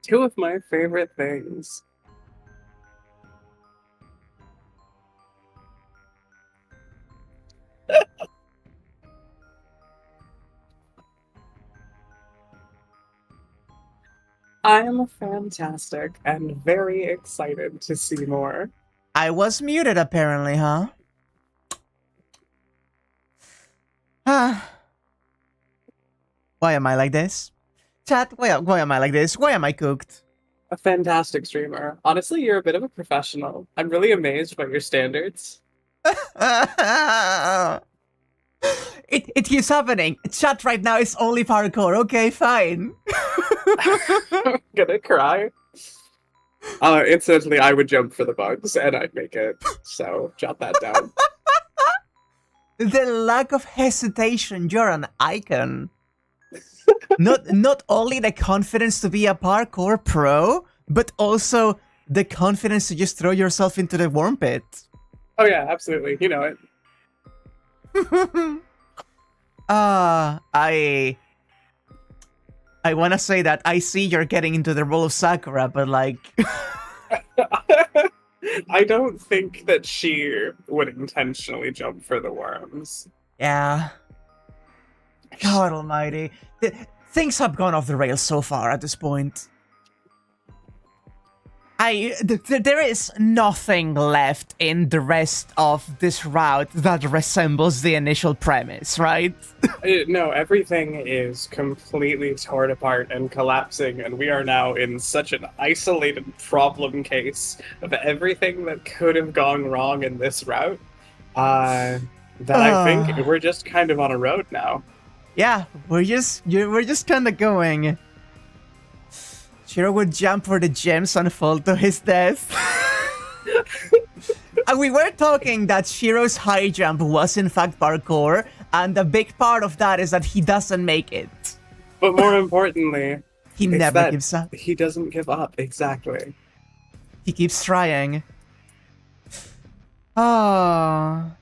Two of my favorite things. I am fantastic and very excited to see more. I was muted apparently, huh? Why am I like this? Chat, why am I like this? Why am I cooked? A fantastic streamer. Honestly, you're a bit of a professional. I'm really amazed by your standards. It keeps happening. Chat right now is only parkour. Okay, fine. I'm gonna cry. Incidentally, I would jump for the bugs and I'd make it. So jot that down. The lack of hesitation. You're an icon. Not only the confidence to be a parkour pro, but also the confidence to just throw yourself into the worm pit. Oh yeah, absolutely. You know it. I want to say that I see you're getting into the role of Sakura, but like... I don't think that she would intentionally jump for the worms. Yeah. God almighty. Things have gone off the rails so far at this point. There is nothing left in the rest of this route that resembles the initial premise, right? No, everything is completely torn apart and collapsing, and we are now in such an isolated problem case of everything that could have gone wrong in this route, that I think we're just kind of on a road now. Yeah, we're just kind of going. Shiro would jump for the gems and fall to his death. And we were talking that Shiro's high jump was in fact parkour, and a big part of that is that he doesn't make it. But more importantly, he never gives up. He doesn't give up, exactly. He keeps trying. Ah.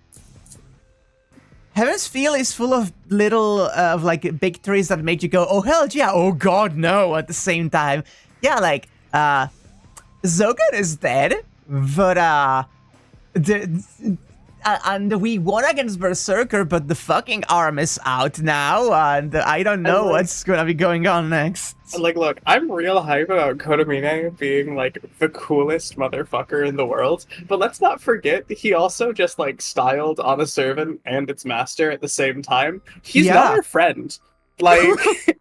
Heaven's Feel is full of little like victories that make you go, oh hell yeah, oh god no, at the same time. Yeah, like Zouken is dead, but and we won against Berserker, but the fucking arm is out now, and I don't know what's gonna be going on next. Like, look, I'm real hype about Kodomine being, like, the coolest motherfucker in the world, but let's not forget, he also just, like, styled on a servant and its master at the same time. He's not our friend. Like,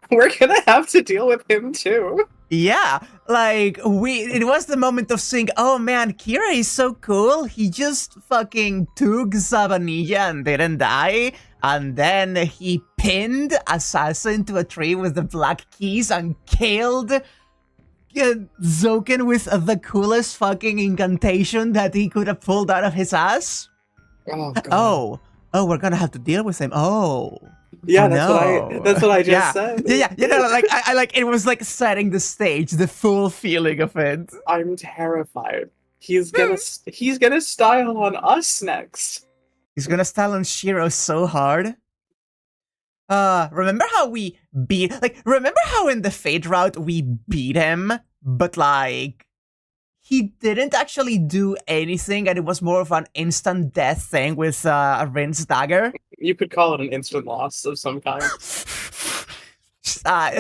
we're gonna have to deal with him, too. Yeah, like, it was the moment of saying, oh man, Kira is so cool, he just fucking took Zavanilla and didn't die, and then he pinned Assassin to a tree with the black keys and killed Zouken with the coolest fucking incantation that he could have pulled out of his ass. Oh, God. Oh, we're gonna have to deal with him. Oh. Yeah, that's what I just said. Yeah, you know, like I like it was like setting the stage, the full feeling of it. I'm terrified. He's gonna style on us next. He's gonna style on Shiro so hard. Remember how we remember how in the Fate route we beat him, but like he didn't actually do anything, and it was more of an instant death thing with a Rin's dagger. You could call it an instant loss of some kind.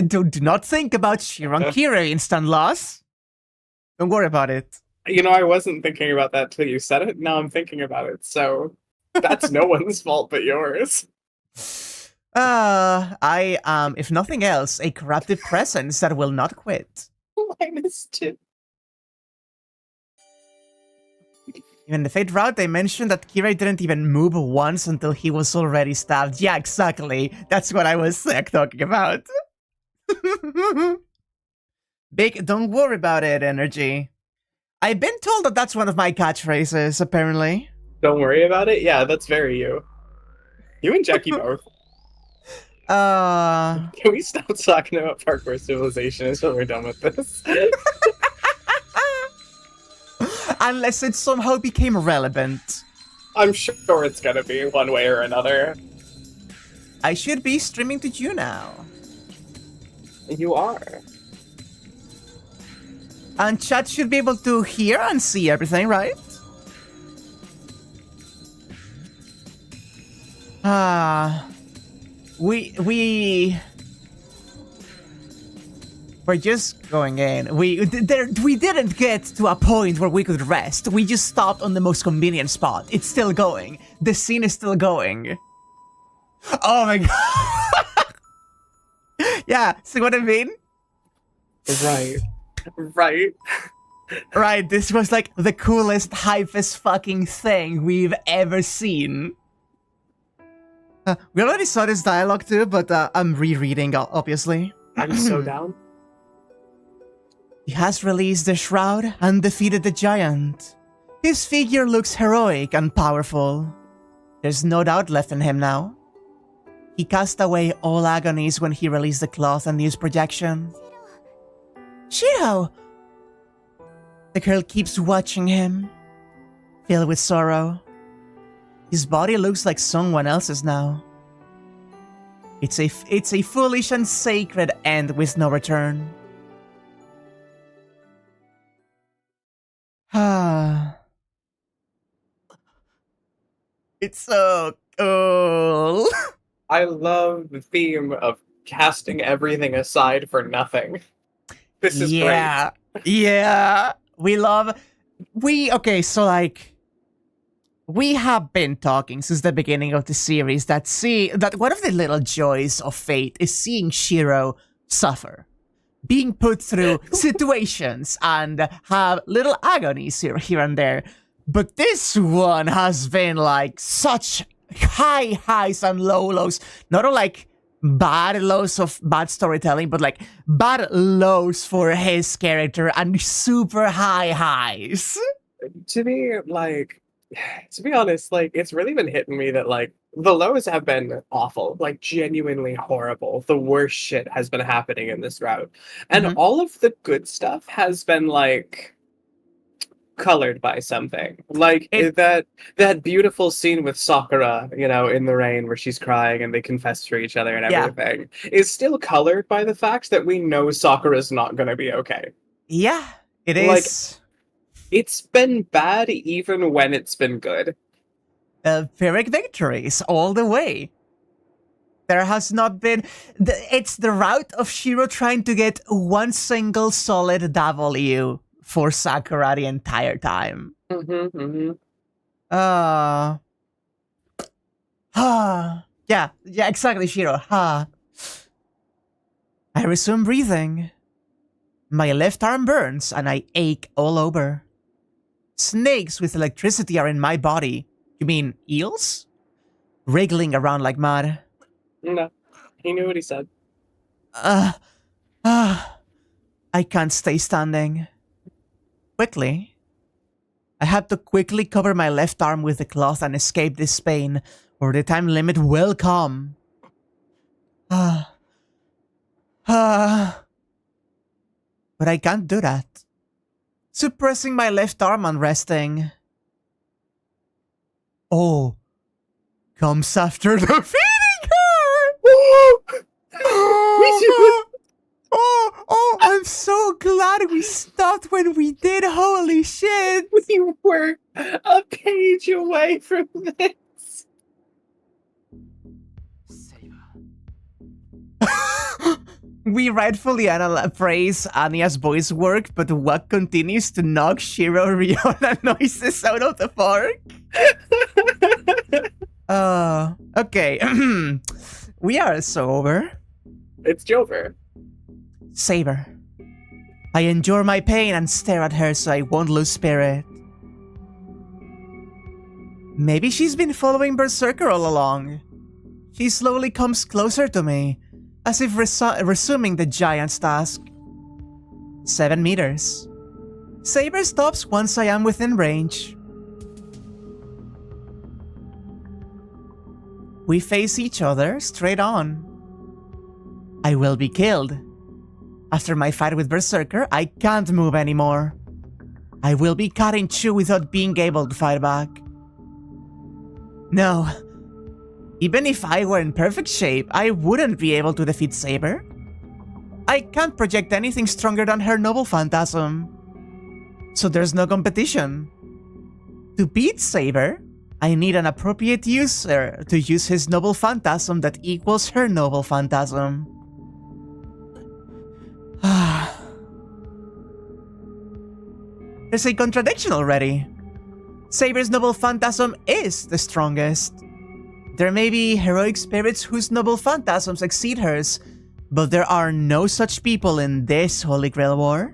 Do not think about Shiran Kira instant loss. Don't worry about it. You know, I wasn't thinking about that till you said it. Now I'm thinking about it, so that's no one's fault but yours. I am, if nothing else, a corrupted presence that will not quit. -2. In the Fate route, they mentioned that Kira didn't even move once until he was already stabbed. Yeah, exactly. That's what I was talking about. Big, don't worry about it, energy. I've been told that that's one of my catchphrases, apparently. Don't worry about it? Yeah, that's very you. You and Jackie both. Can we stop talking about parkour civilization until we're done with this? Unless it somehow became relevant. I'm sure it's gonna be one way or another. I should be streaming to you now. You are. And chat should be able to hear and see everything, right? We're just going in. We didn't get to a point where we could rest. We just stopped on the most convenient spot. It's still going. The scene is still going. Oh my god. Yeah, see what I mean? Right. Right. Right, this was like the coolest, hypest fucking thing we've ever seen. We already saw this dialogue too, but I'm rereading, obviously. I'm so down. He has released the shroud and defeated the giant. His figure looks heroic and powerful. There's no doubt left in him now. He cast away all agonies when he released the cloth and used projection. Shiro! The girl keeps watching him, filled with sorrow. His body looks like someone else's now. It's a foolish and sacred end with no return. It's so cool. I love the theme of casting everything aside for nothing. This is great. Yeah. Okay, so like, we have been talking since the beginning of the series that one of the little joys of Fate is seeing Shiro suffer. Being put through situations and have little agonies here and there. But this one has been like such high highs and low lows. Not all like bad lows of bad storytelling, but like bad lows for his character and super high highs. To me, like, to be honest, like, it's really been hitting me that, like, the lows have been awful, like, genuinely horrible. The worst shit has been happening in this route. And all of the good stuff has been, like, colored by something. Like It- that beautiful scene with Sakura, in the rain where she's crying and they confess to each other and Yeah. everything, is still colored by the fact that we know Sakura's not gonna be okay. Yeah, it Like- is. It's been bad even when it's been good. Pyrrhic victories all the way. There has not been... It's the route of Shiro trying to get one single solid W for Sakura the entire time. Yeah, exactly, Shiro. I resume breathing. My left arm burns and I ache all over. Snakes with electricity are in my body. You mean eels? Wriggling around like mud. No, he knew what he said. I can't stay standing. Quickly. I had to quickly cover my left arm with the cloth and escape this pain, or the time limit will come. But I can't do that. Suppressing my left arm and resting. Oh. Comes after the feeding her! Oh, I'm so glad we stopped when we did, holy shit! We were a page away from this. We rightfully praise Anya's voice work, but what continues to knock Shiro Riona noises out of the park? Okay. We are sober. It's Jover. Saber. I endure my pain and stare at her so I won't lose spirit. Maybe she's been following Berserker all along. She slowly comes closer to me, as if resuming the giant's task. 7 meters. Saber stops once I am within range. We face each other straight on. I will be killed. After my fight with Berserker, I can't move anymore. I will be cut in two without being able to fight back. No. Even if I were in perfect shape, I wouldn't be able to defeat Saber. I can't project anything stronger than her noble phantasm. So there's no competition. To beat Saber, I need an appropriate user to use his noble phantasm that equals her noble phantasm. There's a contradiction already. Saber's noble phantasm is the strongest. There may be heroic spirits whose noble phantasms exceed hers, but there are no such people in this Holy Grail War.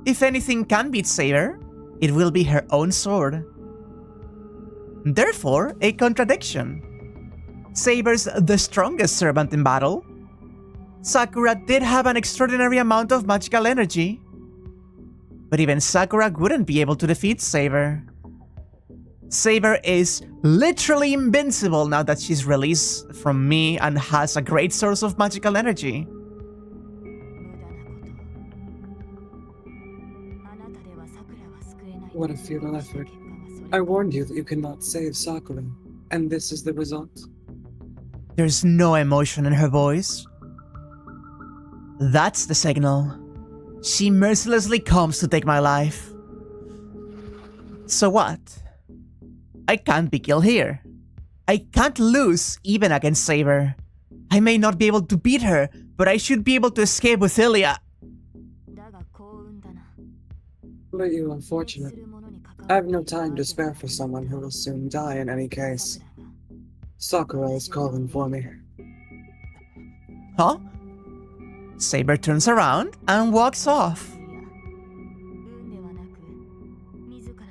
If anything can beat Saber, it will be her own sword. Therefore, a contradiction. Saber's the strongest servant in battle. Sakura did have an extraordinary amount of magical energy. But even Sakura wouldn't be able to defeat Saber. Saber is literally invincible now that she's released from me and has a great source of magical energy. What a futile effort. I warned you that you cannot save Sakura, and this is the result. There's no emotion in her voice. That's the signal. She mercilessly comes to take my life. So what? I can't be killed here. I can't lose even against Saber. I may not be able to beat her, but I should be able to escape with Illya. But you are fortunate. I have no time to spare for someone who will soon die in any case. Sakura is calling for me. Huh? Saber turns around and walks off.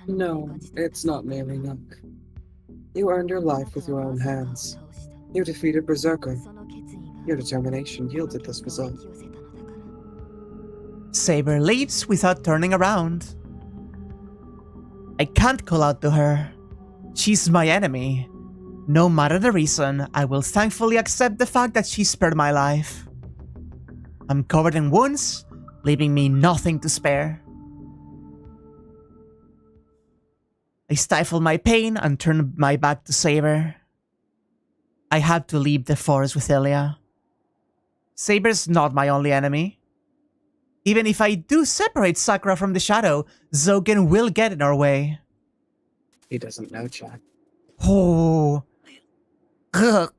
No, it's not merely luck. You earned your life with your own hands. You defeated Berserker. Your determination yielded this result. Saber leaves without turning around. I can't call out to her. She's my enemy. No matter the reason, I will thankfully accept the fact that she spared my life. I'm covered in wounds, leaving me nothing to spare. I stifled my pain and turned my back to Saber. I had to leave the forest with Illya. Saber's not my only enemy. Even if I do separate Sakura from the shadow, Zouken will get in our way. He doesn't know, Jack. Oh. Ugh.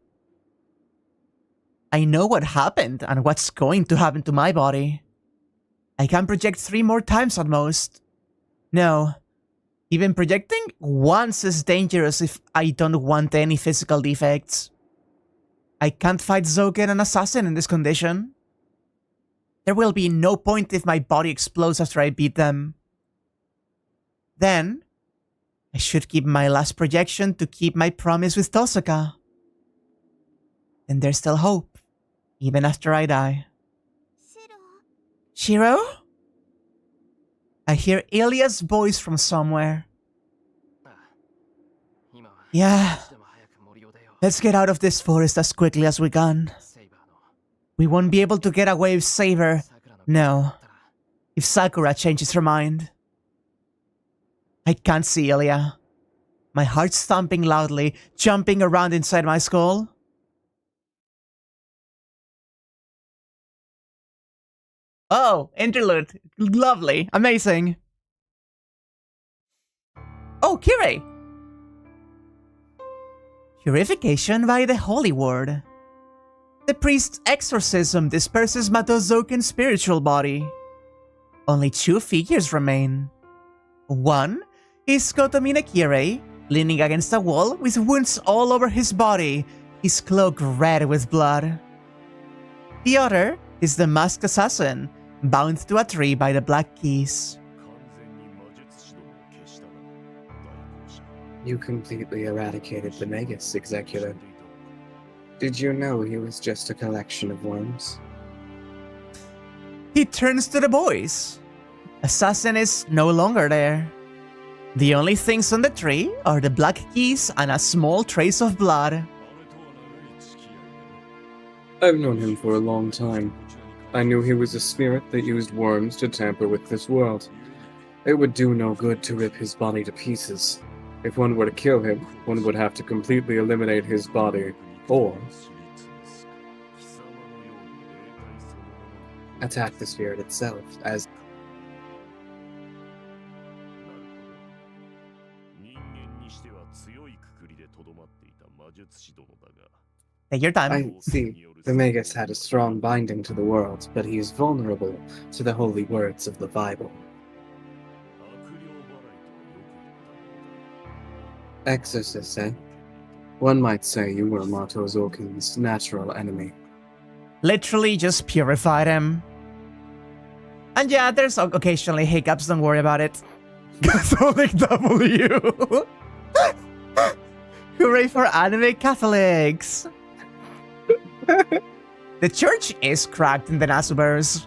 I know what happened and what's going to happen to my body. I can project 3 more times at most. No. Even projecting once is dangerous if I don't want any physical defects. I can't fight Zouken and Assassin in this condition. There will be no point if my body explodes after I beat them. Then, I should keep my last projection to keep my promise with Tosaka. And there's still hope, even after I die. Shiro? I hear Ilya's voice from somewhere. Yeah. Let's get out of this forest as quickly as we can. We won't be able to get away with Saber. No. If Sakura changes her mind. I can't see Illya. My heart's thumping loudly, jumping around inside my skull. Oh, interlude. Lovely. Amazing. Oh, Kirei! Purification by the Holy Word. The priest's exorcism disperses Mato Zouken's spiritual body. Only 2 figures remain. One is Kotomine Kirei, leaning against a wall with wounds all over his body, his cloak red with blood. The other is the masked assassin, bound to a tree by the black keys. You completely eradicated the Magus, Executor. Did you know he was just a collection of worms? He turns to the boys. Assassin is no longer there. The only things on the tree are the black keys and a small trace of blood. I've known him for a long time. I knew he was a spirit that used worms to tamper with this world. It would do no good to rip his body to pieces. If one were to kill him, one would have to completely eliminate his body, or attack the spirit itself, as Take your time. I see. The Magus had a strong binding to the world, but he is vulnerable to the holy words of the Bible. Exorcist, eh? One might say you were Mato Zouken's natural enemy. Literally just purified him. And yeah, there's occasionally hiccups, don't worry about it. Catholic W! Hooray for anime Catholics! The church is cracked in the Nasuber's.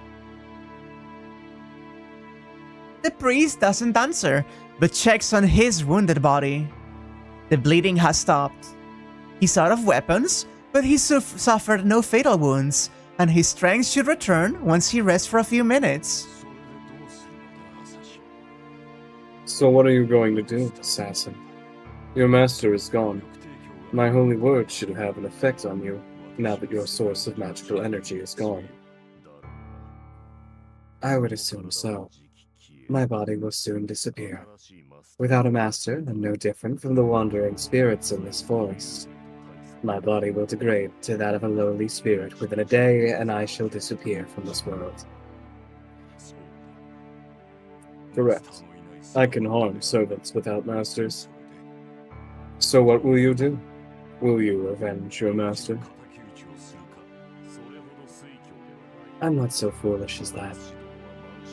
The priest doesn't answer, but checks on his wounded body. The bleeding has stopped. He's out of weapons, but he suffered no fatal wounds, and his strength should return once he rests for a few minutes. So what are you going to do, assassin? Your master is gone. My holy word should have an effect on you, now that your source of magical energy is gone. I would assume so. My body will soon disappear. Without a master, I'm no different from the wandering spirits in this forest. My body will degrade to that of a lowly spirit within a day, and I shall disappear from this world. Correct. I can harm servants without masters. So what will you do? Will you avenge your master? I'm not so foolish as that.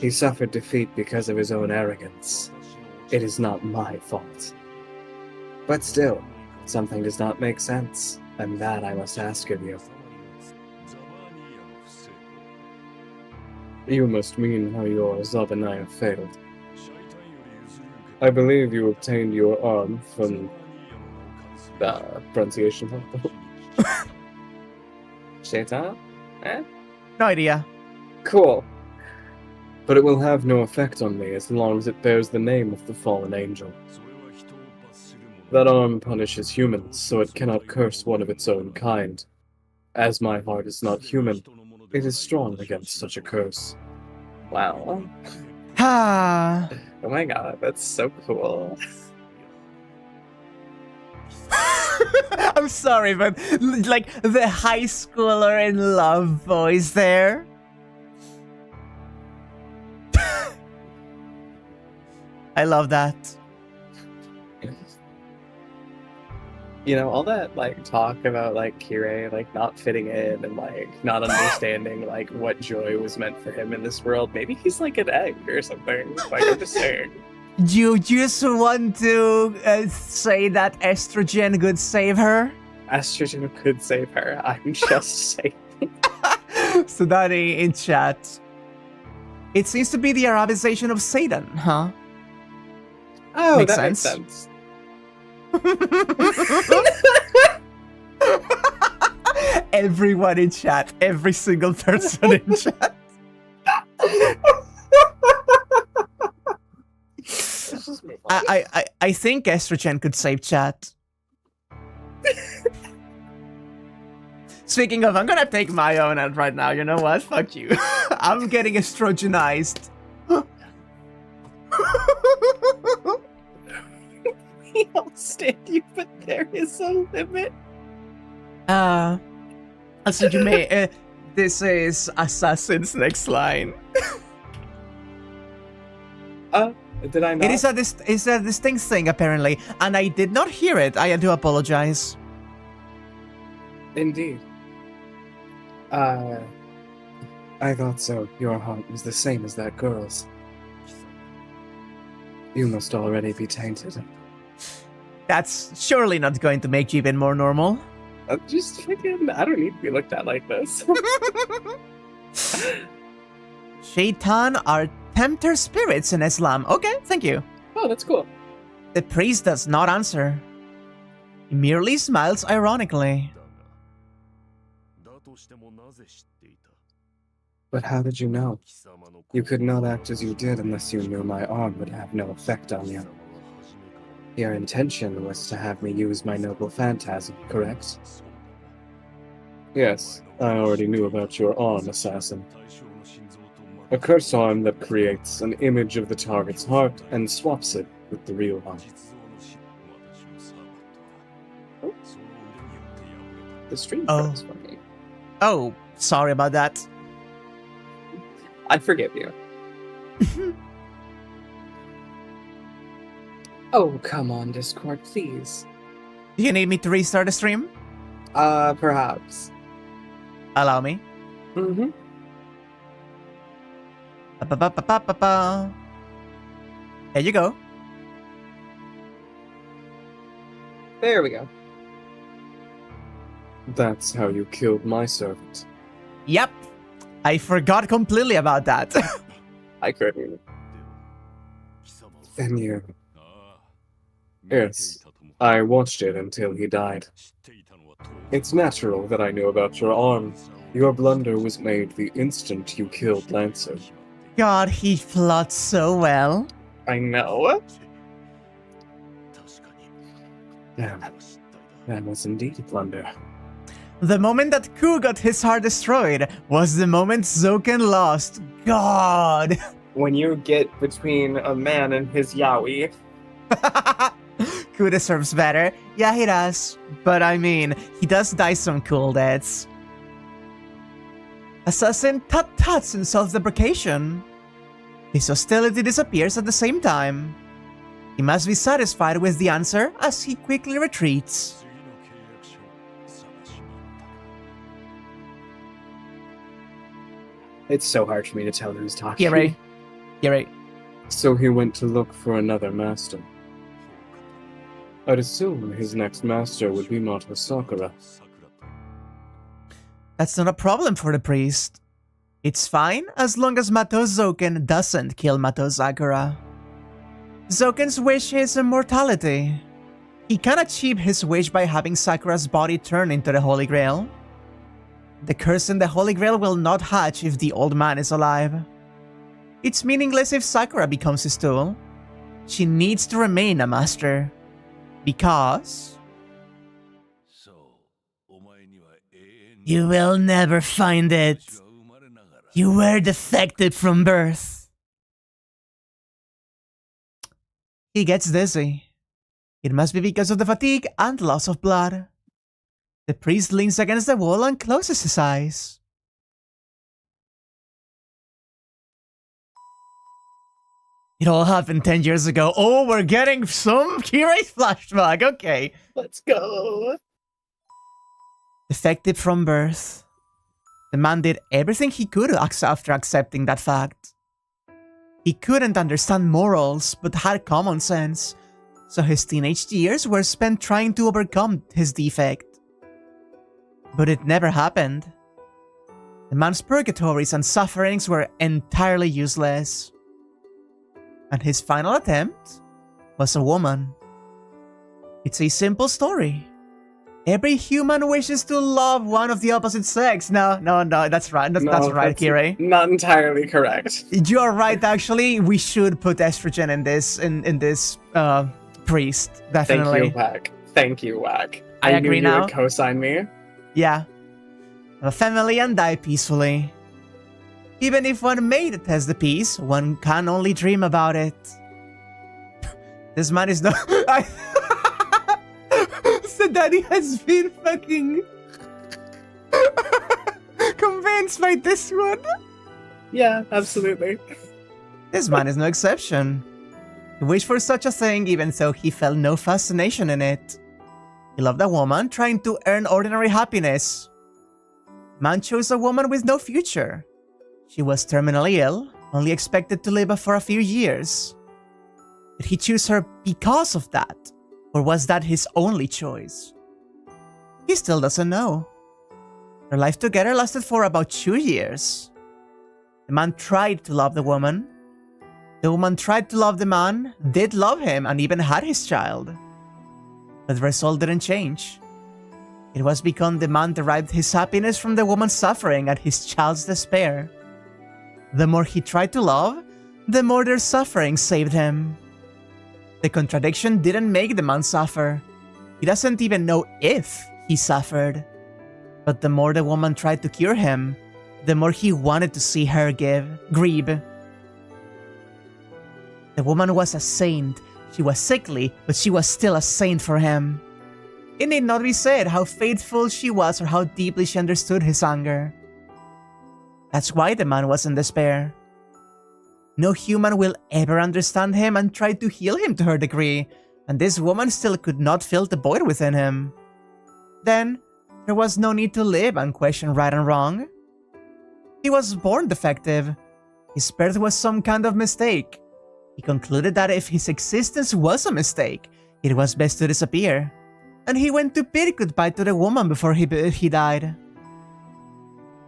He suffered defeat because of his own arrogance. It is not my fault. But still, something does not make sense, and that I must ask of you. You must mean how your Zabanaya failed. I believe you obtained your arm from the pronunciation. Shaitan? Eh? No idea. Cool. But it will have no effect on me as long as it bears the name of the fallen angel. That arm punishes humans, so it cannot curse one of its own kind. As my heart is not human, it is strong against such a curse. Wow. Ah. Oh my god, that's so cool. I'm sorry, but like the high schooler in love voice there. I love that. You know, all that like talk about like Kirei like not fitting in and like not understanding like what joy was meant for him in this world. Maybe he's like an egg or something. Like I'm just saying. You just want to say that estrogen could save her? Estrogen could save her. I'm just saying. Sudani in chat. It seems to be the Arabization of Satan, huh? Oh, Makes that sense. makes sense. Everyone in chat, every single person in chat. I think estrogen could save chat. Speaking of, I'm gonna take my own out right now. You know what? Fuck you. I'm getting estrogenized. We all stand you, but there is a limit. So you may. This is Assassin's next line. Did I not? It is a distinct thing apparently, and I did not hear it. I do apologize. Indeed. I thought so. Your heart was the same as that girl's. You must already be tainted. That's surely not going to make you even more normal. Just freaking, I don't need to be looked at like this. Shaitan are tempter spirits in Islam. Okay, thank you. Oh, that's cool. The priest does not answer. He merely smiles ironically. But how did you know? You could not act as you did unless you knew my arm would have no effect on you. Your intention was to have me use my noble phantasm, correct? Yes, I already knew about your arm, assassin. A curse arm that creates an image of the target's heart and swaps it with the real one. Oh. The stream froze for me. Oh, sorry about that. I forgive you. Oh, come on, Discord, please. Do you need me to restart the stream? Perhaps. Allow me. Mm-hmm. Ba-ba-ba-ba-ba-ba. There you go. There we go. That's how you killed my servant. Yep. I forgot completely about that. I couldn't. Then you... Yes, I watched it until he died. It's natural that I knew about your arm. Your blunder was made the instant you killed Lancer. God, he plots so well. I know. Damn. That was indeed a blunder. The moment that Ku got his heart destroyed was the moment Zouken lost. God. When you get between a man and his yaoi. Ku deserves better. Yeah, he does. But I mean, he does die some cool deaths. Assassin tut-tuts in self-deprecation. His hostility disappears at the same time. He must be satisfied with the answer as he quickly retreats. It's so hard for me to tell who's talking. You're right. You're right. So he went to look for another master. I'd assume his next master would be Mato Sakura. That's not a problem for the priest. It's fine as long as Mato Zouken doesn't kill Mato Sakura. Zouken's wish is immortality. He can achieve his wish by having Sakura's body turn into the Holy Grail. The curse in the Holy Grail will not hatch if the old man is alive. It's meaningless if Sakura becomes his tool. She needs to remain a master. Because you will never find it. You were defected from birth. He gets dizzy. It must be because of the fatigue and loss of blood. The priest leans against the wall and closes his eyes. It all happened 10 years ago. Oh, we're getting some Kirei flashback. Okay. Let's go. Defective from birth. The man did everything he could after accepting that fact. He couldn't understand morals, but had common sense, so his teenage years were spent trying to overcome his defect. But it never happened. The man's purgatories and sufferings were entirely useless. And his final attempt was a woman. It's a simple story. Every human wishes to love one of the opposite sex. No, that's right. That's right, Kirei. Not entirely correct. You're right, actually. We should put estrogen in this priest, definitely. Thank you, Wak. I agree knew you now. would co-sign me. Yeah. Have a family and die peacefully. Even if one made test the peace, one can only dream about it. This man is not... So Daddy has been fucking... convinced by this one. Yeah, absolutely. This man is no exception. He wished for such a thing even though he felt no fascination in it. He loved a woman trying to earn ordinary happiness. Man chose a woman with no future. She was terminally ill, only expected to live for a few years. Did he choose her because of that? Or was that his only choice? He still doesn't know. Their life together lasted for about 2 years. The man tried to love the woman. The woman tried to love the man, did love him, and even had his child. But the result didn't change. It was because the man derived his happiness from the woman's suffering and his child's despair. The more he tried to love, the more their suffering saved him. The contradiction didn't make the man suffer. He doesn't even know if he suffered. But the more the woman tried to cure him, the more he wanted to see her grieve. The woman was a saint. She was sickly, but she was still a saint for him. It need not be said how faithful she was or how deeply she understood his anger. That's why the man was in despair. No human will ever understand him and try to heal him to her degree, and this woman still could not fill the void within him. Then, there was no need to live and question right and wrong. He was born defective. His birth was some kind of mistake. He concluded that if his existence was a mistake, it was best to disappear. And he went to bid goodbye to the woman before he died.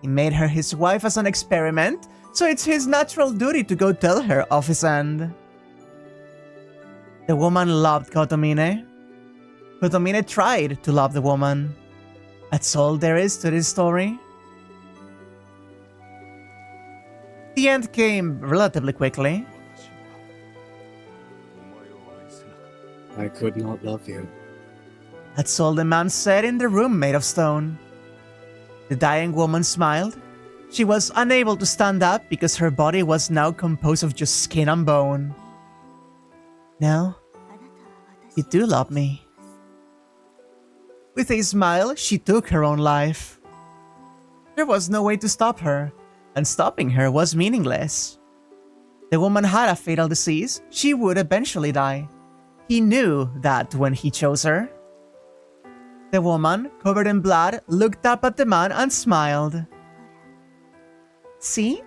He made her his wife as an experiment, so it's his natural duty to go tell her of his end. The woman loved Kotomine. Kotomine tried to love the woman. That's all there is to this story. The end came relatively quickly. I could not love you. That's all the man said in the room made of stone. The dying woman smiled. She was unable to stand up because her body was now composed of just skin and bone. Now, you do love me. With a smile, she took her own life. There was no way to stop her, and stopping her was meaningless. The woman had a fatal disease. She would eventually die. He knew that when he chose her. The woman, covered in blood, looked up at the man and smiled. See?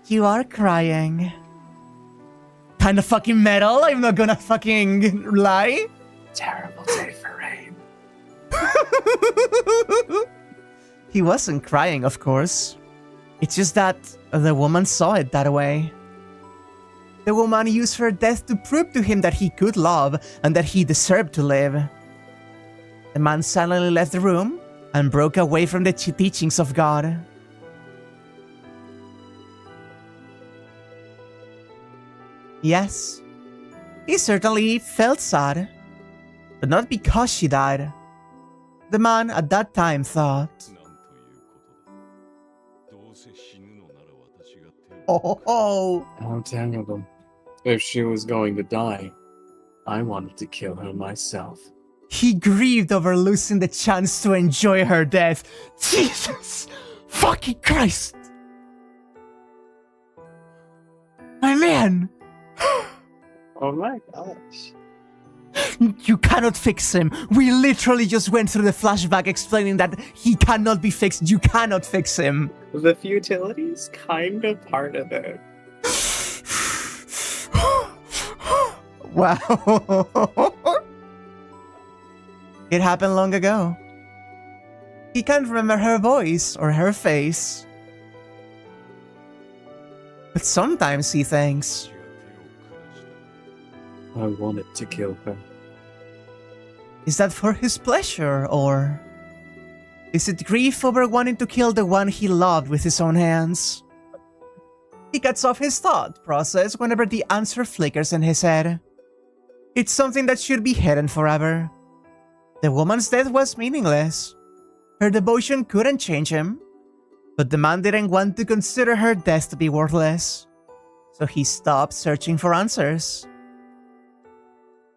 You are crying. Kinda fucking metal, I'm not gonna fucking lie. Terrible day for rain. He wasn't crying, of course. It's just that the woman saw it that way. The woman used her death to prove to him that he could love and that he deserved to live. The man silently left the room and broke away from the teachings of God. Yes, he certainly felt sad. but not because she died. The man at that time thought, oh. How terrible. If she was going to die, I wanted to kill her myself. He grieved over losing the chance to enjoy her death. Jesus fucking Christ! My man! Oh my gosh. You cannot fix him. We literally just went through the flashback explaining that he cannot be fixed. You cannot fix him. The futility's kind of part of it. Wow. It happened long ago. He can't remember her voice or her face. But sometimes he thinks, I wanted to kill her. is that for his pleasure, or is it grief over wanting to kill the one he loved with his own hands? He cuts off his thought process whenever the answer flickers in his head. It's something that should be hidden forever. The woman's death was meaningless. Her devotion couldn't change him, but the man didn't want to consider her death to be worthless. So he stopped searching for answers.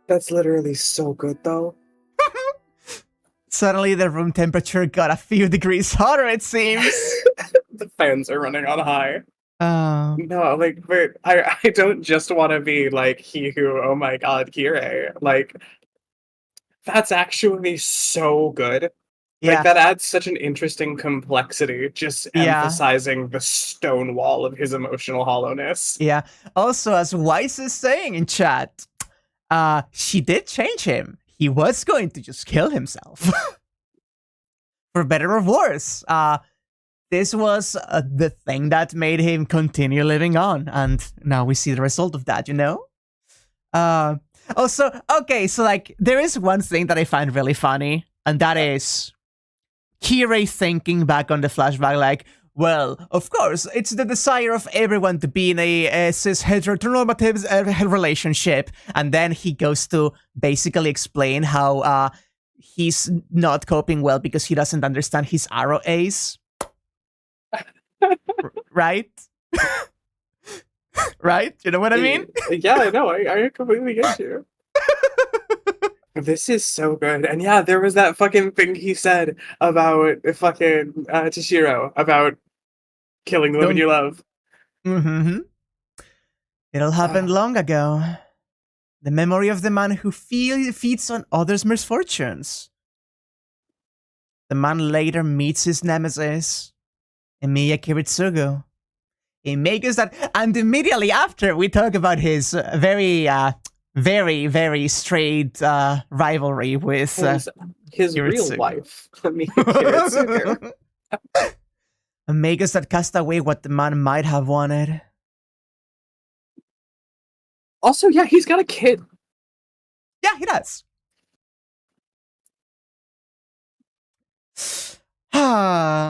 That's literally so good, though. Suddenly the room temperature got a few degrees hotter, it seems. The fans are running on high. Oh. No, like, but I don't just want to be like he who, oh my god, Kirei. Like, that's actually so good. Yeah. Like, that adds such an interesting complexity, just emphasizing the stone wall of his emotional hollowness. Yeah. Also, as Weiss is saying in chat, she did change him. He was going to just kill himself. For better or worse. This was the thing that made him continue living on. And now we see the result of that, you know? Also, okay, so like, there is one thing that I find really funny, and that is Kirei thinking back on the flashback like, well, of course, it's the desire of everyone to be in a cis heteronormative relationship. And then he goes to basically explain how he's not coping well because he doesn't understand his arrow ace. Right? Right? You know what I mean? Yeah, I know. I completely get you. This is so good. And yeah, there was that fucking thing he said about fucking Toshiro, about killing the woman you love. Mm-hmm. It all happened long ago. The memory of the man who feeds on others' misfortunes. The man later meets his nemesis, Emiya Kiritsugu. He makes that, and immediately after we talk about his very, very straight rivalry with his real wife, Emiya Kiritsugu. Makers that cast away what the man might have wanted. Also, yeah, he's got a kid. Yeah, he does.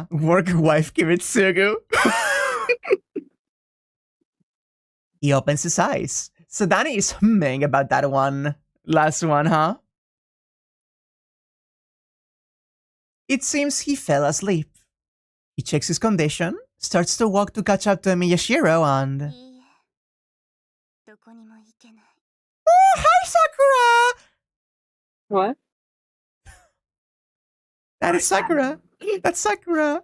Work wife Kiritsugu. He opens his eyes. So Danny is humming about that one. Last one, huh? It seems he fell asleep. He checks his condition, starts to walk to catch up to Miyashiro, and... Oh, hi, Sakura! What? That is Sakura. That's Sakura.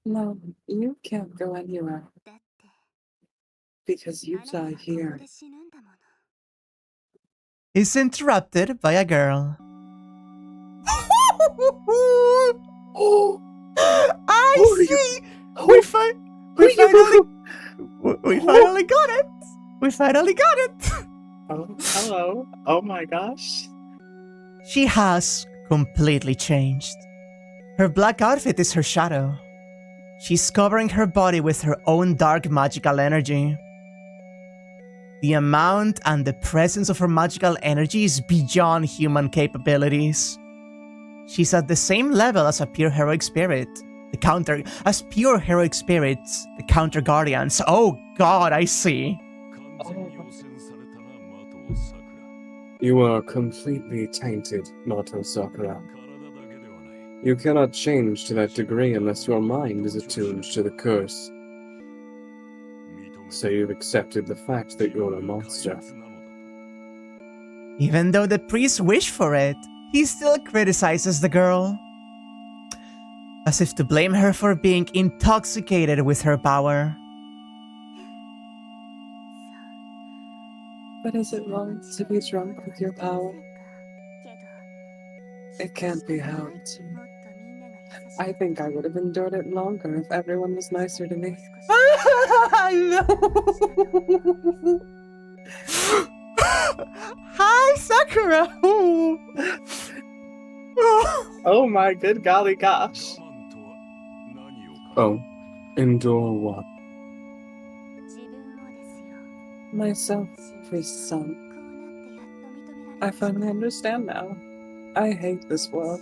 No, you can't go anywhere. Because you die here. Is interrupted by a girl. Oh! I see! We finally got it! We finally got it! Oh, hello. Oh my gosh. She has completely changed. Her black outfit is her shadow. She's covering her body with her own dark magical energy. The amount and the presence of her magical energy is beyond human capabilities. She's at the same level as a pure heroic spirit. The counter guardians. Oh god, I see. Oh. You are completely tainted, Nato Sakura. You cannot change to that degree unless your mind is attuned to the curse. So you've accepted the fact that you're a monster. Even though the priest wished for it, he still criticizes the girl, as if to blame her for being intoxicated with her power. But is it wrong to be drunk with your power? It can't be helped. I think I would have endured it longer if everyone was nicer to me. Hi, Sakura! Oh my good golly gosh. Oh, endure what? Myself, priest's son. I finally understand now. I hate this world.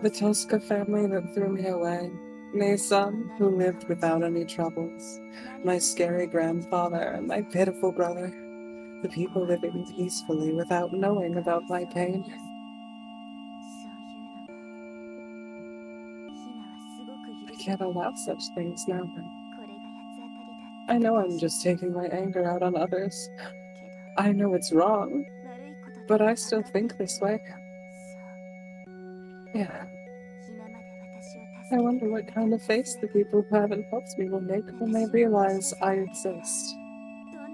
The Tosca family that threw me away. My son, who lived without any troubles. My scary grandfather and my pitiful brother. The people living peacefully without knowing about my pain. I can't allow such things now. I know I'm just taking my anger out on others. I know it's wrong, but I still think this way. Yeah. I wonder what kind of face the people who haven't helped me will make when they realize I exist.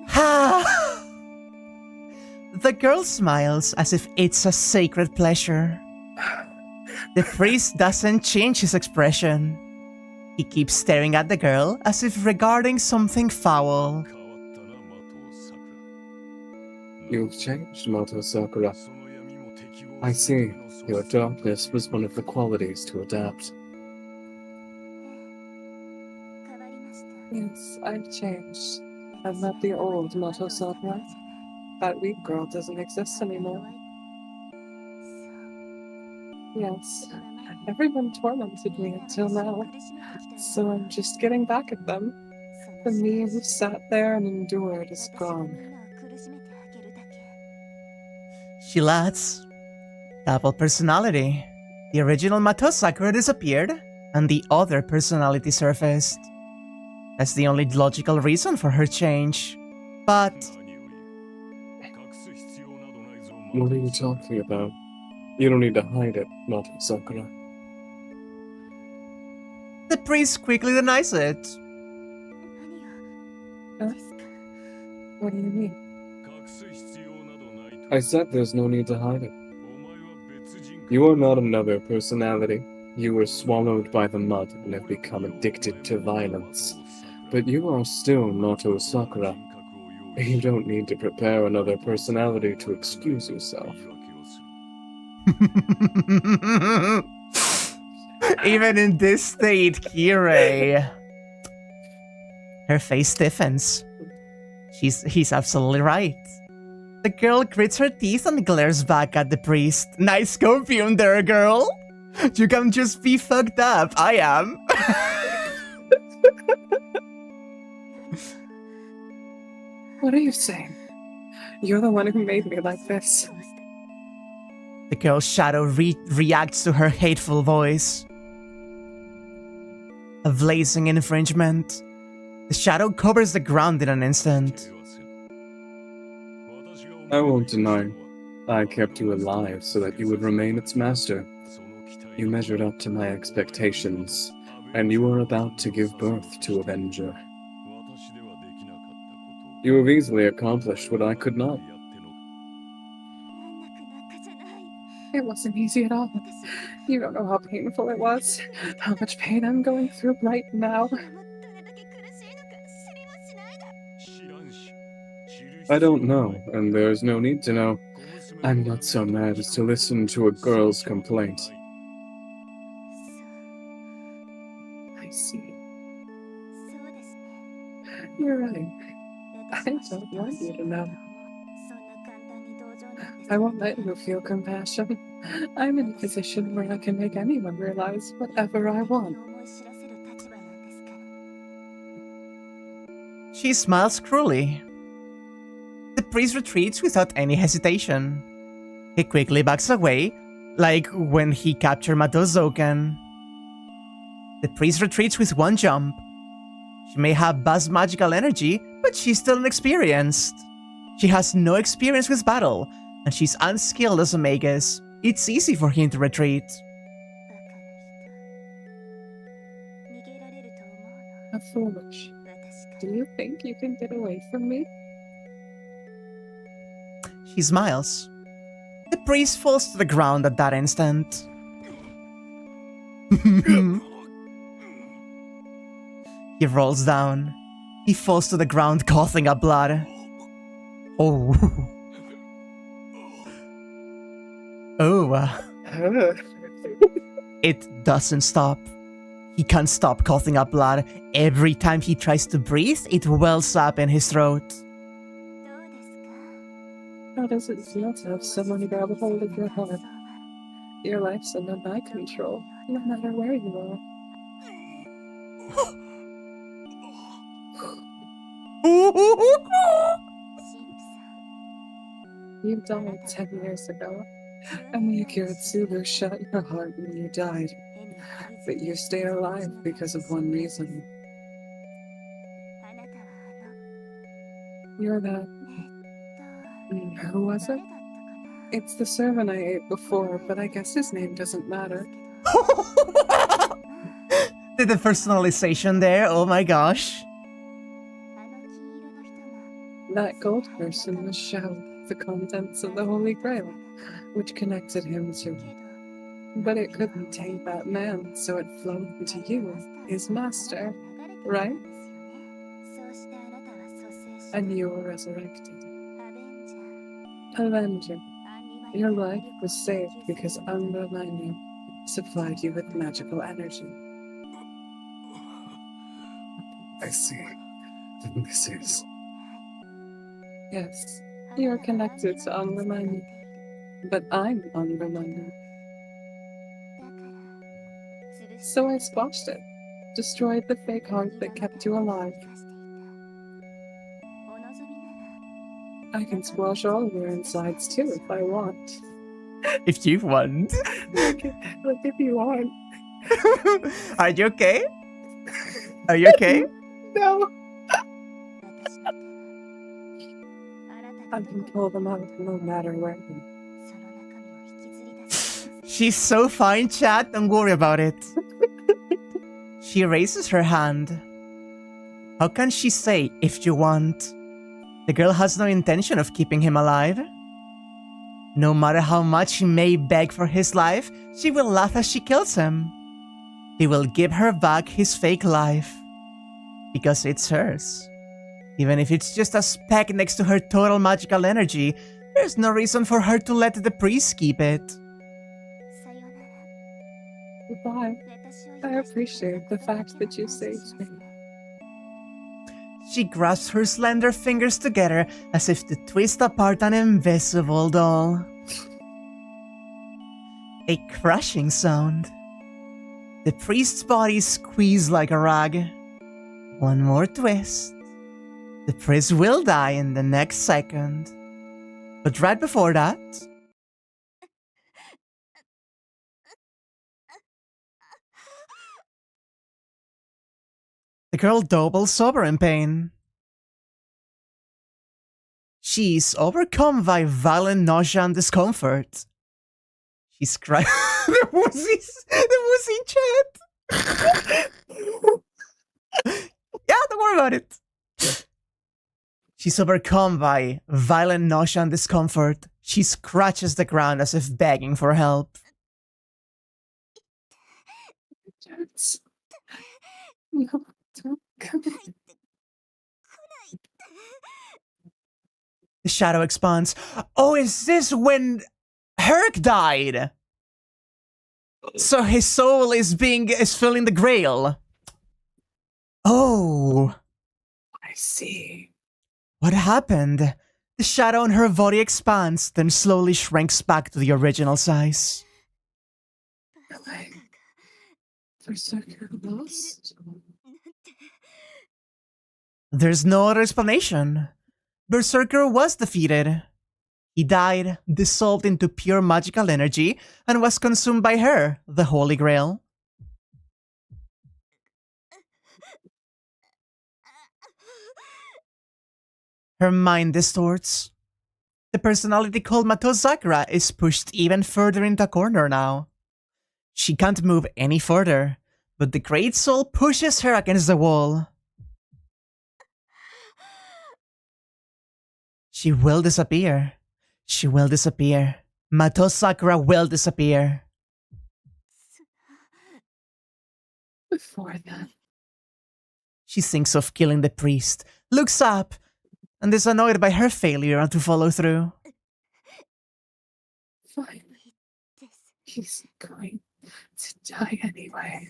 Ha! The girl smiles as if it's a sacred pleasure. The priest doesn't change his expression. He keeps staring at the girl as if regarding something foul. You've changed, Mato Sakura. I see. Your darkness was one of the qualities to adapt. Yes, I've changed. I'm not the old Mato Sakura. That weak girl doesn't exist anymore. Yes, everyone tormented me until now. So I'm just getting back at them. The me who sat there and endured is gone. She laughs. Double personality. The original Mato Sakura disappeared, and the other personality surfaced. That's the only logical reason for her change. But what are you talking about? You don't need to hide it, Mato Sakura. the priest quickly denies it. Huh? What do you mean? I said there's no need to hide it. You are not another personality. You were swallowed by the mud and have become addicted to violence. But you are still Nato Sakura. You don't need to prepare another personality to excuse yourself. Even in this state, Kirei. Her face stiffens. He's absolutely right. The girl grits her teeth and glares back at the priest. Nice copium there, girl. You can just be fucked up. I am. What are you saying? You're the one who made me like this. The girl's shadow reacts to her hateful voice. A blazing infringement. The shadow covers the ground in an instant. I won't deny. I kept you alive so that you would remain its master. You measured up to my expectations, and you were about to give birth to Avenger. You have easily accomplished what I could not. It wasn't easy at all. You don't know how painful it was, how much pain I'm going through right now. I don't know, and there's no need to know. I'm not so mad as to listen to a girl's complaint. I see. You're right. I don't want you to know. I won't let you feel compassion. I'm in a position where I can make anyone realize whatever I want. She smiles cruelly. The priest retreats without any hesitation. He quickly backs away, like when he captured Mato's Zouken. The priest retreats with one jump. She may have vast magical energy, but she's still inexperienced. She has no experience with battle, and she's unskilled as a magus. It's easy for him to retreat. How foolish. Do you think you can get away from me? She smiles. The priest falls to the ground at that instant. He rolls down. He falls to the ground, coughing up blood. Oh. Oh. It doesn't stop. He can't stop coughing up blood. Every time he tries to breathe, it wells up in his throat. How does it feel to have someone grab a hold of your heart? Your life's under my control, no matter where you are. You died 10 years ago, and the Akiratsugu shut your heart when you died. But you stayed alive because of one reason. You're that... Who was it? It's the servant I ate before, but I guess his name doesn't matter. Did the personalization there? Oh my gosh. That gold person was Shao, the contents of the Holy Grail, which connected him to... But it couldn't take that man, so it flowed into you, his master, right? And you were resurrected. Avenger, your life was saved because Underminer supplied you with magical energy. I see. This is... Yes, you're connected to Underminer, but I'm Underminer. So I squashed it, destroyed the fake heart that kept you alive. I can squash all of your insides too if I want. If you want. Look, if you want. Are you okay? Are you okay? No. I can pull them out no matter where. She's so fine, chat. Don't worry about it. She raises her hand. How can she say, if you want? The girl has no intention of keeping him alive. No matter how much he may beg for his life, she will laugh as she kills him. He will give her back his fake life. Because it's hers. Even if it's just a speck next to her total magical energy, there's no reason for her to let the priest keep it. Goodbye. I appreciate the fact that you saved me. She grasps her slender fingers together as if to twist apart an invisible doll. A crashing sound. The priest's body squeezed like a rag. One more twist. The priest will die in the next second. But right before that... the girl doubles over in pain. She's overcome by violent nausea and discomfort. She's crying. The woozy chat. Yeah, don't worry about it. She's overcome by violent nausea and discomfort. She scratches the ground as if begging for help. No, don't come. The shadow expands. Oh, is this when Herc died? So his soul is filling the grail. Oh. I see. What happened? The shadow on her body expands, then slowly shrinks back to the original size. Berserker lost? There's no other explanation. Berserker was defeated. He died, dissolved into pure magical energy, and was consumed by her, the Holy Grail. Her mind distorts. The personality called Sakura is pushed even further into a corner now. She can't move any further, but the Great Soul pushes her against the wall. She will disappear. She will disappear. Sakura will disappear. Before that. She thinks of killing the priest, looks up, and is annoyed by her failure to follow through. Fine. He's going to die anyway.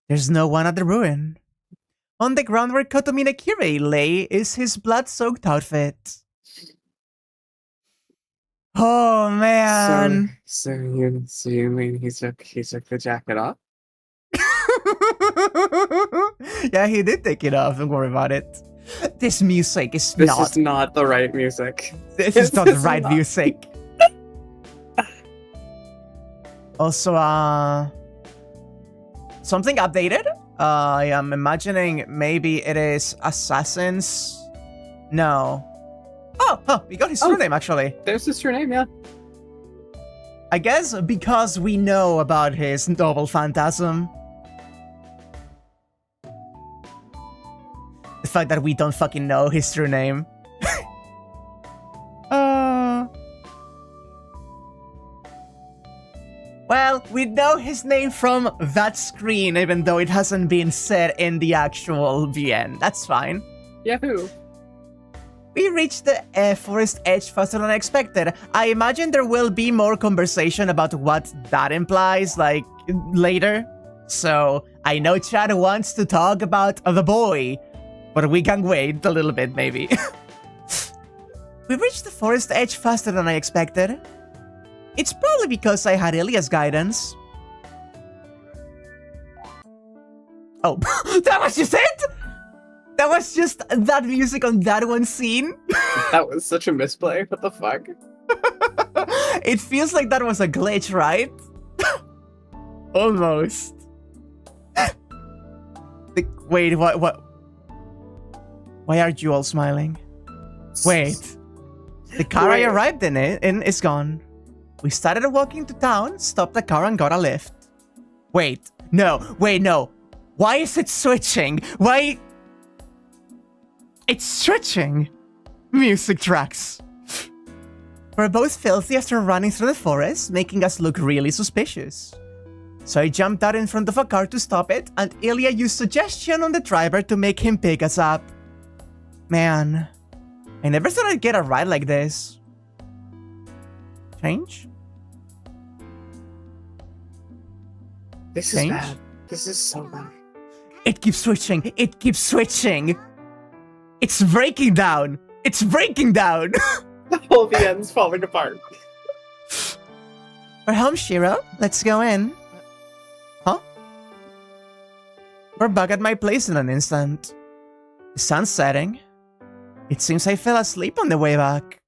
There's no one at the ruin. On the ground where Kotomine Kirei lay is his blood-soaked outfit. Oh man! So you mean he took the jacket off? Yeah, he did take it off, don't worry about it. This music is This is not the right music. This is not the right music. Also, something updated? I am imagining maybe it is Assassins. No. Oh, we got his true name actually. There's his true name, yeah. I guess because we know about his novel phantasm. The fact that we don't fucking know his true name. Well, we know his name from that screen, even though it hasn't been said in the actual VN. That's fine. Yahoo! We reached the forest edge faster than expected. I imagine there will be more conversation about what that implies, like, later. So, I know Chad wants to talk about the boy, but we can wait a little bit, maybe. We reached the forest edge faster than I expected. It's probably because I had Illya's guidance. Oh, that was just it? That was just that music on that one scene? That was such a misplay. What the fuck? It feels like that was a glitch, right? Almost. Wait, what? Why aren't you all smiling? Wait. The car I arrived in is gone. We started walking to town, stopped the car and got a lift. Wait, no. Why is it switching? Why? It's switching. Music tracks. We're both filthy after running through the forest, making us look really suspicious. So I jumped out in front of a car to stop it, and Illya used suggestion on the driver to make him pick us up. Man, I never thought I'd get a ride like this. Change? This is bad. This is so bad. It keeps switching. It keeps switching. It's breaking down. It's breaking down. The whole VN's falling apart. We're home, Shiro. Let's go in. Huh? We're back at my place in an instant. The sun's setting. It seems I fell asleep on the way back.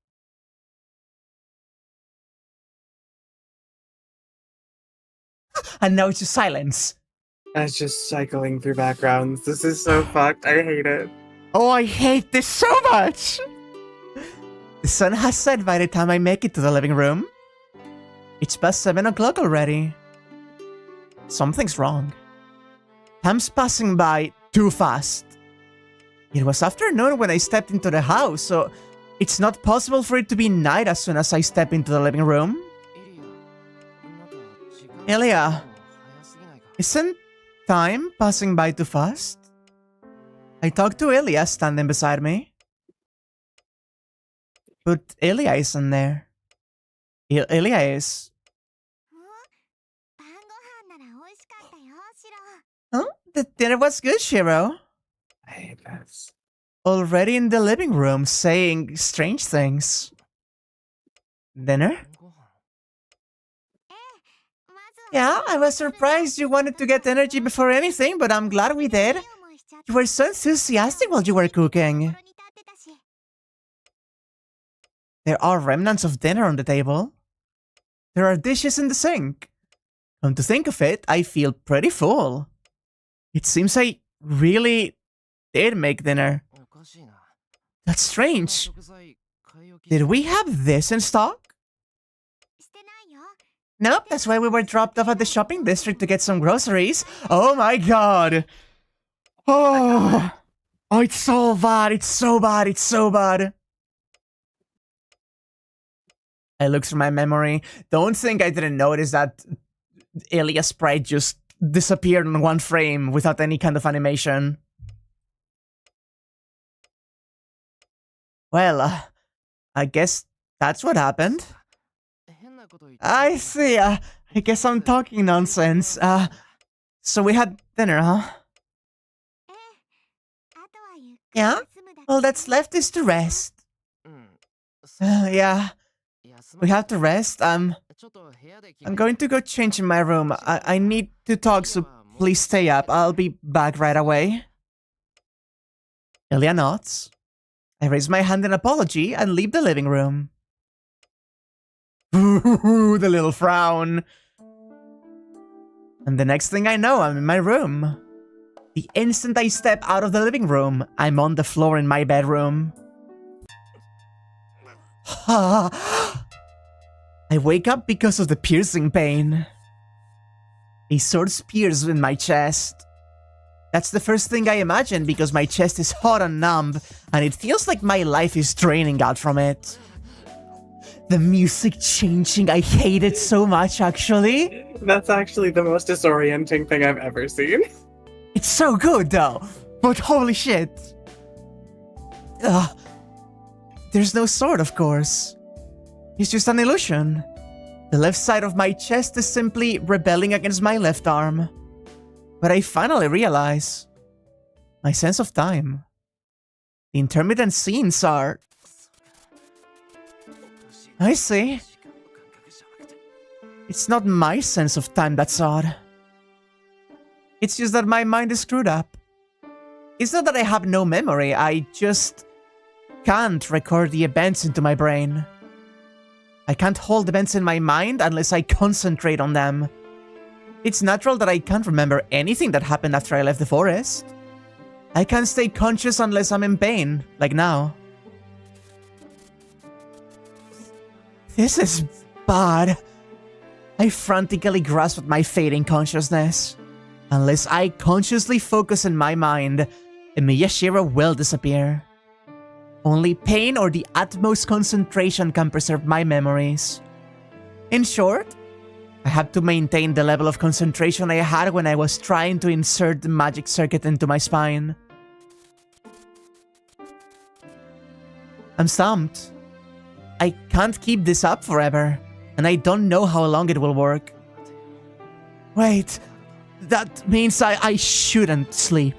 And now it's just silence. That's just cycling through backgrounds. This is so fucked. I hate it. Oh, I hate this so much! The sun has set by the time I make it to the living room. It's past 7 o'clock already. Something's wrong. Time's passing by too fast. It was afternoon when I stepped into the house, so it's not possible for it to be night as soon as I step into the living room. Illya, isn't time passing by too fast? I talked to Illya standing beside me. But Illya isn't there. Illya is... Huh? The dinner was good, Shiro. I hate this. Already in the living room saying strange things. Dinner? Yeah, I was surprised you wanted to get energy before anything, but I'm glad we did. You were so enthusiastic while you were cooking. There are remnants of dinner on the table. There are dishes in the sink. Come to think of it, I feel pretty full. It seems I really did make dinner. That's strange. Did we have this in stock? Nope, that's why we were dropped off at the shopping district to get some groceries. Oh my god. Oh, it's so bad, it's so bad, it's so bad. I looked through my memory. Don't think I didn't notice that Illya's sprite just disappeared in one frame without any kind of animation. Well, I guess that's what happened. I see, I guess I'm talking nonsense. So we had dinner, huh? Yeah? All that's left is to rest. Yeah. We have to rest. I'm going to go change in my room. I need to talk, so please stay up. I'll be back right away. Illya nods. I raise my hand in apology and leave the living room. Ooh, the little frown. And the next thing I know, I'm in my room. The instant I step out of the living room, I'm on the floor in my bedroom. I wake up because of the piercing pain. A sword spears in my chest. That's the first thing I imagine because my chest is hot and numb, and it feels like my life is draining out from it. The music changing, I hate it so much, actually. That's actually the most disorienting thing I've ever seen. It's so good, though. But holy shit. There's no sword, of course. It's just an illusion. The left side of my chest is simply rebelling against my left arm. But I finally realize my sense of time. The intermittent scenes are... I see. It's not my sense of time that's odd. It's just that my mind is screwed up. It's not that I have no memory, I just can't record the events into my brain. I can't hold events in my mind unless I concentrate on them. It's natural that I can't remember anything that happened after I left the forest. I can't stay conscious unless I'm in pain, like now. This is bad. I frantically grasp at my fading consciousness. Unless I consciously focus in my mind, Miyashiro will disappear. Only pain or the utmost concentration can preserve my memories. In short, I have to maintain the level of concentration I had when I was trying to insert the magic circuit into my spine. I'm stumped. I can't keep this up forever, and I don't know how long it will work. Wait, that means I shouldn't sleep.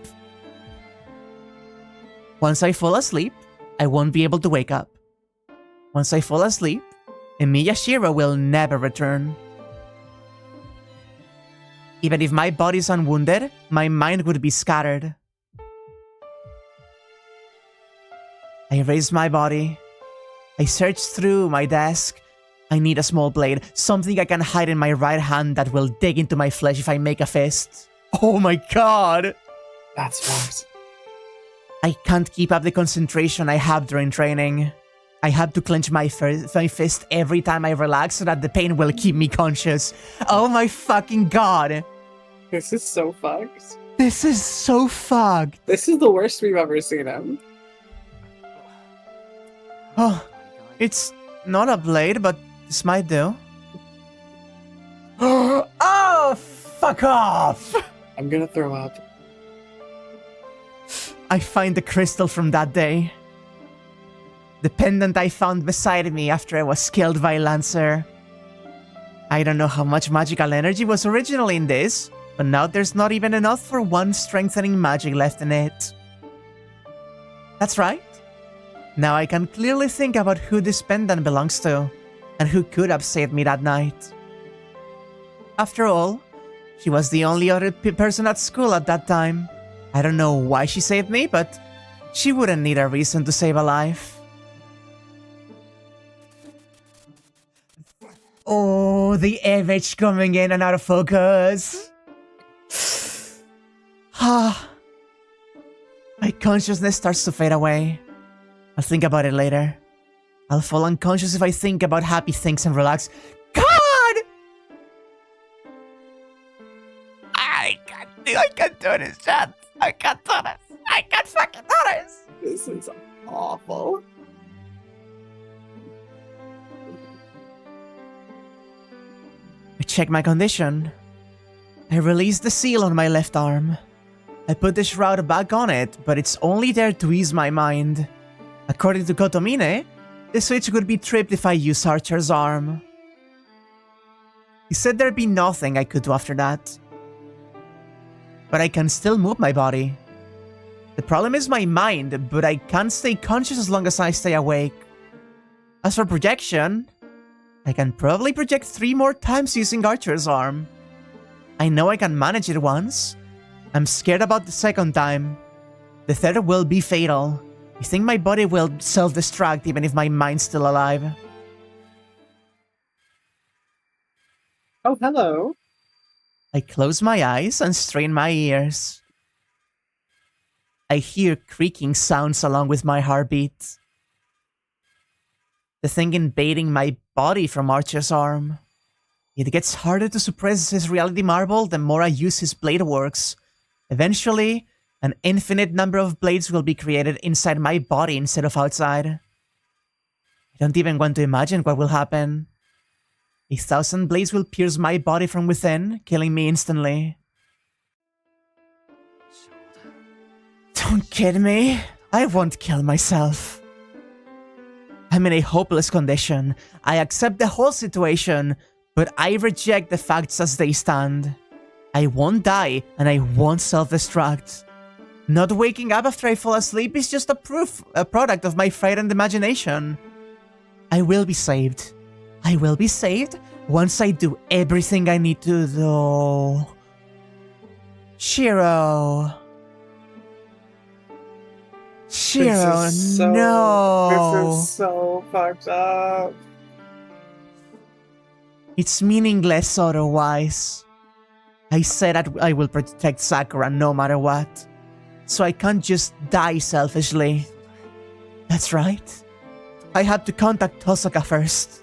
Once I fall asleep, I won't be able to wake up. Once I fall asleep, Miyashiro will never return. Even if my body's unwounded, my mind would be scattered. I raise my body. I search through my desk. I need a small blade, something I can hide in my right hand that will dig into my flesh if I make a fist. Oh my god! That's smart. I can't keep up the concentration I have during training. I have to clench my fist every time I relax so that the pain will keep me conscious. Oh my fucking god! This is so fucked. This is so fucked. This is the worst we've ever seen him. Oh, it's not a blade, but this might do. Oh, fuck off! I'm gonna throw up. I find the crystal from that day. The pendant I found beside me after I was killed by Lancer. I don't know how much magical energy was originally in this, but now there's not even enough for one strengthening magic left in it. That's right. Now I can clearly think about who this pendant belongs to, and who could have saved me that night. After all, she was the only other person at school at that time. I don't know why she saved me, but she wouldn't need a reason to save a life. Oh, the image coming in and out of focus. Ah. My consciousness starts to fade away. I'll think about it later. I'll fall unconscious if I think about happy things and relax. God! I can't do this, chat. I can't do this. I can't fucking do this. This is awful. I check my condition. I release the seal on my left arm. I put the shroud back on it, but it's only there to ease my mind. According to Kotomine, the switch would be tripped if I use Archer's arm. He said there'd be nothing I could do after that. But I can still move my body. The problem is my mind, but I can't stay conscious as long as I stay awake. As for projection, I can probably project 3 more times using Archer's arm. I know I can manage it once. I'm scared about the second time. The third will be fatal. I think my body will self-destruct even if my mind's still alive. Oh, hello. I close my eyes and strain my ears. I hear creaking sounds along with my heartbeat. The thing invading my body from Archer's arm. It gets harder to suppress his reality marble the more I use his blade works. Eventually, an infinite number of blades will be created inside my body instead of outside. I don't even want to imagine what will happen. 1,000 blades will pierce my body from within, killing me instantly. Don't kid me. I won't kill myself. I'm in a hopeless condition. I accept the whole situation, but I reject the facts as they stand. I won't die, and I won't self-destruct. Not waking up after I fall asleep is just a product of my frightened imagination. I will be saved. I will be saved once I do everything I need to do. Shiro. Shiro, no. This is so fucked up. It's meaningless otherwise. I said that I will protect Sakura no matter what. So I can't just die selfishly. That's right. I have to contact Tosaka first.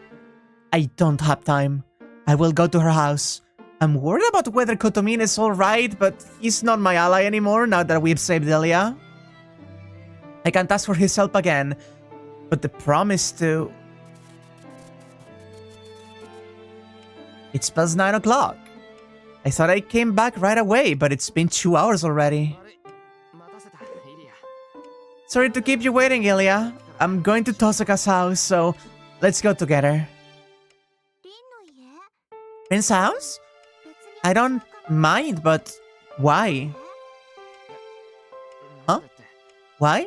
I don't have time. I will go to her house. I'm worried about whether Kotomine is alright, but he's not my ally anymore now that we've saved Illya. I can't ask for his help again, but the promise to... It's past 9 o'clock. I thought I came back right away, but it's been 2 hours already. Sorry to keep you waiting, Illya. I'm going to Tosaka's house, so let's go together. Prince's house? I don't mind, but why? Huh? Why?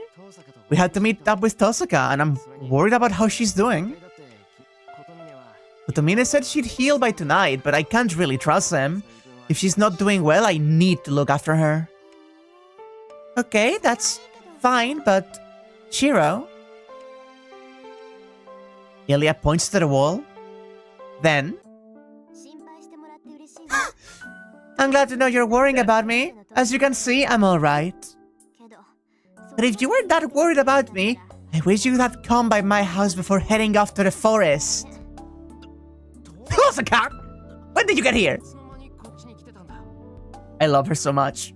We had to meet up with Tosaka, and I'm worried about how she's doing. Kotomine said she'd heal by tonight, but I can't really trust him. If she's not doing well, I need to look after her. Okay, that's fine, but... Shiro? Illya points to the wall. Then... I'm glad to know you're worrying about me. As you can see, I'm alright. But if you were that worried about me, I wish you had come by my house before heading off to the forest. Tosaka! When did you get here? I love her so much.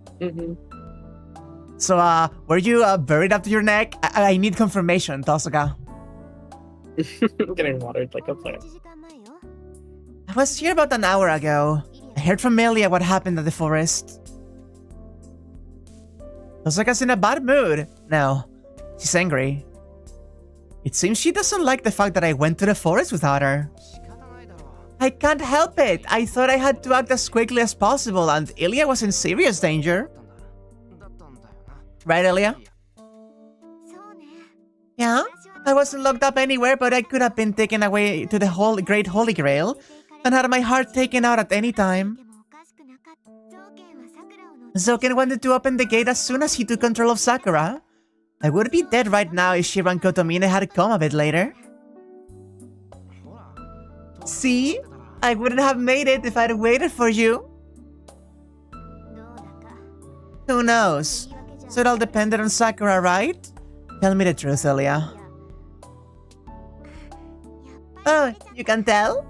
So, were you buried up to your neck? I need confirmation, Tosaka. I'm getting watered like a plant. I was here about an hour ago. I heard from Illya what happened at the forest. Tosaka's in a bad mood. No, she's angry. It seems she doesn't like the fact that I went to the forest without her. I can't help it. I thought I had to act as quickly as possible, and Illya was in serious danger. Right, Illya? Yeah? I wasn't locked up anywhere, but I could have been taken away to the Great Holy Grail and had my heart taken out at any time. Zouken wanted to open the gate as soon as he took control of Sakura. I would be dead right now if Shiro and Kotomine had come a bit later. See? I wouldn't have made it if I'd waited for you. Who knows? So it all depended on Sakura, right? Tell me the truth, Illya. Oh, you can tell?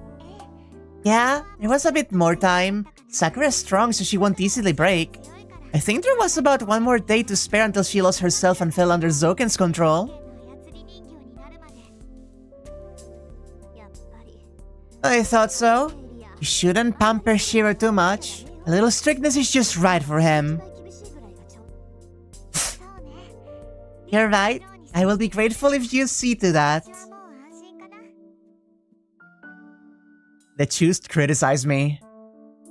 Yeah, there was a bit more time. Sakura's strong, so she won't easily break. I think there was about one more day to spare until she lost herself and fell under Zouken's control. I thought so. You shouldn't pamper Shiro too much. A little strictness is just right for him. You're right. I will be grateful if you see to that. The Choost criticized me.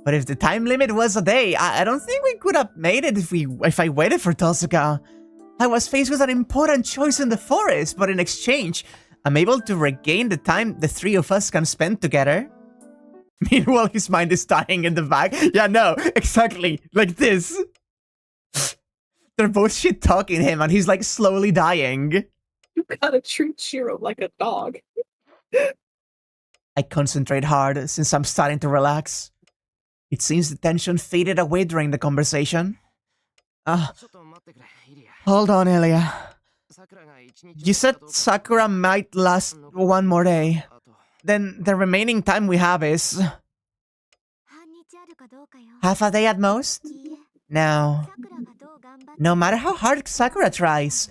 But if the time limit was a day, I don't think we could have made it if I waited for Tosuka. I was faced with an important choice in the forest, but in exchange, I'm able to regain the time the three of us can spend together. Meanwhile, his mind is dying in the back. Yeah, no, exactly, like this. They're both shit-talking him and he's like slowly dying. You gotta treat Shiro like a dog. I concentrate hard since I'm starting to relax. It seems the tension faded away during the conversation. Hold on, Illya. You said Sakura might last one more day. Then the remaining time we have is... half a day at most? No. No matter how hard Sakura tries,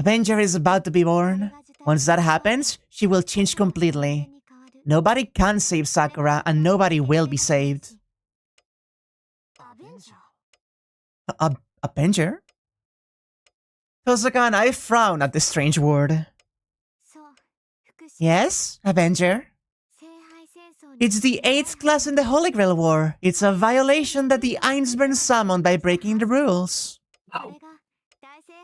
Avenger is about to be born. Once that happens, she will change completely. Nobody can save Sakura, and nobody will be saved. Avenger? Tosuka and I frown at the strange word. Yes, Avenger? It's the 8th class in the Holy Grail War. It's a violation that the Ainsburn summoned by breaking the rules. Oh.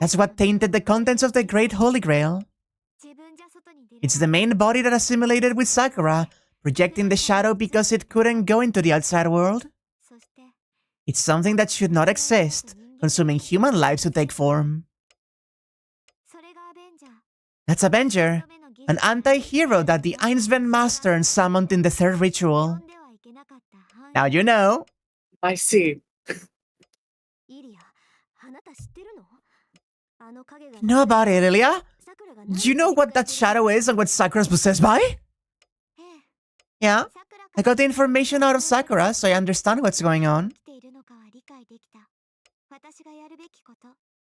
That's what tainted the contents of the Great Holy Grail. It's the main body that assimilated with Sakura, projecting the shadow because it couldn't go into the outside world. It's something that should not exist, consuming human lives to take form. That's Avenger, an anti-hero that the Ainsven Master summoned in the 3rd ritual. Now you know. I see. Know about it, Illya? Do you know what that shadow is and what Sakura's possessed by? Yeah, I got the information out of Sakura, so I understand what's going on.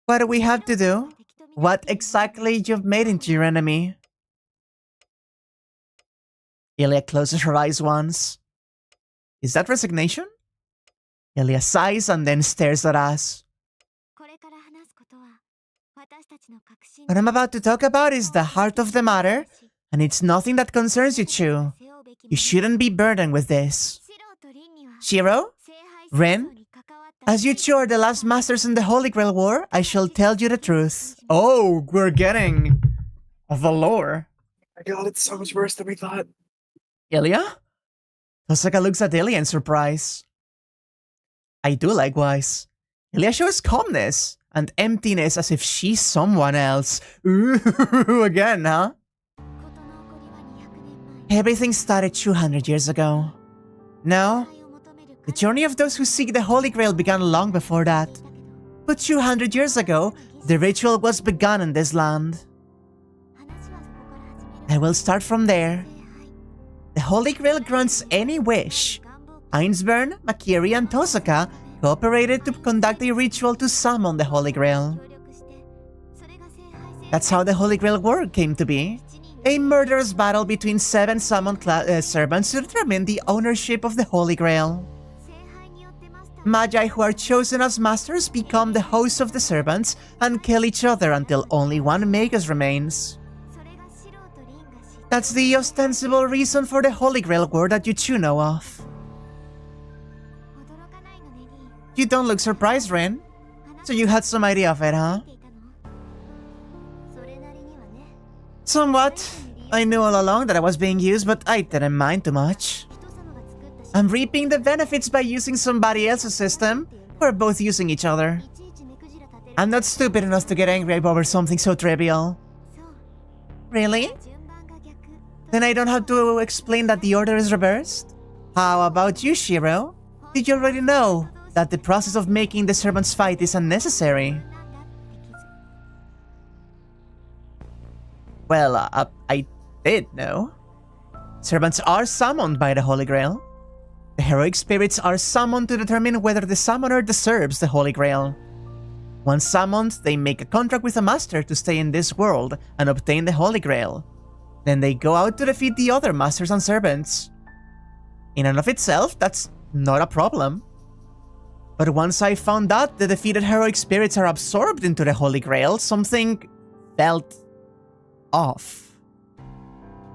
What do we have to do? What exactly you've made into your enemy? Illya closes her eyes once. Is that resignation? Illya sighs and then stares at us. What I'm about to talk about is the heart of the matter, and it's nothing that concerns you two. You shouldn't be burdened with this. Shiro? Ren? As you two are the last masters in the Holy Grail War, I shall tell you the truth. Oh, we're getting the lore. My god, it's so much worse than we thought. Illya? Tosuka looks at Illya in surprise. I do likewise. Illya shows calmness and emptiness as if she's someone else. Ooh, again, huh? Everything started 200 years ago. No, the journey of those who seek the Holy Grail began long before that. But 200 years ago, the ritual was begun in this land. I will start from there. The Holy Grail grants any wish. Ainsburn, Makiri, and Tosuka cooperated to conduct a ritual to summon the Holy Grail. That's how the Holy Grail War came to be. A murderous battle between 7 summoned servants to determine the ownership of the Holy Grail. Magi who are chosen as masters become the hosts of the servants and kill each other until only one Magus remains. That's the ostensible reason for the Holy Grail War that you two know of. You don't look surprised, Ren. So you had some idea of it, huh? Somewhat. I knew all along that I was being used, but I didn't mind too much. I'm reaping the benefits by using somebody else's system. We're both using each other. I'm not stupid enough to get angry over something so trivial. Really? Then I don't have to explain that the order is reversed? How about you, Shiro? Did you already know that the process of making the servants fight is unnecessary? Well, I did know. Servants are summoned by the Holy Grail. The heroic spirits are summoned to determine whether the summoner deserves the Holy Grail. Once summoned, they make a contract with a master to stay in this world and obtain the Holy Grail. Then they go out to defeat the other masters and servants. In and of itself, that's not a problem. But once I found out the defeated heroic spirits are absorbed into the Holy Grail, something felt off.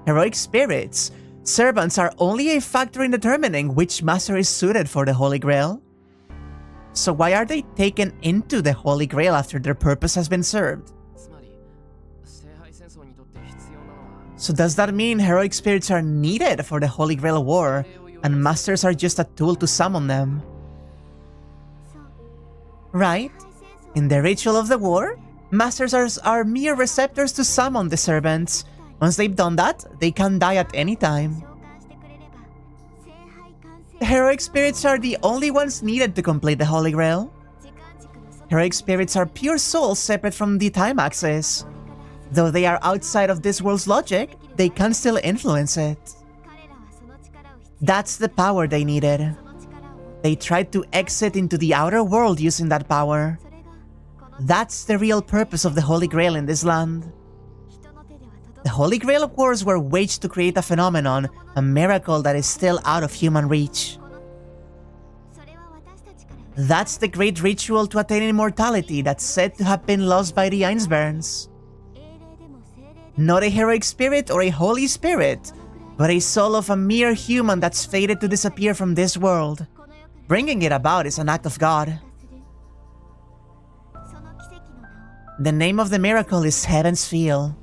Heroic spirits, servants are only a factor in determining which master is suited for the Holy Grail. So why are they taken into the Holy Grail after their purpose has been served? So does that mean heroic spirits are needed for the Holy Grail War, and masters are just a tool to summon them? Right? In the ritual of the war, masters are mere receptors to summon the servants. Once they've done that, they can die at any time. The heroic spirits are the only ones needed to complete the Holy Grail. Heroic spirits are pure souls separate from the time axis. Though they are outside of this world's logic, they can still influence it. That's the power they needed. They tried to exit into the outer world using that power. That's the real purpose of the Holy Grail in this land. The Holy Grail Wars were waged to create a phenomenon, a miracle that is still out of human reach. That's the great ritual to attain immortality that's said to have been lost by the Ainsburns. Not a heroic spirit or a holy spirit, but a soul of a mere human that's fated to disappear from this world. Bringing it about is an act of God. The name of the miracle is Heaven's Feel.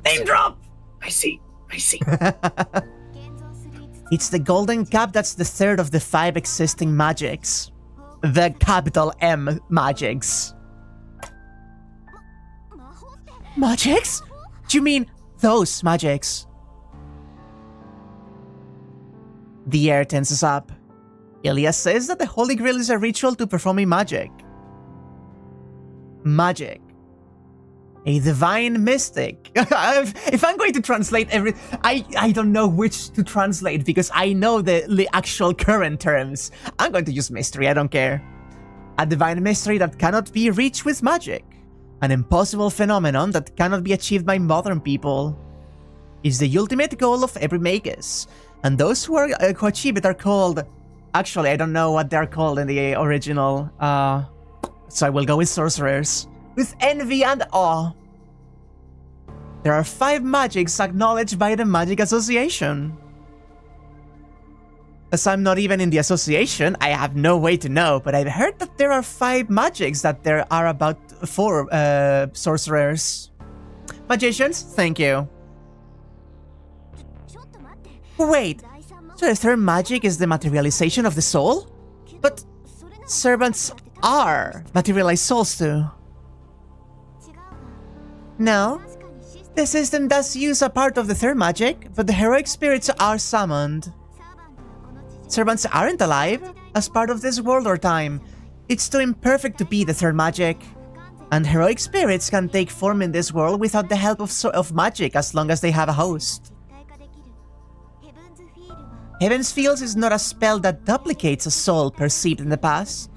Name drop! I see. It's the golden cap that's the third of the 5 existing magics. The capital M magics. Magics? Do you mean those magics? The air tenses up. Illya says that the Holy Grail is a ritual to perform a magic. Magic. A divine mystic. If I'm going to translate I don't know which to translate because I know the actual current terms. I'm going to use mystery, I don't care. A divine mystery that cannot be reached with magic. An impossible phenomenon that cannot be achieved by modern people. Is the ultimate goal of every magus. And those who achieve it are called... Actually, I don't know what they're called in the original. So I will go with sorcerers. With envy and awe. There are 5 magics acknowledged by the Magic Association. As I'm not even in the association, I have no way to know, but I've heard that there are 5 magics that there are about 4 sorcerers. Magicians, thank you. Wait, so the 3rd magic is the materialization of the soul? But servants are materialized souls too. No, the system does use a part of the 3rd magic, but the heroic spirits are summoned. Servants aren't alive, as part of this world or time. It's too imperfect to be the 3rd magic. And heroic spirits can take form in this world without the help of magic as long as they have a host. Heaven's Fields is not a spell that duplicates a soul perceived in the past.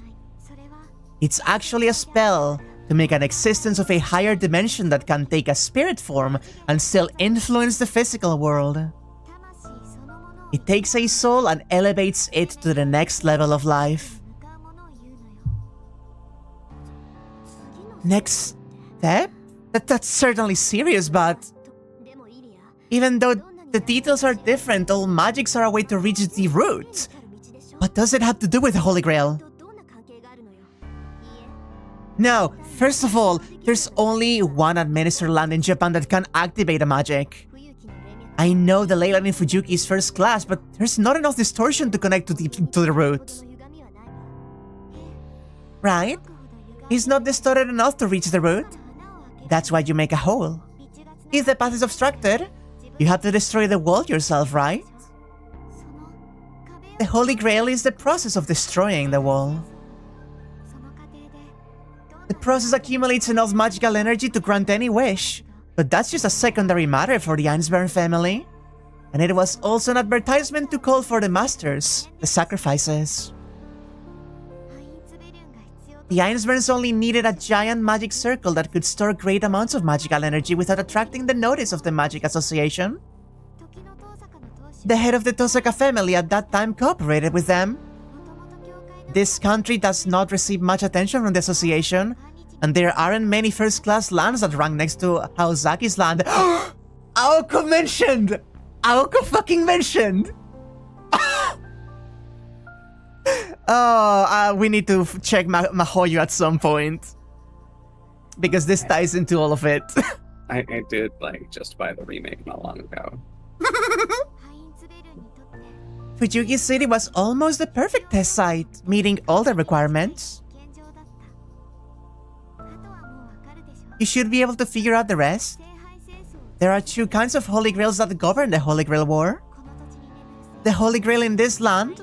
It's actually a spell to make an existence of a higher dimension that can take a spirit form and still influence the physical world. It takes a soul and elevates it to the next level of life. Next step? That's certainly serious, but... Even though the details are different, all magics are a way to reach the root. What does it have to do with the Holy Grail? No, first of all, there's only one administered land in Japan that can activate a magic. I know the leyline in Fujuki is first class, but there's not enough distortion to connect to the root. Right? It's not distorted enough to reach the root. That's why you make a hole. If the path is obstructed, You have to destroy the wall yourself, right? The Holy Grail is the process of destroying the wall. The process accumulates enough magical energy to grant any wish, but that's just a secondary matter for the Einsburn family. And it was also an advertisement to call for the masters, the sacrifices. The Einsburns only needed a giant magic circle that could store great amounts of magical energy without attracting the notice of the Magic Association. The head of the Tosaka family at that time cooperated with them. This country does not receive much attention from the association, and there aren't many first-class lands that rank next to Haozaki's land. Aoko mentioned! Aoko fucking mentioned! We need to check Mahoyu at some point. Because this ties into all of it. I did, like, just buy the remake not long ago. Fujuki City was almost the perfect test site, meeting all the requirements. You should be able to figure out the rest. There are two kinds of Holy Grails that govern the Holy Grail War. The Holy Grail in this land,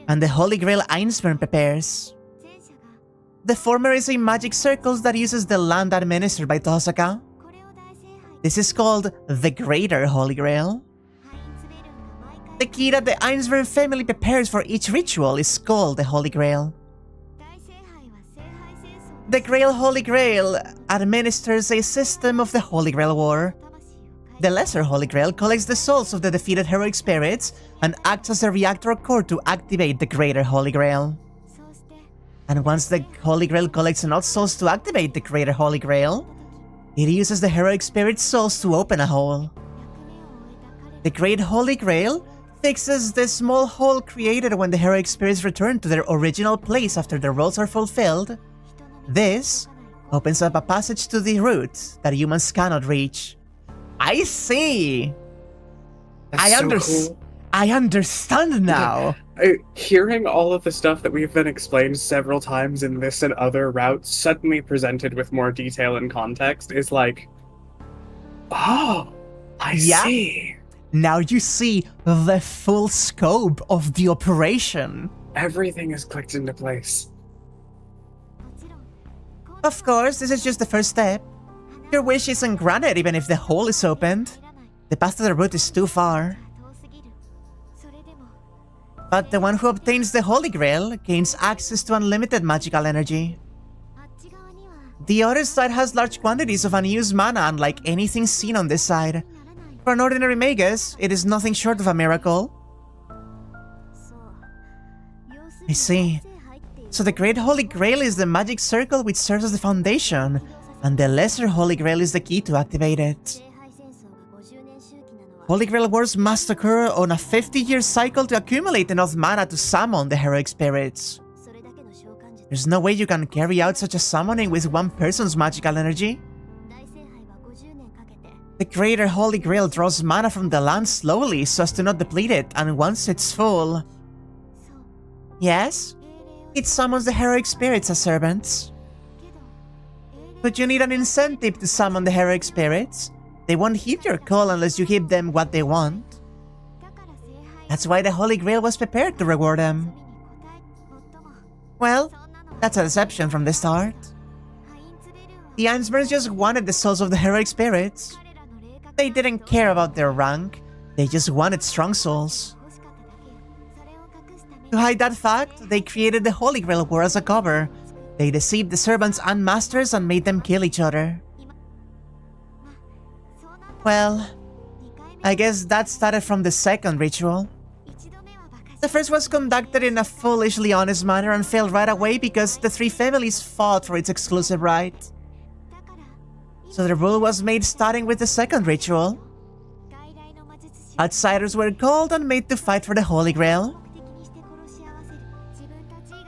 and the Holy Grail Einsburn prepares. The former is a magic circle that uses the land administered by Tosaka. This is called the Greater Holy Grail. The key that the Einsburn family prepares for each ritual is called the Holy Grail. The Grail Holy Grail administers a system of the Holy Grail War. The Lesser Holy Grail collects the souls of the defeated heroic spirits and acts as a reactor core to activate the Greater Holy Grail. And once the Holy Grail collects enough souls to activate the Greater Holy Grail, it uses the heroic spirit souls to open a hole. The Great Holy Grail fixes the small hole created when the heroic spirits return to their original place after their roles are fulfilled. This opens up a passage to the root that humans cannot reach. I see! Cool. I understand now! Hearing all of the stuff that we've been explained several times in this and other routes suddenly presented with more detail and context is like... Oh! I see! Now you see the full scope of the operation. Everything is clicked into place. Of course, this is just the first step. Your wish isn't granted even if the hole is opened. The path to the root is too far. But the one who obtains the Holy Grail gains access to unlimited magical energy. The other side has large quantities of unused mana unlike anything seen on this side. For an ordinary magus, it is nothing short of a miracle. I see. So the Great Holy Grail is the magic circle which serves as the foundation, and the Lesser Holy Grail is the key to activate it. Holy Grail Wars must occur on a 50-year cycle to accumulate enough mana to summon the heroic spirits. There's no way you can carry out such a summoning with one person's magical energy. The Greater Holy Grail draws mana from the land slowly so as to not deplete it, and once it's full... Yes? It summons the heroic spirits as servants. But you need an incentive to summon the heroic spirits. They won't heed your call unless you give them what they want. That's why the Holy Grail was prepared to reward them. Well, that's a deception from the start. The Einsburns just wanted the souls of the heroic spirits. They didn't care about their rank, they just wanted strong souls. To hide that fact, they created the Holy Grail War as a cover. They deceived the servants and masters and made them kill each other. Well, I guess that started from the second ritual. The first was conducted in a foolishly honest manner and failed right away because the three families fought for its exclusive right. So the rule was made starting with the second ritual. Outsiders were called and made to fight for the Holy Grail.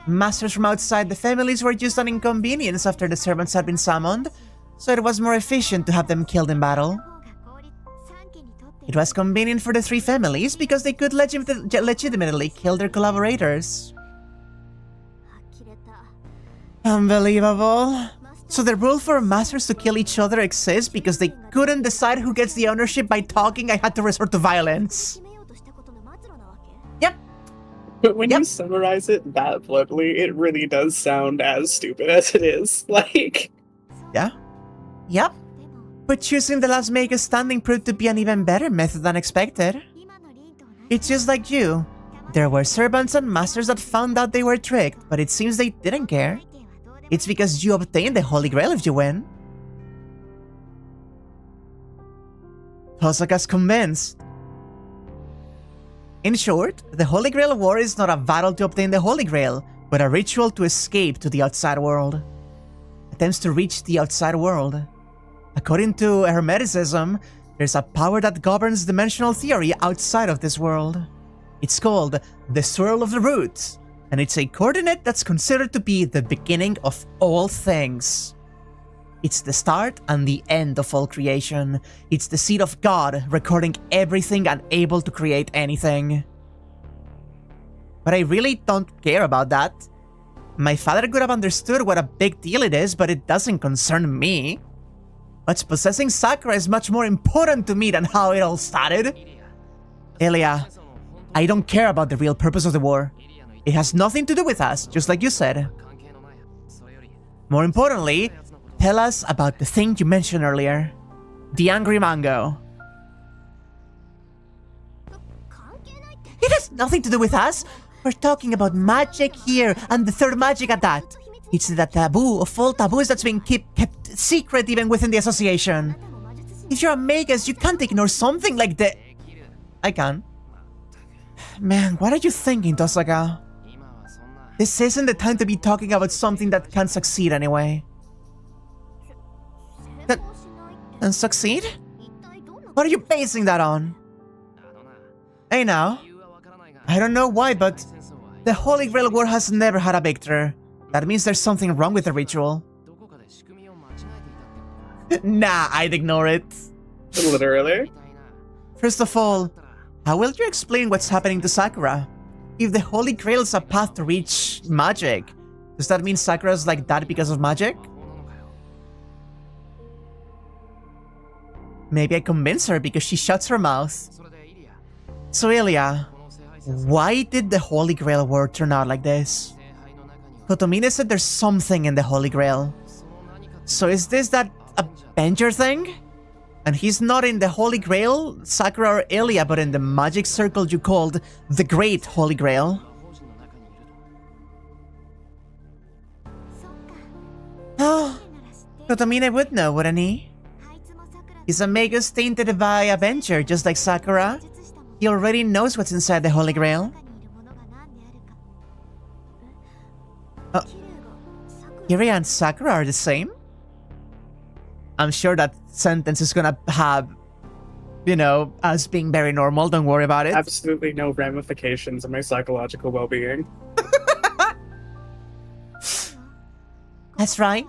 Masters from outside the families were just an inconvenience after the servants had been summoned, so it was more efficient to have them killed in battle. It was convenient for the three families because they could legitimately kill their collaborators. Unbelievable. So the rule for masters to kill each other exists because they couldn't decide who gets the ownership by talking. I had to resort to violence. Yep. But when you summarize it that bluntly, it really does sound as stupid as it is. Like... Yeah. Yep. But choosing the last maker standing proved to be an even better method than expected. It's just like you. There were servants and masters that found out they were tricked, but it seems they didn't care. It's because you obtained the Holy Grail if you win. Tosaka's convinced. In short, the Holy Grail War is not a battle to obtain the Holy Grail, but a ritual to escape to the outside world. Attempts to reach the outside world. According to Hermeticism, there's a power that governs dimensional theory outside of this world. It's called the Swirl of the Roots, and it's a coordinate that's considered to be the beginning of all things. It's the start and the end of all creation. It's the seed of God, recording everything and able to create anything. But I really don't care about that. My father could have understood what a big deal it is, but it doesn't concern me. What's possessing Sakura is much more important to me than how it all started. Illya, I don't care about the real purpose of the war. It has nothing to do with us, just like you said. More importantly, tell us about the thing you mentioned earlier. The Angry Mango. It has nothing to do with us. We're talking about magic here, and the third magic at that. It's the taboo of all taboos that's been kept secret even within the association. If you're a magus, you can't ignore something like the... I can. Man, what are you thinking, Tosaka? This isn't the time to be talking about something that can't succeed anyway. And succeed? What are you basing that on? Hey now. I don't know why, but the Holy Grail War has never had a victor. That means there's something wrong with the ritual. Nah, I'd ignore it. Literally. First of all, how will you explain what's happening to Sakura? If the Holy Grail is a path to reach magic, does that mean Sakura's like that because of magic? Maybe I convince her because she shuts her mouth. So Illya, why did the Holy Grail War turn out like this? Kotomine said there's something in the Holy Grail. So is this that Avenger thing? And he's not in the Holy Grail, Sakura or Illya, but in the magic circle you called the Great Holy Grail. Oh, Kotomine would know, wouldn't he? He's a magus tainted by Avenger, just like Sakura. He already knows what's inside the Holy Grail. Kiryu and Sakura are the same? I'm sure that sentence is gonna have, you know, us being very normal, don't worry about it. Absolutely no ramifications on my psychological well-being. That's right.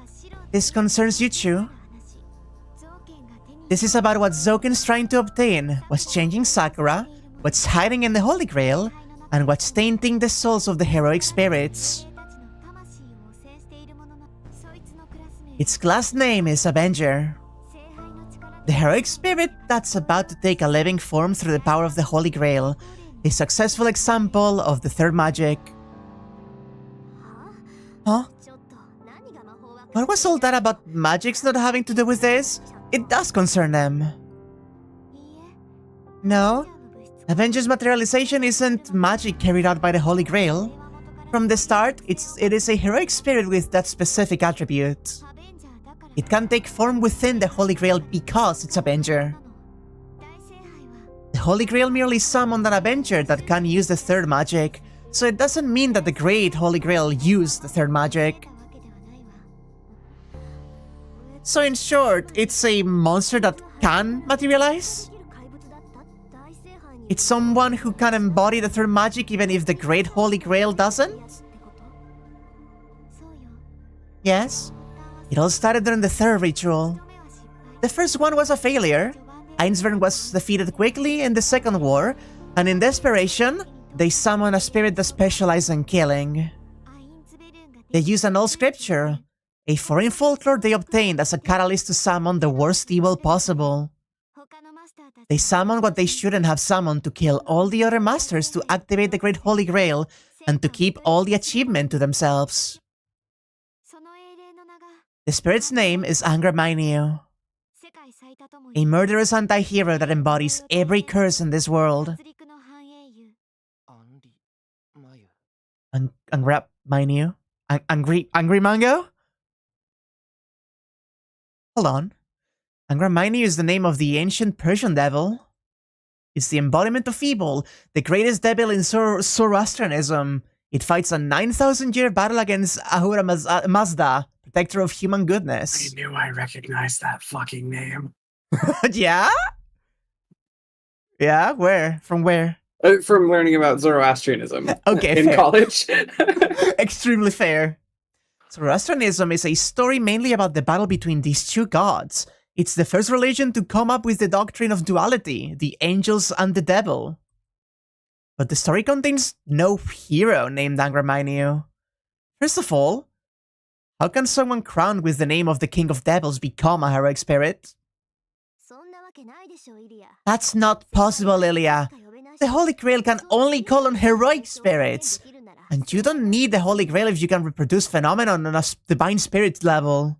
This concerns you too. This is about what Zouken's trying to obtain, what's changing Sakura, what's hiding in the Holy Grail, and what's tainting the souls of the heroic spirits. Its class name is Avenger. The heroic spirit that's about to take a living form through the power of the Holy Grail, a successful example of the third magic. Huh? What was all that about magics not having to do with this? It does concern them. No, Avenger's materialization isn't magic carried out by the Holy Grail. From the start, it is a heroic spirit with that specific attribute. It can take form within the Holy Grail because it's Avenger. The Holy Grail merely summoned an Avenger that can use the third magic, so it doesn't mean that the Great Holy Grail used the third magic. So in short, it's a monster that can materialize? It's someone who can embody the third magic even if the Great Holy Grail doesn't? Yes. It all started during the third ritual. The first one was a failure. Ainsvern was defeated quickly in the second war, and in desperation, they summoned a spirit that specialized in killing. They used an old scripture, a foreign folklore they obtained as a catalyst to summon the worst evil possible. They summoned what they shouldn't have summoned to kill all the other masters to activate the Great Holy Grail and to keep all the achievement to themselves. The spirit's name is Angraminyu, a murderous anti-hero that embodies every curse in this world. Angraminyu? Angry Mango? Hold on. Angraminyu is the name of the ancient Persian devil. It's the embodiment of evil, the greatest devil in Zoroastrianism. It fights a 9,000-year battle against Ahura Mazda, protector of human goodness. I knew I recognized that fucking name. Yeah? Yeah? Where? From where? From learning about Zoroastrianism. Okay, in fair. college. Extremely fair. Zoroastrianism is a story mainly about the battle between these two gods. It's the first religion to come up with the doctrine of duality, the angels and the devil. But the story contains no hero named Angraminyu. First of all, how can someone crowned with the name of the king of devils become a heroic spirit? That's not possible, Illya. The Holy Grail can only call on heroic spirits. And you don't need the Holy Grail if you can reproduce phenomenon on a divine spirit level.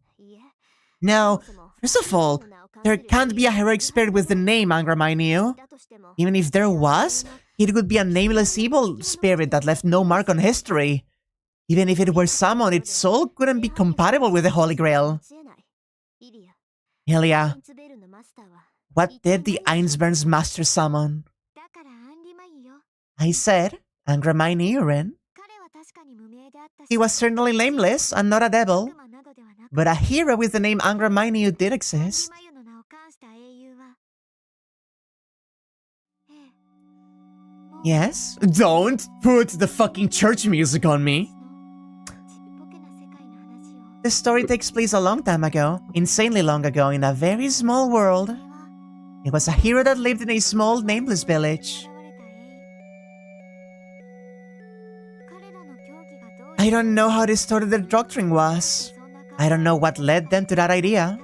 No, first of all, there can't be a heroic spirit with the name Angraminyu. Even if there was, it would be a nameless evil spirit that left no mark on history. Even if it were summoned, its soul couldn't be compatible with the Holy Grail. Illya, what did the Ainsburn's master summon? I said, Angraminyu. He was certainly nameless and not a devil, but a hero with the name Angraminyu did exist. Yes? Don't put the fucking church music on me! The story takes place a long time ago, insanely long ago, in a very small world. It was a hero that lived in a small, nameless village. I don't know how they started their doctrine was. I don't know what led them to that idea.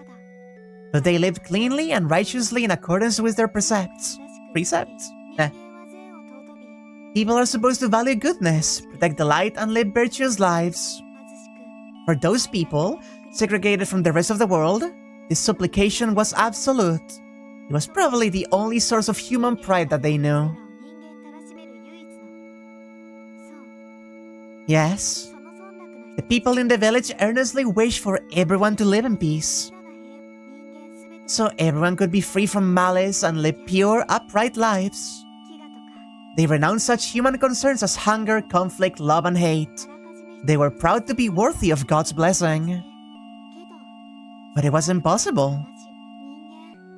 But they lived cleanly and righteously in accordance with their precepts. Precepts? People are supposed to value goodness, protect the light, and live virtuous lives. For those people, segregated from the rest of the world, this supplication was absolute. It was probably the only source of human pride that they knew. Yes, the people in the village earnestly wished for everyone to live in peace. So everyone could be free from malice and live pure, upright lives. They renounced such human concerns as hunger, conflict, love, and hate. They were proud to be worthy of God's blessing. But it was impossible.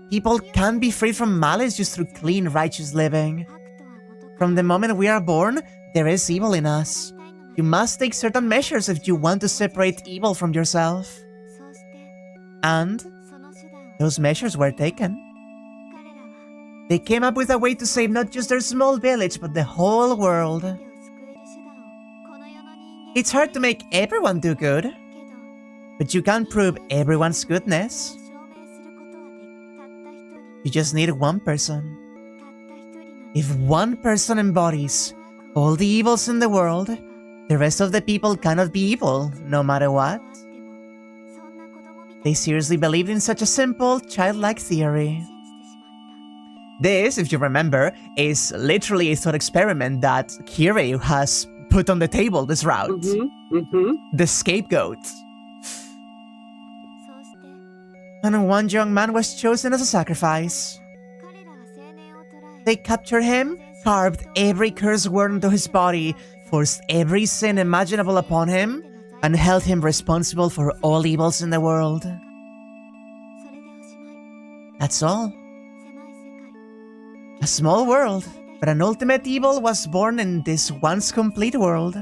People can't be freed from malice just through clean, righteous living. From the moment we are born, there is evil in us. You must take certain measures if you want to separate evil from yourself. And those measures were taken. They came up with a way to save not just their small village, but the whole world. It's hard to make everyone do good, but you can't prove everyone's goodness. You just need one person. If one person embodies all the evils in the world, the rest of the people cannot be evil, no matter what. They seriously believed in such a simple, childlike theory. This, if you remember, is literally a thought experiment that Kiryu has put on the table this route. The scapegoat. And one young man was chosen as a sacrifice. They captured him, carved every curse word into his body, forced every sin imaginable upon him, and held him responsible for all evils in the world. That's all. A small world, but an ultimate evil was born in this once complete world.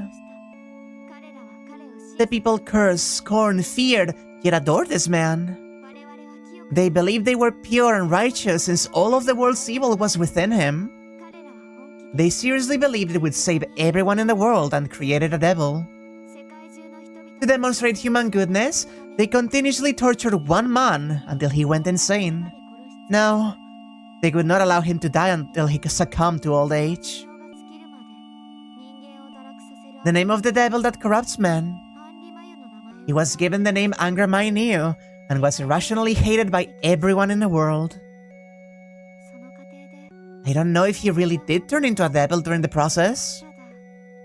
The people cursed, scorned, feared, yet adored this man. They believed they were pure and righteous since all of the world's evil was within him. They seriously believed it would save everyone in the world and created a devil. To demonstrate human goodness, They continuously tortured one man until he went insane. No, they would not allow him to die until he succumbed to old age. The name of the devil that corrupts men. He was given the name Angramayniu and was irrationally hated by everyone in the world. I don't know if he really did turn into a devil during the process,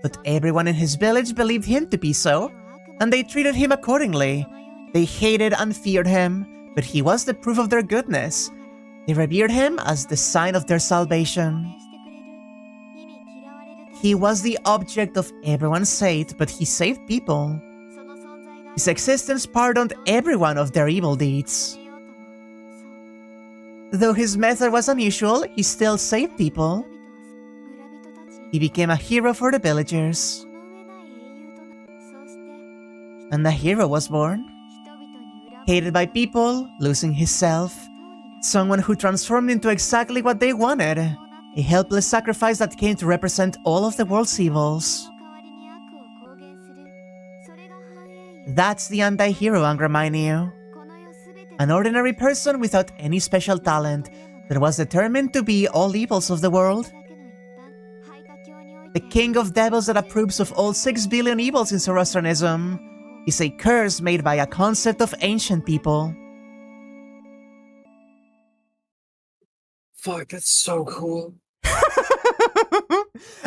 but everyone in his village believed him to be so, and they treated him accordingly. They hated and feared him, but he was the proof of their goodness. They revered him as the sign of their salvation. He was the object of everyone's hate, but he saved people. His existence pardoned everyone of their evil deeds. Though his method was unusual, he still saved people. He became a hero for the villagers. And a hero was born. Hated by people, losing his self. Someone who transformed into exactly what they wanted. A helpless sacrifice that came to represent all of the world's evils. That's the anti-hero Angramayniu. An ordinary person without any special talent that was determined to be all evils of the world. The king of devils that approves of all 6 billion evils in Zoroastrianism is a curse made by a concept of ancient people. Fuck, that's so cool.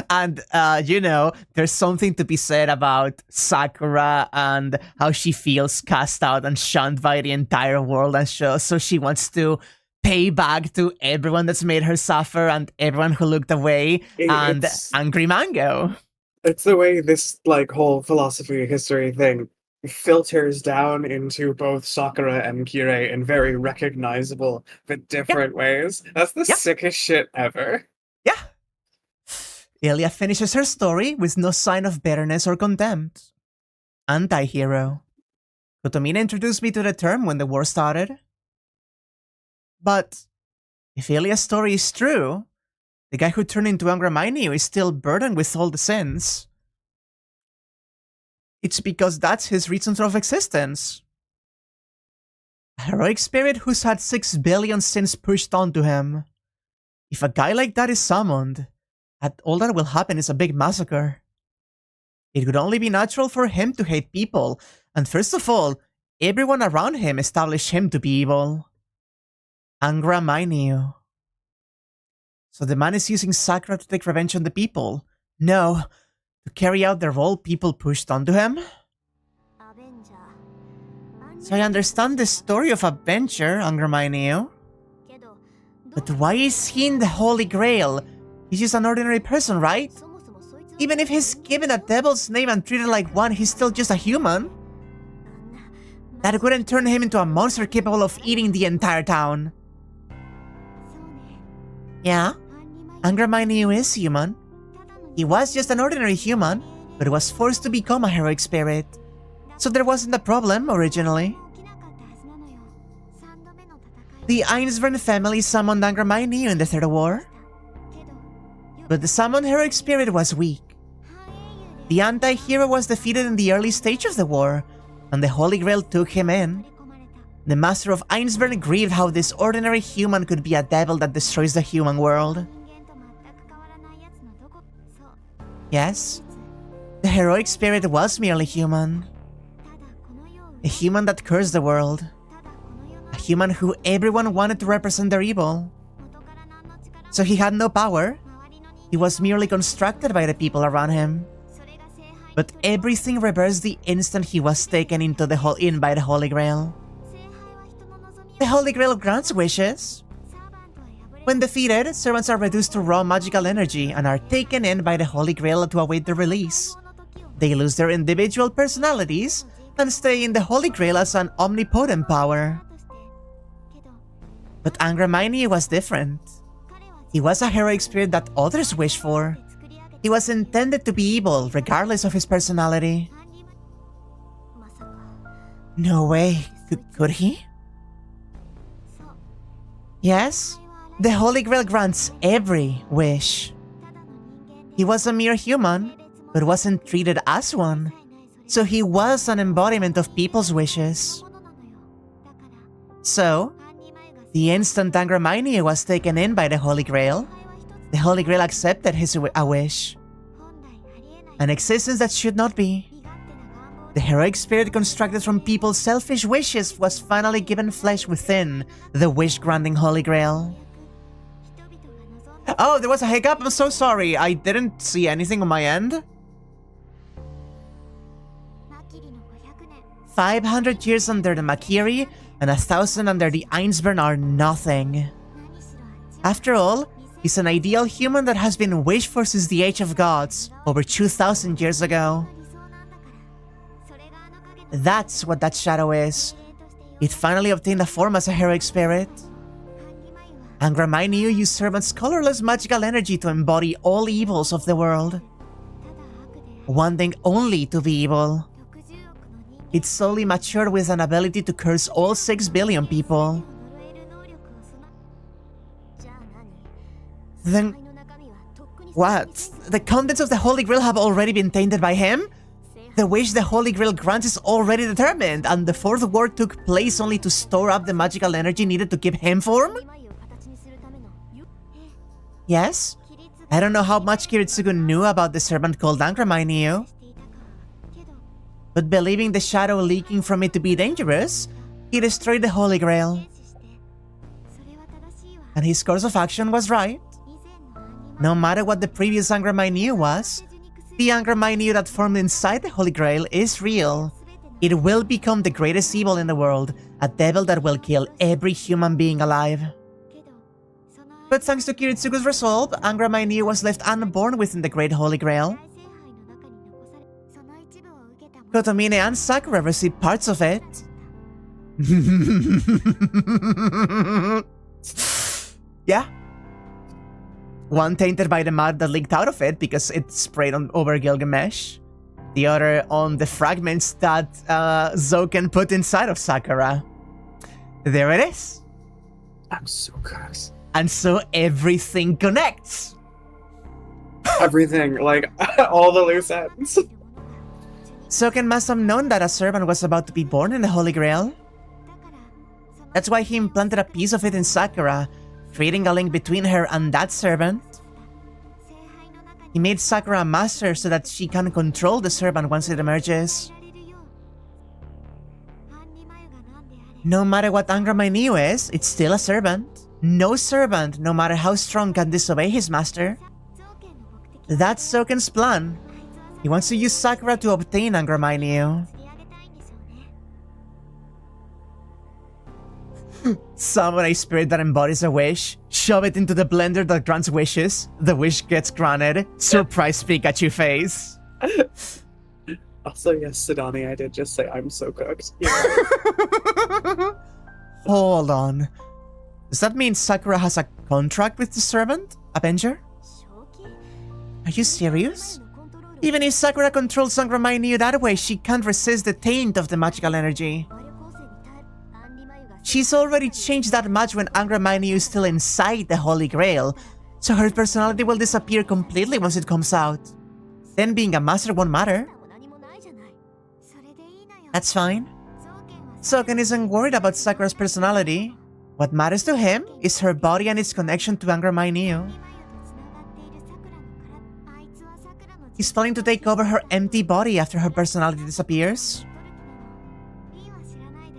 And, there's something to be said about Sakura and how she feels cast out and shunned by the entire world, and so she wants to pay back to everyone that's made her suffer and everyone who looked away, and Angry Mango. It's the way this, whole philosophy, history thing filters down into both Sakura and Kirei in very recognizable but different ways. That's the sickest shit ever. Yeah. Illya finishes her story with no sign of bitterness or contempt. Anti-hero. Kotomina introduced me to the term when the war started. But if Illya's story is true, the guy who turned into Angramayniu is still burdened with all the sins. It's because that's his reason of existence. A heroic spirit who's had 6 billion sins pushed onto him. If a guy like that is summoned, all that will happen is a big massacre. It would only be natural for him to hate people, and first of all, everyone around him established him to be evil. Angramayniu. So the man is using Sakura to take revenge on the people. No, to carry out the role people pushed onto him? So I understand the story of Avenger, Angramayniu. But why is he in the Holy Grail? He's just an ordinary person, right? Even if he's given a devil's name and treated like one, he's still just a human. That wouldn't turn him into a monster capable of eating the entire town. Yeah, Angramayniu is human. He was just an ordinary human, but was forced to become a heroic spirit. So there wasn't a problem originally. The Einsvern family summoned Angramayniu in the Third War. But the summoned heroic spirit was weak. The anti-hero was defeated in the early stage of the war, and the Holy Grail took him in. The master of Einsvern grieved how this ordinary human could be a devil that destroys the human world. Yes, the heroic spirit was merely human. A human that cursed the world. A human who everyone wanted to represent their evil. So he had no power. He was merely constructed by the people around him. But everything reversed the instant he was taken into in by the Holy Grail. The Holy Grail grants wishes. When defeated, servants are reduced to raw magical energy and are taken in by the Holy Grail to await their release. They lose their individual personalities and stay in the Holy Grail as an omnipotent power. But Angramayniu was different. He was a heroic spirit that others wish for. He was intended to be evil, regardless of his personality. No way. Could he? Yes, the Holy Grail grants every wish. He was a mere human, but wasn't treated as one. So he was an embodiment of people's wishes. So, the instant Angraminyu was taken in by the Holy Grail, the Holy Grail accepted his wish. An existence that should not be. The heroic spirit constructed from people's selfish wishes was finally given flesh within the wish-granting Holy Grail. Oh, there was a hiccup? I'm so sorry. I didn't see anything on my end. 500 years under the Makiri and 1,000 under the Einsburn are nothing. After all, he's an ideal human that has been wished for since the Age of Gods, over 2,000 years ago. That's what that shadow is. It finally obtained a form as a heroic spirit. Angraminyu used Servant's colorless magical energy to embody all evils of the world, wanting only to be evil. It slowly matured with an ability to curse all 6 billion people. Then... what? The contents of the Holy Grail have already been tainted by him? The wish the Holy Grail grants is already determined, and the 4th war took place only to store up the magical energy needed to give him form? Yes? I don't know how much Kiritsugu knew about the servant called Angraminyu, but believing the shadow leaking from it to be dangerous, he destroyed the Holy Grail. And his course of action was right. No matter what the previous Angraminyu was, the Angraminyu that formed inside the Holy Grail is real. It will become the greatest evil in the world, a devil that will kill every human being alive. But thanks to Kiritsugu's resolve, Angraminyu was left unborn within the Great Holy Grail. Kotomine and Sakura received parts of it. Yeah. One tainted by the mud that leaked out of it because it sprayed over Gilgamesh. The other on the fragments that Zouken put inside of Sakura. There it is. I'm so good. And so everything connects. Everything, like, all the loose ends. Zouken must have known that a servant was about to be born in the Holy Grail. That's why he implanted a piece of it in Sakura, creating a link between her and that servant. He made Sakura a master so that she can control the servant once it emerges. No matter what Angraminyu is, it's still a servant. No servant, no matter how strong, can disobey his master. That's Zouken's plan. He wants to use Sakura to obtain Angraminyu. Summon a spirit that embodies a wish. Shove it into the blender that grants wishes. The wish gets granted. Surprise Pikachu face. Also, yes, Sidani, I did just say I'm so cooked. Yeah. Hold on. Does that mean Sakura has a contract with the servant? Avenger? Are you serious? Even if Sakura controls Angraminyu that way, she can't resist the taint of the magical energy. She's already changed that much when Angraminyu is still inside the Holy Grail, so her personality will disappear completely once it comes out. Then being a master won't matter. That's fine. Zouken isn't worried about Sakura's personality. What matters to him is her body and its connection to Angraminyu. He's planning to take over her empty body after her personality disappears.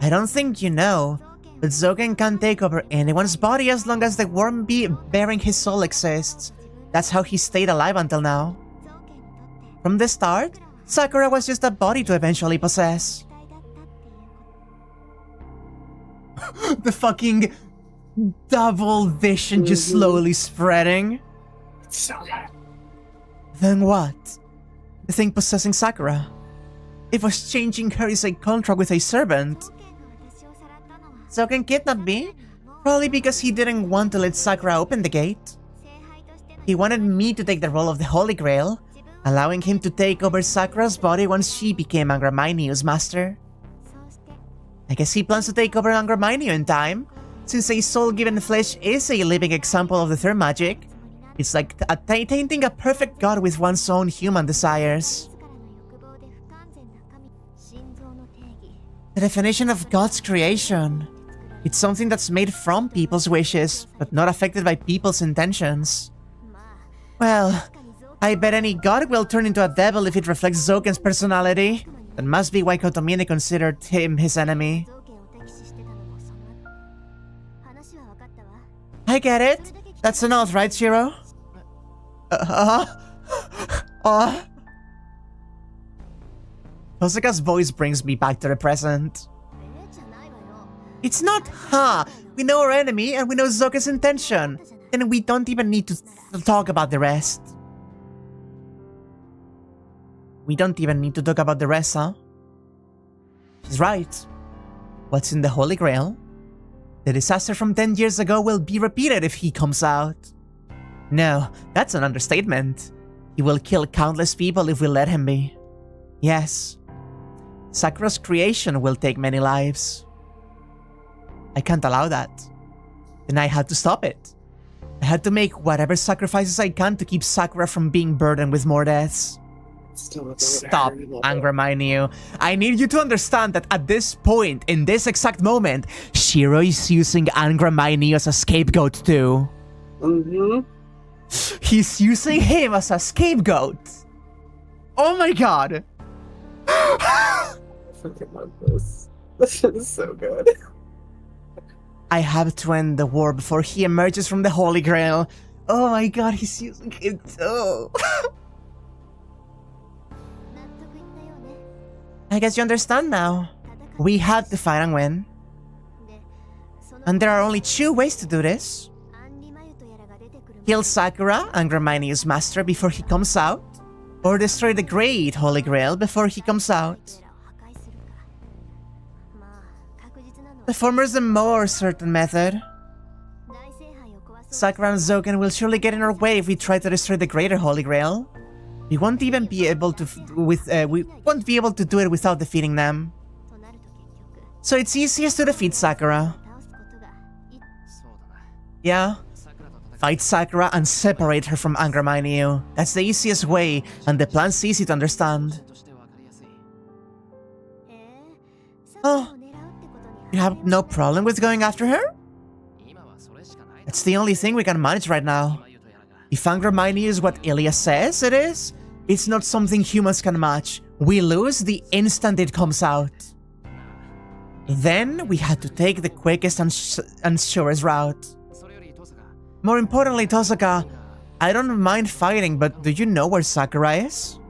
I don't think you know, but Zouken can take over anyone's body as long as the worm bearing his soul exists. That's how he stayed alive until now. From the start, Sakura was just a body to eventually possess. The fucking double vision just slowly spreading. It's so good. Then what? The thing possessing Sakura? If what's changing her is a contract with a servant. Zouken kidnapped me, probably because he didn't want to let Sakura open the gate. He wanted me to take the role of the Holy Grail, allowing him to take over Sakura's body once she became Angraminyu's master. I guess he plans to take over Angraminyu in time, since a soul-given flesh is a living example of the third magic. It's like tainting a perfect god with one's own human desires. The definition of God's creation. It's something that's made from people's wishes, but not affected by people's intentions. Well, I bet any god will turn into a devil if it reflects Zouken's personality. That must be why Kotomine considered him his enemy. I get it. That's an oath, right, Shiro? Tosaka's voice brings me back to the present. It's not, we know our enemy and we know Zouken's intention. And we don't even need to talk about the rest. We don't even need to talk about the rest, huh? She's right. What's in the Holy Grail? The disaster from 10 years ago will be repeated if he comes out. No, that's an understatement. He will kill countless people if we let him be. Yes. Sakura's creation will take many lives. I can't allow that. Then I had to stop it. I had to make whatever sacrifices I can to keep Sakura from being burdened with more deaths. Stop, Angramine. I need you to understand that at this point, in this exact moment, Shiro is using Angramine as a scapegoat too. He's using him as a scapegoat. Oh my god. I fucking love this. This is so good. I have to end the war before he emerges from the Holy Grail. Oh my god, he's using him too. I guess you understand now. We had to fight and win. And there are only two ways to do this. Kill Sakura, Angramine's master, before he comes out, or destroy the Great Holy Grail before he comes out. The former is the more certain method. Sakura and Zouken will surely get in our way if we try to destroy the Greater Holy Grail. We won't even be able to do it without defeating them. So it's easiest to defeat Sakura. Yeah. Fight Sakura and separate her from Angramine. That's the easiest way, and the plan's easy to understand. Oh, you have no problem with going after her? That's the only thing we can manage right now. If Angramine is what Illya says it is, it's not something humans can match. We lose the instant it comes out. Then we had to take the quickest and surest route. More importantly, Tosaka, I don't mind fighting, but do you know where Sakura is?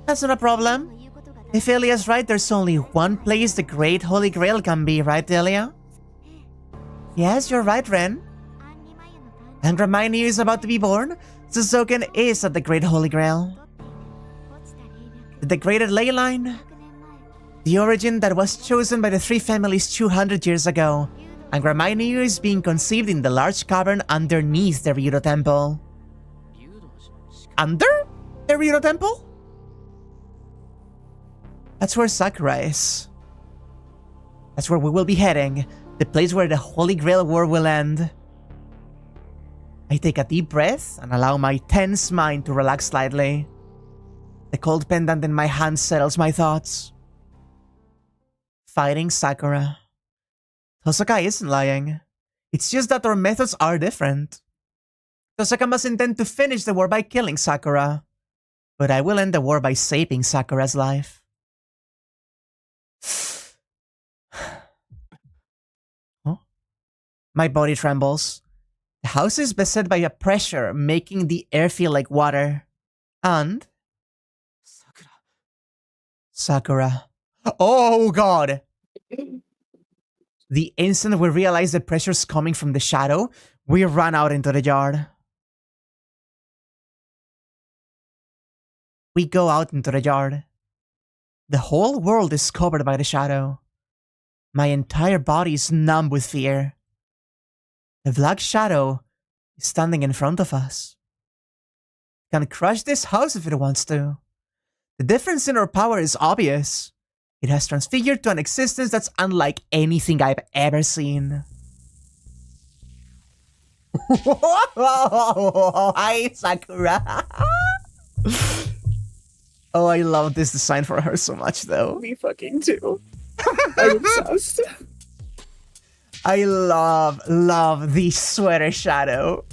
That's not a problem. If Illya's right, there's only one place the Great Holy Grail can be, right, Illya? Yes, you're right, Ren. Angramine is about to be born, so Zouken is at the Great Holy Grail. The degraded ley line? The origin that was chosen by the three families 200 years ago. Angramine is being conceived in the large cavern underneath the Ryudo Temple. Under the Ryudo Temple? That's where Sakura is. That's where we will be heading. The place where the Holy Grail War will end. I take a deep breath and allow my tense mind to relax slightly. The cold pendant in my hand settles my thoughts. Fighting Sakura. Tosaka isn't lying. It's just that our methods are different. Tosaka must intend to finish the war by killing Sakura. But I will end the war by saving Sakura's life. Huh? My body trembles. The house is beset by a pressure making the air feel like water. And... Sakura. Oh god! The instant we realize the pressure's coming from the shadow, we run out into the yard. We go out into the yard. The whole world is covered by the shadow. My entire body is numb with fear. The black shadow is standing in front of us. It can crush this house if it wants to. The difference in our power is obvious. It has transfigured to an existence that's unlike anything I've ever seen. Hi, Sakura. Oh, I love this design for her so much, though. Me fucking too. I'm obsessed. I love the sweater shadow.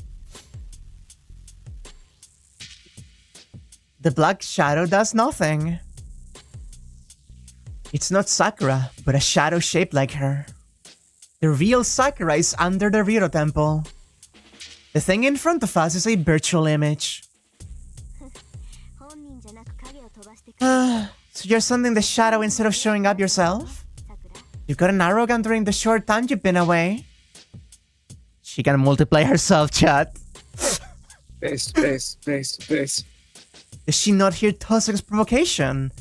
The black shadow does nothing. It's not Sakura, but a shadow shaped like her. The real Sakura is under the Riro temple. The thing in front of us is a virtual image. So you're sending the shadow instead of showing up yourself? You've gotten arrogant during the short time you've been away. She can multiply herself, chat. Based. Does she not hear Tosek's provocation?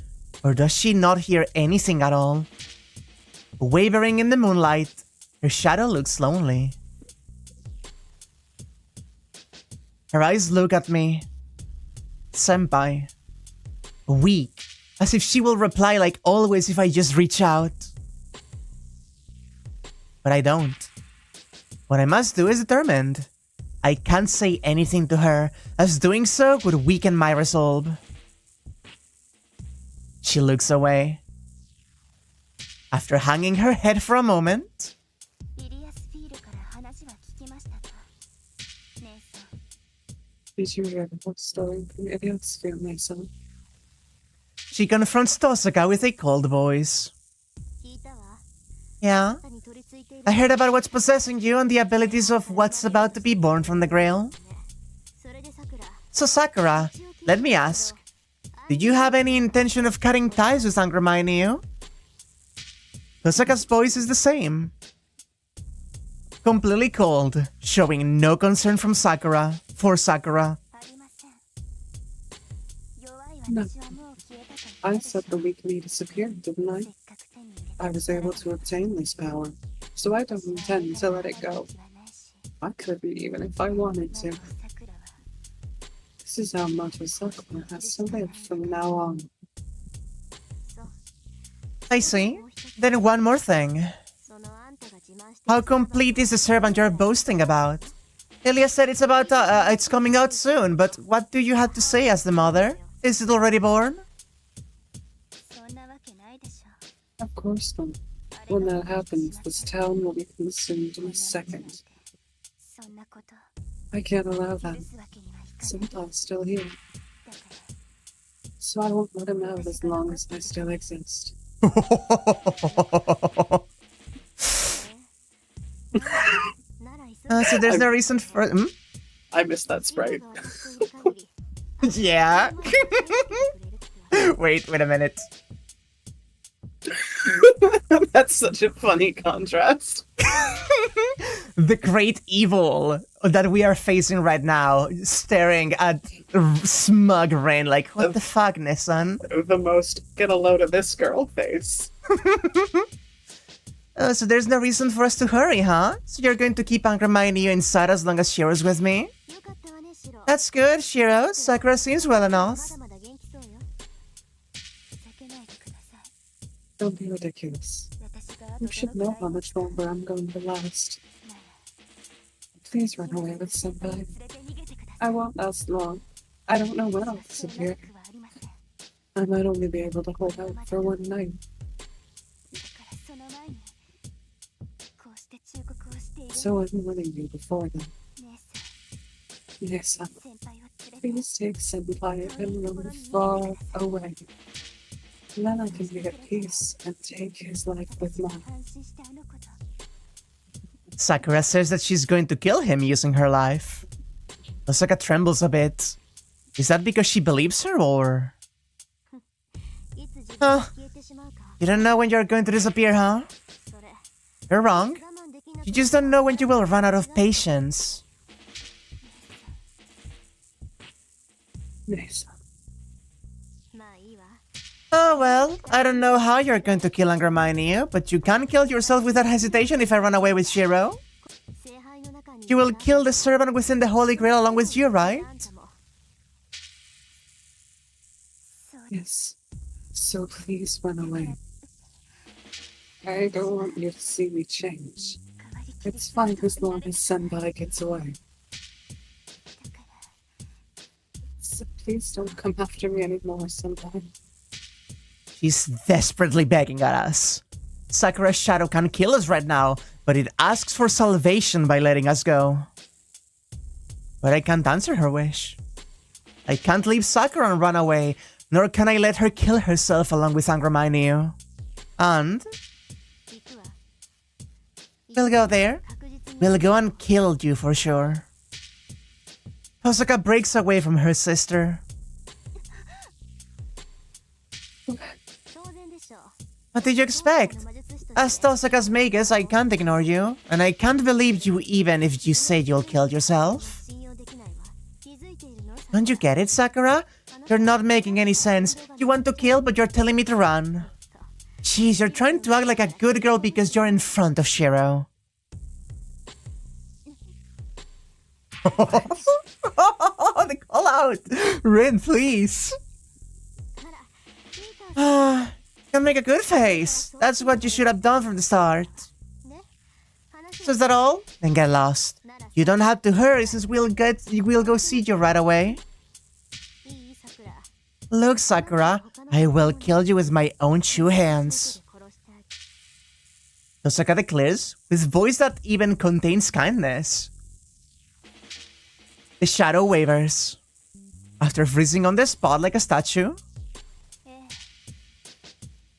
Or does she not hear anything at all? Wavering in the moonlight, her shadow looks lonely. Her eyes look at me. Senpai. Weak. As if she will reply like always if I just reach out. But I don't. What I must do is determined. I can't say anything to her, as doing so would weaken my resolve. She looks away. After hanging her head for a moment, Did you hear the whole story from Illya's family, son? she confronts Tosaka with a cold voice. Yeah? I heard about what's possessing you and the abilities of what's about to be born from the Grail. So Sakura, let me ask, did you have any intention of cutting ties with Angraminyu? Tosaka's voice is the same. Completely cold, showing no concern for Sakura. No. I said the weak me disappeared, didn't I? I was able to obtain this power, so I don't intend to let it go. I could be even if I wanted to. This is how much Sakura has to live from now on. I see. Then one more thing. How complete is the servant you're boasting about? Illya said it's coming out soon, but what do you have to say as the mother? Is it already born? Of course not. When that happens, this town will be consumed in a second. I can't allow that. Senpai's still here. So I won't let him out as long as I still exist. So there's no reason for... I missed that sprite. Yeah. Wait a minute. That's such a funny contrast. The great evil that we are facing right now, staring at smug Rain like, what the fuck, Nissan? The most get a load of this girl face. So there's no reason for us to hurry, huh? So you're going to keep Angraminyu inside as long as Shiro's with me? That's good, Shiro. Sakura seems well enough. Don't be ridiculous. You should know how much longer I'm going to last. Please run away with Senpai. I won't last long. I don't know when I'll disappear. I might only be able to hold out for one night. So I'm warning you before then. Yes, please take Senpai and run far away. Then I can be at peace and take his life with mine. Sakura says that she's going to kill him using her life. Osaka trembles a bit. Is that because she believes her, or...? Huh? You don't know when you're going to disappear, huh? You're wrong. You just don't know when you will run out of patience. Yes. Oh well, I don't know how you're going to kill Angraminyu, but you can kill yourself without hesitation if I run away with Shiro. You will kill the servant within the Holy Grail along with you, right? Yes. So please run away. I don't want you to see me change. It's fine as long as Senpai gets away. So please don't come after me anymore, Senpai. She's desperately begging at us. Sakura's shadow can kill us right now, but it asks for salvation by letting us go. But I can't answer her wish. I can't leave Sakura and run away, nor can I let her kill herself along with Angraminyu. And we'll go there. We'll go and kill you for sure. Tosaka breaks away from her sister. What did you expect? As Tosaka's magus, I can't ignore you, and I can't believe you even if you say you'll kill yourself. Don't you get it, Sakura? You're not making any sense. You want to kill, but you're telling me to run. Jeez, you're trying to act like a good girl because you're in front of Shiro. The call out! Rin, please! You can make a good face. That's what you should have done from the start. So is that all? Then get lost. You don't have to hurry since we'll go see you right away. Look, Sakura, I will kill you with my own 2 hands. Tosaka declares, with voice that even contains kindness. The shadow wavers. After freezing on the spot like a statue.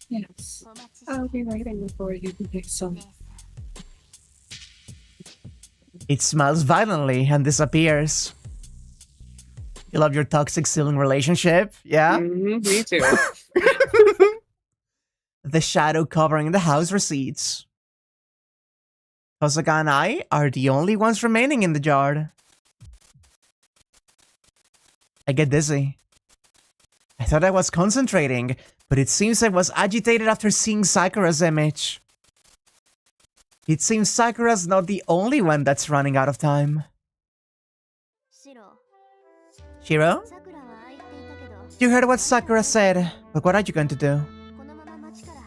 Yes. I'll be waiting for you to take some. It smiles violently and disappears. You love your toxic sibling relationship? Yeah? Me too. The shadow covering the house recedes. Tosaka and I are the only ones remaining in the yard. I get dizzy. I thought I was concentrating, but it seems I was agitated after seeing Sakura's image. It seems Sakura's not the only one that's running out of time. Shiro? You heard what Sakura said, but what are you going to do?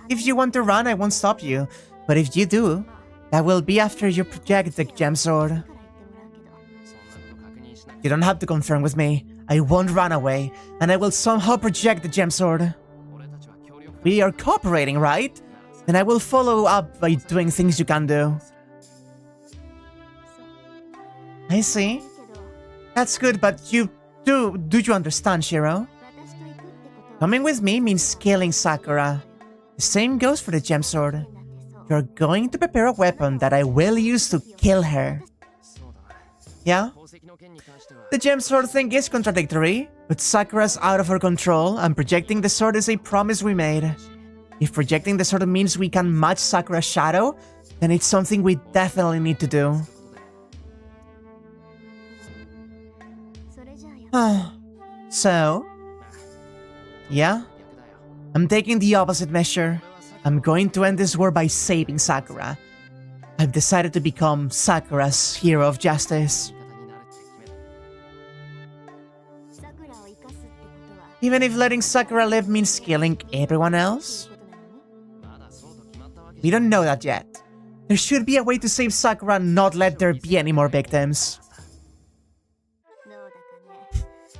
If you want to run, I won't stop you, but if you do, that will be after you project the gem sword. You don't have to confirm with me. I won't run away, and I will somehow project the gem sword. We are cooperating, right? Then I will follow up by doing things you can do. I see. That's good, but do you understand, Shiro? Coming with me means killing Sakura. The same goes for the gem sword. You're going to prepare a weapon that I will use to kill her. Yeah? The gem sword thing is contradictory, but Sakura's out of her control, and projecting the sword is a promise we made. If projecting the sword means we can match Sakura's shadow, then it's something we definitely need to do. So, yeah, I'm taking the opposite measure. I'm going to end this war by saving Sakura. I've decided to become Sakura's hero of justice. Even if letting Sakura live means killing everyone else? We don't know that yet. There should be a way to save Sakura and not let there be any more victims.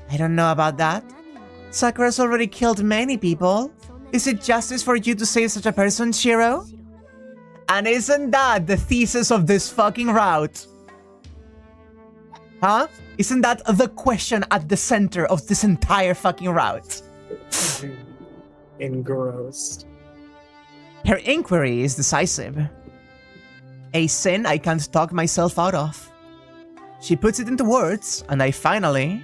I don't know about that. Sakura's already killed many people. Is it justice for you to save such a person, Shiro? And isn't that the thesis of this fucking route? Huh? Isn't that the question at the center of this entire fucking route? Engrossed. Her inquiry is decisive. A sin I can't talk myself out of. She puts it into words, and I finally...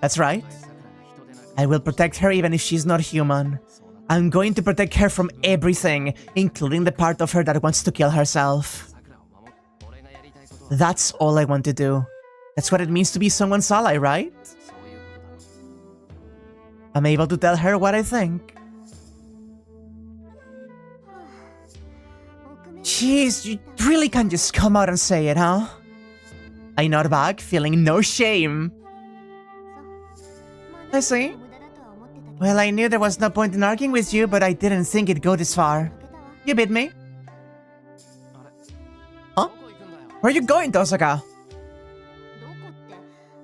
That's right. I will protect her even if she's not human. I'm going to protect her from everything, including the part of her that wants to kill herself. That's all I want to do. That's what it means to be someone's ally, right? I'm able to tell her what I think. Jeez, you really can't just come out and say it, huh? I nod back, feeling no shame. I see. Well, I knew there was no point in arguing with you, but I didn't think it'd go this far. You beat me. Huh? Where are you going, Tosaka?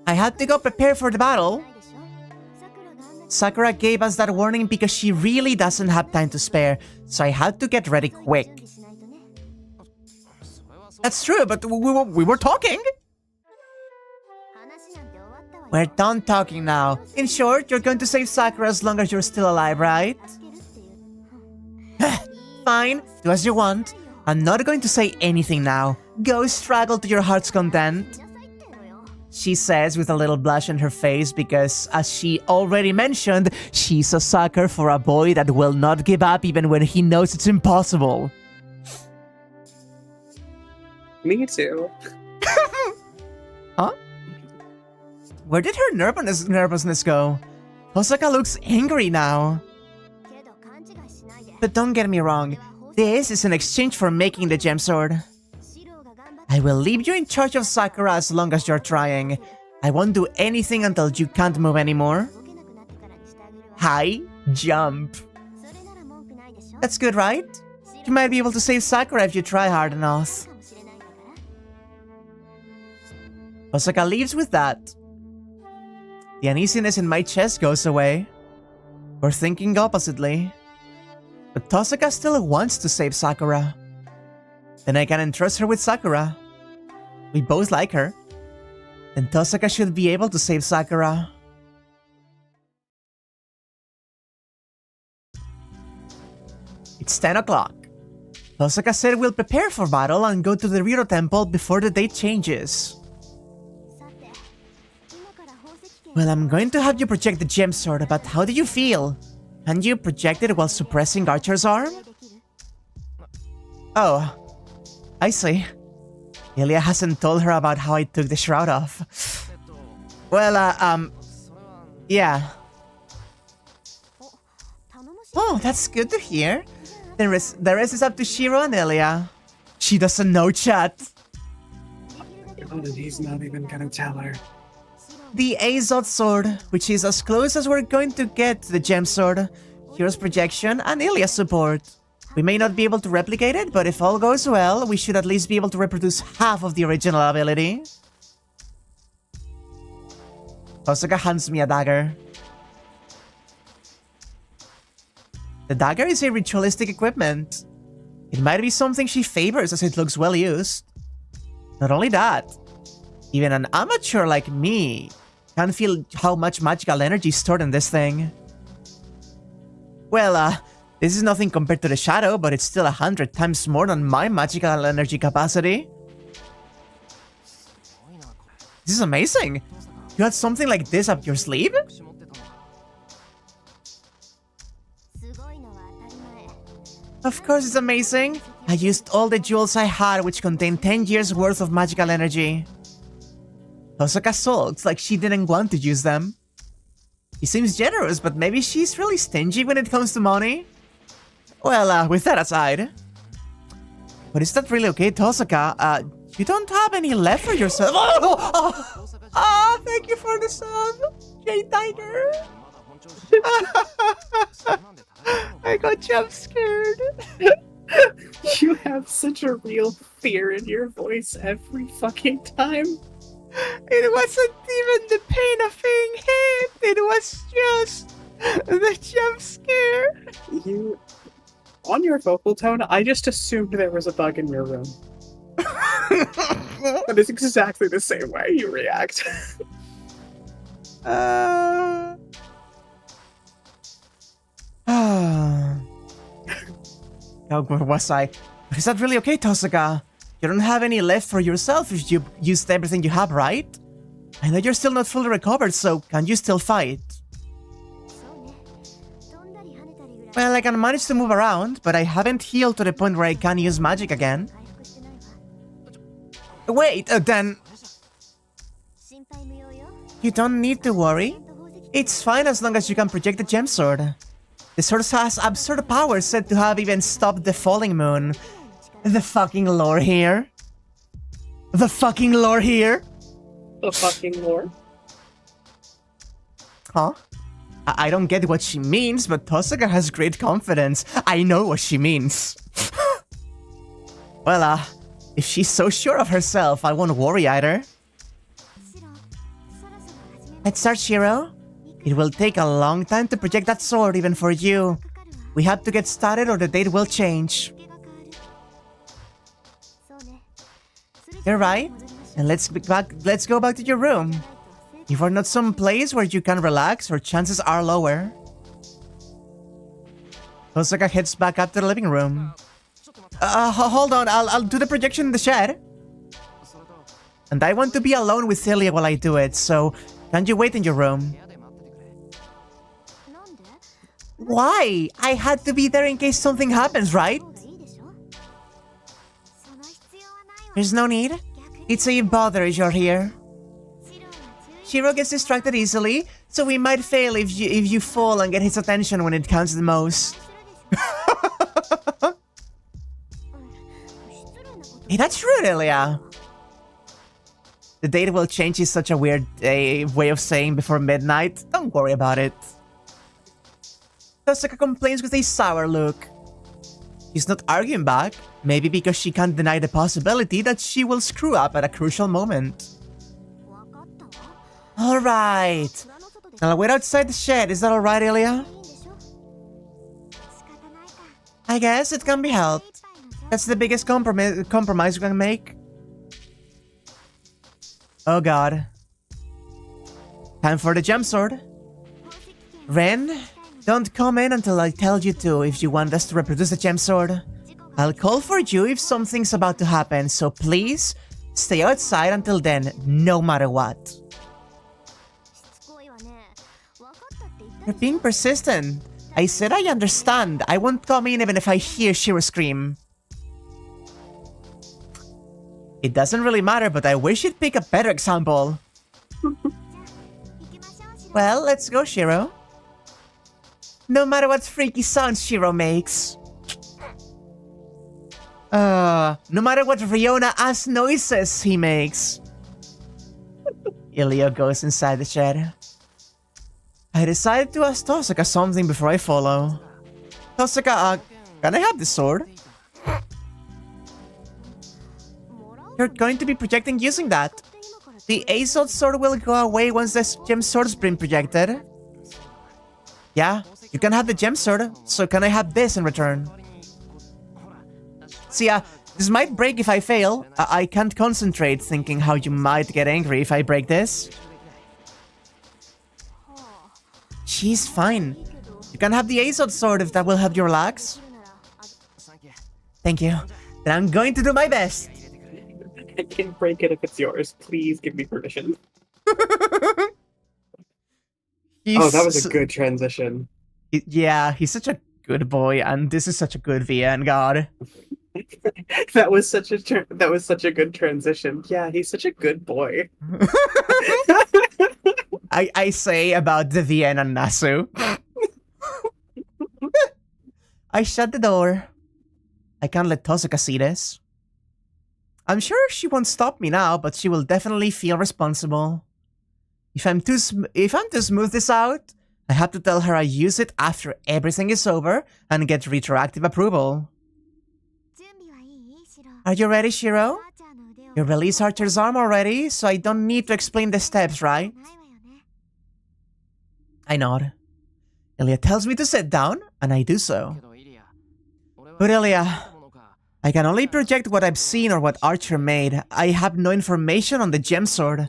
I had to go prepare for the battle. Sakura gave us that warning because she really doesn't have time to spare, so I had to get ready quick. That's true, but we were talking. We're done talking now. In short, you're going to save Sakura as long as you're still alive, right? Fine, do as you want. I'm not going to say anything now. Go struggle to your heart's content. She says with a little blush on her face because, as she already mentioned, she's a sucker for a boy that will not give up even when he knows it's impossible. Me too. Huh? Where did her nervousness go? Osaka looks angry now. But don't get me wrong, this is an exchange for making the gem sword. I will leave you in charge of Sakura as long as you're trying. I won't do anything until you can't move anymore. High jump. That's good, right? You might be able to save Sakura if you try hard enough. Osaka leaves with that. The uneasiness in my chest goes away. We're thinking oppositely. But Tosaka still wants to save Sakura. Then I can entrust her with Sakura. We both like her. Then Tosaka should be able to save Sakura. It's 10 o'clock. Tosaka said we'll prepare for battle and go to the Riro Temple before the date changes. Well, I'm going to have you project the gem sword, but how do you feel? Can you project it while suppressing Archer's arm? Oh, I see. Illya hasn't told her about how I took the shroud off. Well, yeah. Oh, that's good to hear. The rest is up to Shiro and Illya. She doesn't know, chat. And he's not even gonna tell her. The Azot sword, which is as close as we're going to get to the gem sword. Hero's projection and Illya's support. We may not be able to replicate it, but if all goes well, we should at least be able to reproduce half of the original ability. Osaka hands me a dagger. The dagger is a ritualistic equipment. It might be something she favors as it looks well used. Not only that, even an amateur like me can feel how much magical energy is stored in this thing. Well, this is nothing compared to the shadow, but it's still 100 times more than my magical energy capacity. This is amazing! You had something like this up your sleeve? Of course it's amazing! I used all the jewels I had, which contained 10 years worth of magical energy. Osaka sulks like she didn't want to use them. She seems generous, but maybe she's really stingy when it comes to money? Well, with that aside... But is that really okay, Tosaka? You don't have any left for yourself. Thank you for the sub, J-Tiger. I got jump scared. You have such a real fear in your voice every fucking time. It wasn't even the pain of being hit. It was just the jump scare. You... On your vocal tone, I just assumed there was a bug in your room. That is exactly the same way you react. Oh, where was I? But is that really okay, Tosaka? You don't have any left for yourself if you used everything you have, right? I know you're still not fully recovered, so can you still fight? Well, I can manage to move around, but I haven't healed to the point where I can use magic again. Wait, then... You don't need to worry. It's fine as long as you can project the gem sword. The sword has absurd powers said to have even stopped the falling moon. The fucking lore here. The fucking lore here. The fucking lore. Huh? I don't get what she means, but Tosaka has great confidence. I know what she means. Well, if she's so sure of herself, I won't worry either. Let's start, Shiro. It will take a long time to project that sword even for you. We have to get started or the date will change. You're right. And let's go back to your room. If we're not some place where you can relax, or chances are lower. Osaka heads back up to the living room. Hold on, I'll do the projection in the shed. And I want to be alone with Illya while I do it, so can't you wait in your room? Why? I had to be there in case something happens, right? There's no need. It's a bother if you're here. Shiro gets distracted easily, so we might fail if you fall and get his attention when it counts the most. Hey, that's rude, Illya. The date will change is such a weird way of saying before midnight. Don't worry about it. Tosaka complains with a sour look. He's not arguing back, maybe because she can't deny the possibility that she will screw up at a crucial moment. Alright. I'll wait outside the shed, is that alright, Illya? I guess it can be helped. That's the biggest compromise we can make. Oh god. Time for the gem sword. Ren, don't come in until I tell you to if you want us to reproduce the gem sword. I'll call for you if something's about to happen, so please stay outside until then, no matter what. You're being persistent. I said I understand. I won't come in even if I hear Shiro scream. It doesn't really matter, but I wish you'd pick a better example. Well, let's go, Shiro. No matter what freaky sounds Shiro makes. No matter what Riona-ass noises he makes. Illya goes inside the shed. I decided to ask Tosaka something before I follow. Tosaka, can I have this sword? You're going to be projecting using that. The Azot sword will go away once the gem sword's been projected. Yeah, you can have the gem sword, so can I have this in return? See, this might break if I fail. I can't concentrate thinking how you might get angry if I break this. She's fine. You can have the Azot sword if that will help you relax. Thank you. Then I'm going to do my best. I can break it if it's yours. Please give me permission. Oh, that was a good transition. Yeah, he's such a good boy, and this is such a good VN, God. That was such a good transition. Yeah, he's such a good boy. I say about the VN and Nasu. I shut the door. I can't let Tosaka see this. I'm sure she won't stop me now, but she will definitely feel responsible. If I'm to smooth this out, I have to tell her I use it after everything is over and get retroactive approval. Are you ready, Shiro? You release Archer's arm already, so I don't need to explain the steps, right? I nod. Illya tells me to sit down, and I do so. But Illya, I can only project what I've seen or what Archer made. I have no information on the gem sword.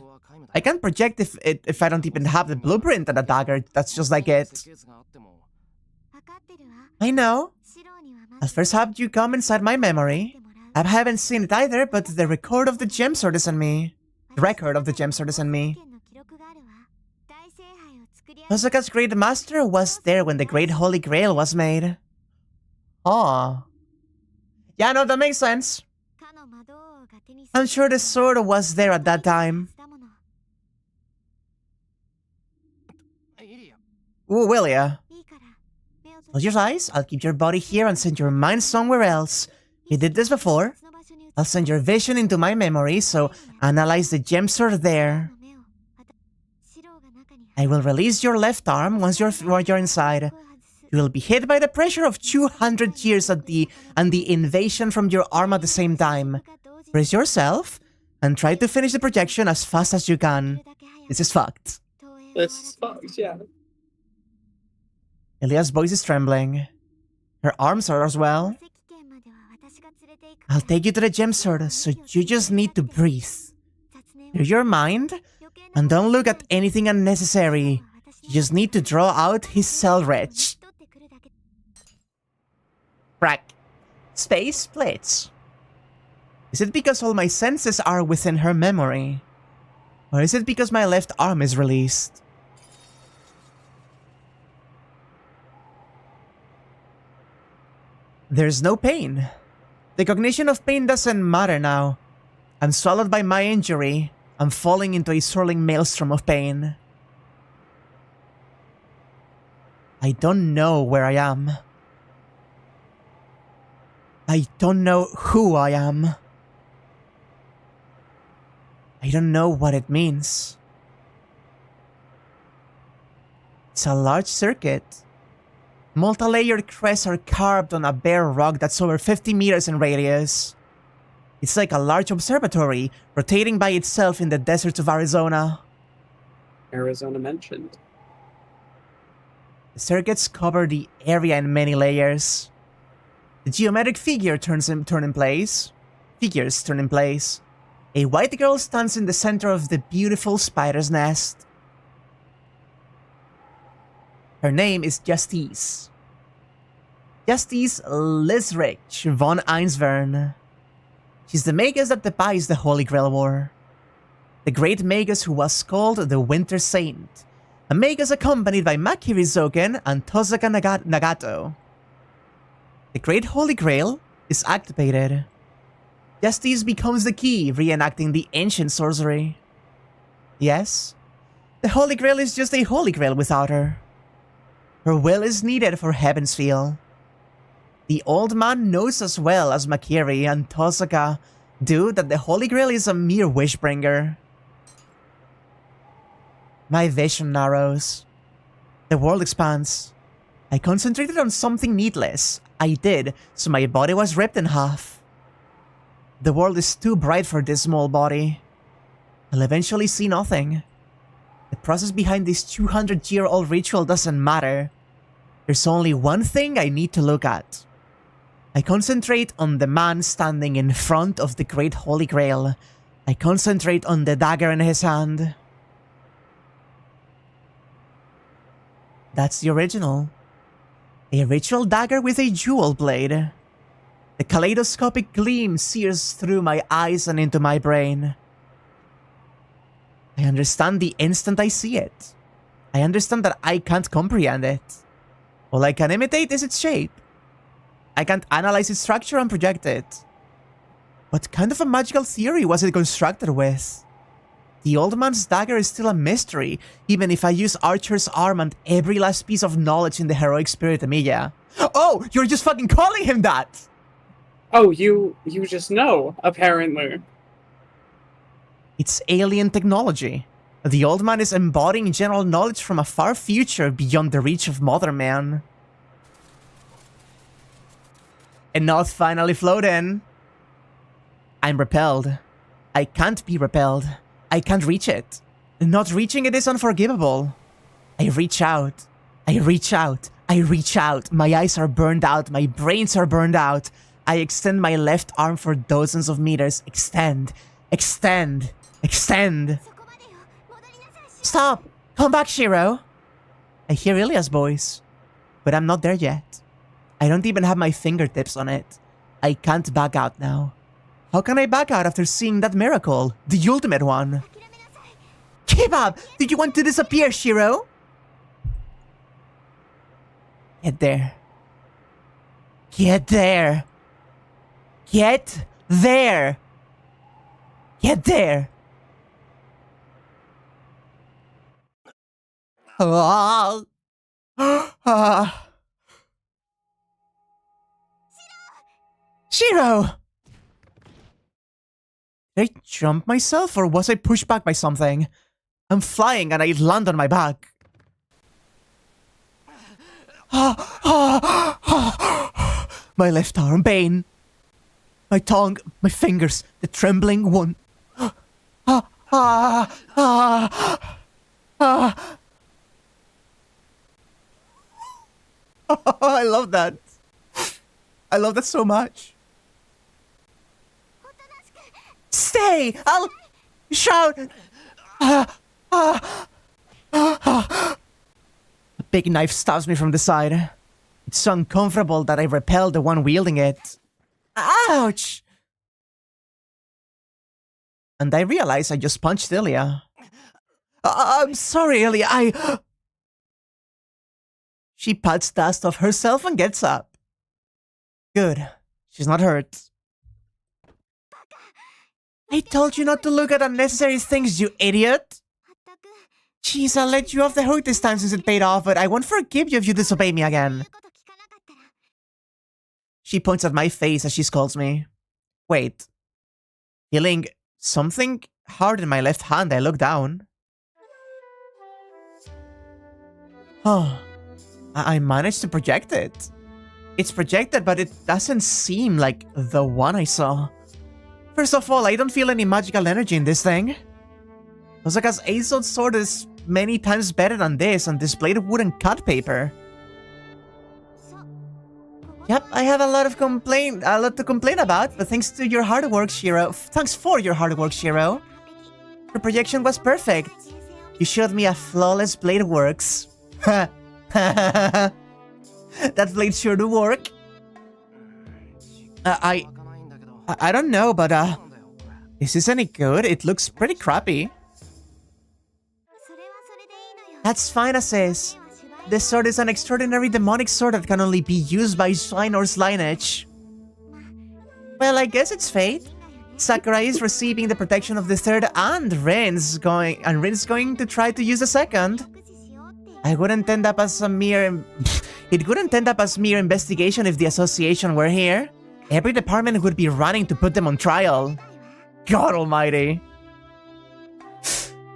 I can't project if I don't even have the blueprint and a dagger. That's just like it. I know. I'll first have you come inside my memory. I haven't seen it either, but the record of the gem sword is in me. The record of the gem sword is in me. Osaka's great master was there when the Great Holy Grail was made. Aw. Yeah, no, that makes sense. I'm sure the sword was there at that time. Ooh, will ya? Close your eyes, I'll keep your body here and send your mind somewhere else. You did this before. I'll send your vision into my memory, so analyze the gem sword there. I will release your left arm once you're inside. You will be hit by the pressure of 200 years and the invasion from your arm at the same time. Brace yourself and try to finish the projection as fast as you can. This is fucked. This is fucked, yeah. Illya's voice is trembling. Her arms are as well. I'll take you to the gem sword, so you just need to breathe. Clear your mind, and don't look at anything unnecessary. You just need to draw out his cell wretch. Crack. Space splits. Is it because all my senses are within her memory? Or is it because my left arm is released? There's no pain. The cognition of pain doesn't matter now. I'm swallowed by my injury. I'm falling into a swirling maelstrom of pain. I don't know where I am. I don't know who I am. I don't know what it means. It's a large circuit. Multi-layered crests are carved on a bare rock that's over 50 meters in radius. It's like a large observatory, rotating by itself in the deserts of Arizona. Arizona mentioned. The circuits cover the area in many layers. The geometric figures turn in place. A white girl stands in the center of the beautiful spider's nest. Her name is Justice. Justice Lisrich von Einsvern. She's the magus that devised the Holy Grail War. The great magus who was called the Winter Saint. A magus accompanied by Makiri Zouken and Tosaka Nagato. The Great Holy Grail is activated. Justice becomes the key, reenacting the ancient sorcery. Yes, the Holy Grail is just a Holy Grail without her. Her will is needed for Heaven's Feel. The old man knows as well as Makiri and Tosaka do that the Holy Grail is a mere wishbringer. My vision narrows. The world expands. I concentrated on something needless. I did, so my body was ripped in half. The world is too bright for this small body. I'll eventually see nothing. The process behind this 200-year-old ritual doesn't matter. There's only one thing I need to look at. I concentrate on the man standing in front of the Great Holy Grail. I concentrate on the dagger in his hand. That's the original. A ritual dagger with a jewel blade. The kaleidoscopic gleam sears through my eyes and into my brain. I understand the instant I see it. I understand that I can't comprehend it. All I can imitate is its shape. I can't analyze its structure and project it. What kind of a magical theory was it constructed with? The old man's dagger is still a mystery, even if I use Archer's arm and every last piece of knowledge in the heroic spirit of Illya. Oh, you're just fucking calling him that! Oh, you just know, apparently. It's alien technology. The old man is embodying general knowledge from a far future beyond the reach of modern man. Enough finally floating. I'm repelled. I can't be repelled. I can't reach it. Not reaching it is unforgivable. I reach out. I reach out. I reach out. My eyes are burned out. My brains are burned out. I extend my left arm for dozens of meters. Extend. Extend. Extend. Stop! Come back, Shiro! I hear Illya's voice, but I'm not there yet. I don't even have my fingertips on it. I can't back out now. How can I back out after seeing that miracle? The ultimate one. Kebab! Did you want to disappear, Shiro? Get there. Get there. Get there. Get there. Ah. Ah. Shiro! Did I jump myself or was I pushed back by something? I'm flying and I land on my back. My left arm, pain. My tongue, my fingers, the trembling one. I love that. I love that so much. Stay! I'll shout! A big knife stabs me from the side. It's so uncomfortable that I repel the one wielding it. Ouch! And I realize I just punched Illya. I'm sorry, Illya, She pats dust off herself and gets up. Good. She's not hurt. I told you not to look at unnecessary things, you idiot! Jeez, I'll let you off the hook this time since it paid off, but I won't forgive you if you disobey me again. She points at my face as she scolds me. Wait. Feeling something hard in my left hand, I look down. Oh, I managed to project it. It's projected, but it doesn't seem like the one I saw. First of all, I don't feel any magical energy in this thing. Tosaka's Ace sword is many times better than this, and this blade wouldn't cut paper. Yep, I have a lot to complain about, but thanks to your hard work, Shiro. Thanks for your hard work, Shiro. Your projection was perfect. You showed me a flawless blade works. That blade sure do work. I don't know, but is this any good? It looks pretty crappy. That's fine, Aces. This sword is an extraordinary demonic sword that can only be used by swine or lineage. Well, I guess it's fate. Sakurai is receiving the protection of the third, and Rin's going to try to use the second. It wouldn't end up as mere investigation if the association were here. Every department would be running to put them on trial. God almighty.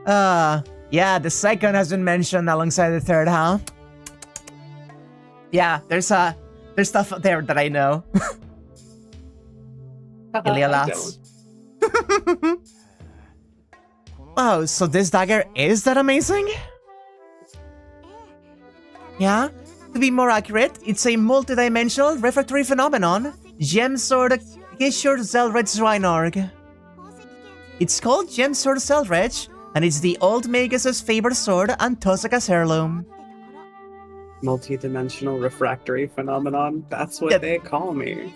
Yeah, the second has been mentioned alongside the third, huh? Yeah, there's stuff there that I know. Illya laughs. Oh, so this dagger is that amazing? Yeah? To be more accurate, it's a multidimensional refractory phenomenon. Gem Sword Kishore Zelrech Rhinorg. It's called Gem Sword Zelrech, and it's the old Magus' favorite sword and Tosaka's heirloom. Multi-dimensional refractory phenomenon? That's what they call me.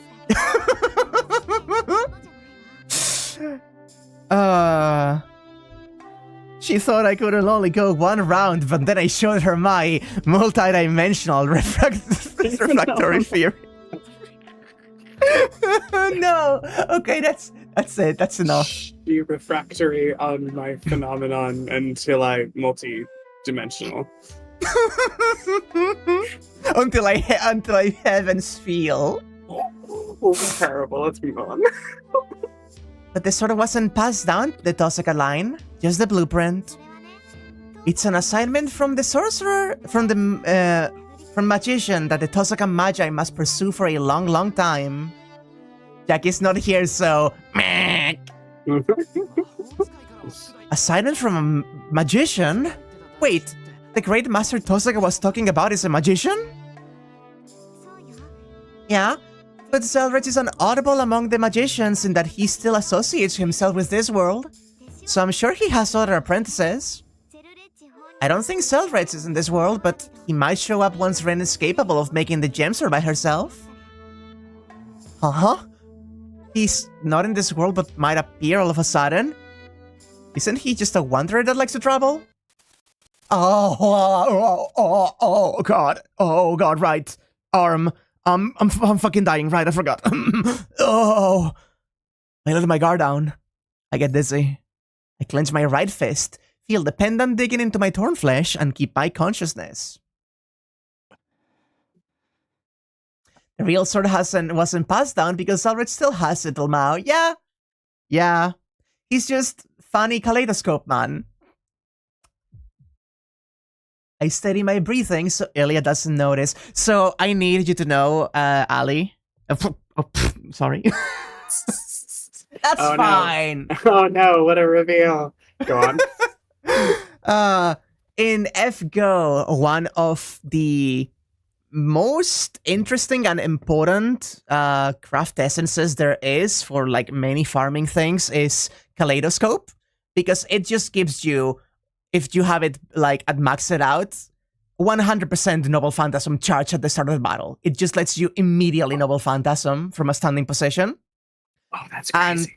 She thought I could only go one round, but then I showed her my multi-dimensional refractory theory. No! Okay, that's it. That's enough. Be refractory on my phenomenon until I multi-dimensional. until I heavens feel. Oh, terrible. Let's move on. But the sword wasn't passed down the Tosaka line, just the blueprint. It's an assignment from the sorcerer, from magician that the Tosaka Magi must pursue for a long, long time. Jackie's not here, so... Assignment from a magician? Wait, the great master Tosaka was talking about is a magician? Yeah, but Zelrech is an audible among the magicians in that he still associates himself with this world. So I'm sure he has other apprentices. I don't think Zelrech is in this world, but he might show up once Ren is capable of making the gem sword by herself. Uh-huh. He's not in this world but might appear all of a sudden. Isn't he just a wanderer that likes to travel? Oh god. Oh god, right. I'm fucking dying, right? I forgot. Oh. I let my guard down. I get dizzy. I clench my right fist, feel the pendant digging into my torn flesh, and keep my consciousness. The real sword wasn't passed down because Zelrech still has it, Mao. Yeah. He's just funny kaleidoscope man. I steady my breathing so Illya doesn't notice. So I need you to know, Ali. Sorry. That's fine. No. Oh no, what a reveal. Go on. In FGO, one of the most interesting and important craft essences there is for like many farming things is Kaleidoscope, because it just gives you, if you have it like at maxed out, 100% Noble Phantasm charge at the start of the battle. It just lets you immediately Noble Phantasm from a standing position. Oh, that's crazy.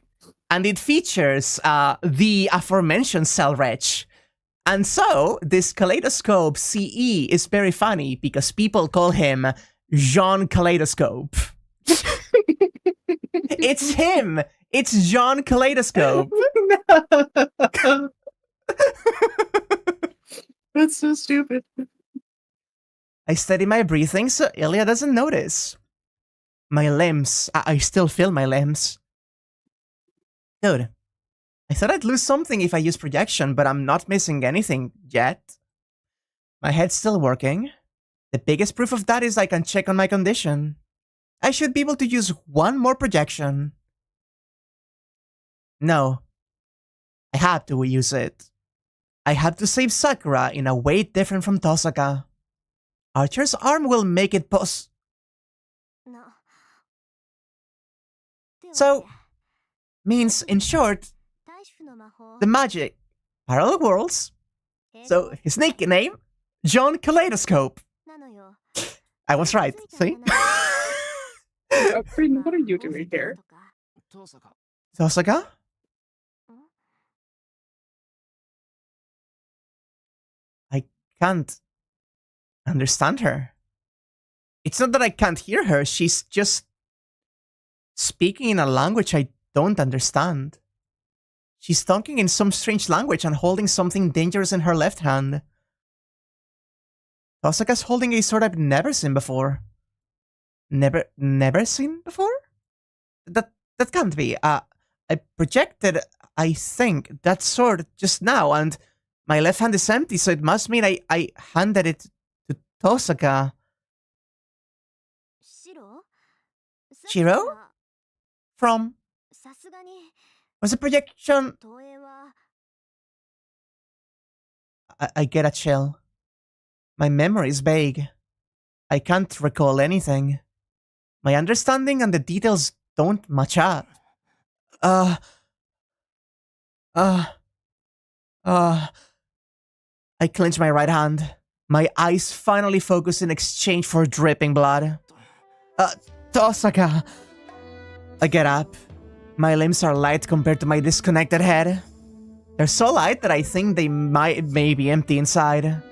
And it features the aforementioned Cell Wretch. And so, this Kaleidoscope CE is very funny because people call him Jean Kaleidoscope. It's him! It's Jean Kaleidoscope! That's so stupid. I steady my breathing so Illya doesn't notice. My limbs. I still feel my limbs. Dude, I thought I'd lose something if I use projection, but I'm not missing anything yet. My head's still working. The biggest proof of that is I can check on my condition. I should be able to use one more projection. No. I have to use it. I have to save Sakura in a way different from Tosaka. Archer's arm will make it So, means, in short, the magic, parallel worlds. So, his nickname, John Kaleidoscope. I was right, see? Friend, what are you doing here? Tosaka? I can't understand her. It's not that I can't hear her, she's just speaking in a language I don't understand. She's talking in some strange language and holding something dangerous in her left hand. Tosaka's holding a sword I've never seen before. Never seen before? That can't be. I projected, I think, that sword just now, and my left hand is empty, so it must mean I handed it to Tosaka. Shiro? From? Was a projection? I get a chill. My memory is vague. I can't recall anything. My understanding and the details don't match up. I clench my right hand. My eyes finally focus in exchange for dripping blood. Tosaka! I get up. My limbs are light compared to my disconnected head. They're so light that I think they may be empty inside.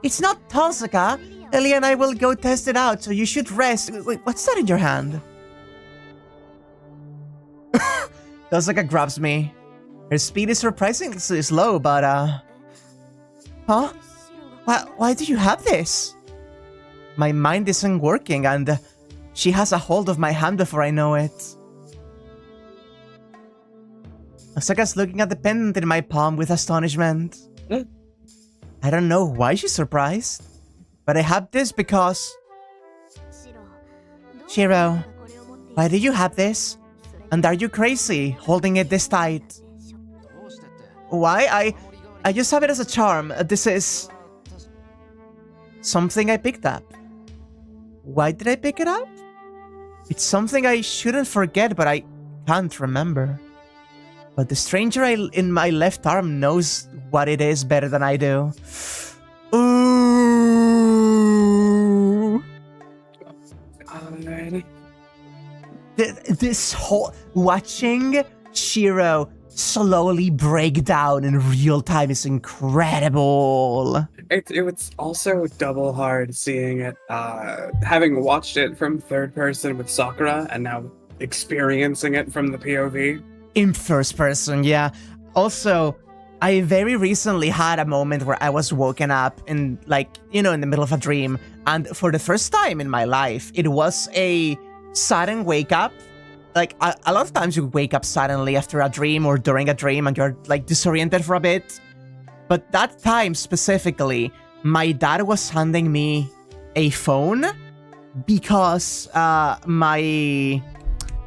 It's not Tosaka! Illya and I will go test it out, so you should rest. Wait, what's that in your hand? Tosaka grabs me. Her speed is surprisingly slow, but Huh? Why do you have this? My mind isn't working and she has a hold of my hand before I know it. Osaka's looking at the pendant in my palm with astonishment. I don't know why she's surprised, but I have this because... Shiro, why do you have this? And are you crazy, holding it this tight? Why? I just have it as a charm. This is... something I picked up. Why did I pick it up? It's something I shouldn't forget, but I can't remember. But the stranger in my left arm knows what it is better than I do. Ooh. This whole... watching Shiro slowly break down in real time is incredible. It was also double hard seeing it, having watched it from third person with Sakura and now experiencing it from the POV. In first person, yeah. Also, I very recently had a moment where I was woken up in, like, in the middle of a dream. And for the first time in my life, it was a sudden wake up. Like, a lot of times you wake up suddenly after a dream or during a dream and you're, like, disoriented for a bit. But that time specifically, my dad was handing me a phone because my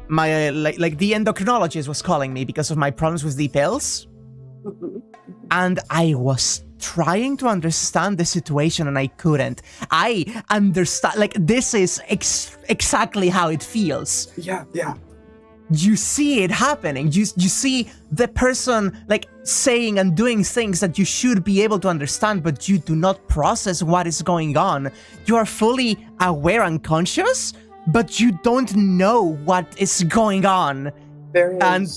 the endocrinologist was calling me because of my problems with the pills. And I was trying to understand the situation and I couldn't. I understand, like, this is exactly how it feels. Yeah. You see it happening. You see the person, like, saying and doing things that you should be able to understand, but you do not process what is going on. You are fully aware and conscious, but you don't know what is going on. There is And-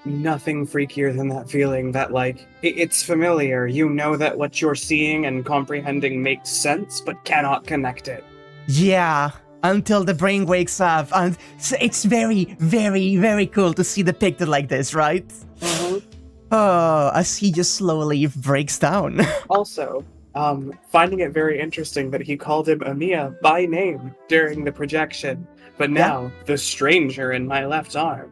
nothing freakier than that feeling that, like, it's familiar. You know that what you're seeing and comprehending makes sense, but cannot connect it. Yeah, until the brain wakes up, and it's very, very, very cool to see depicted like this, right? Oh, as he just slowly breaks down. Also, finding it very interesting that he called him Amiya by name during the projection, but now the stranger in my left arm.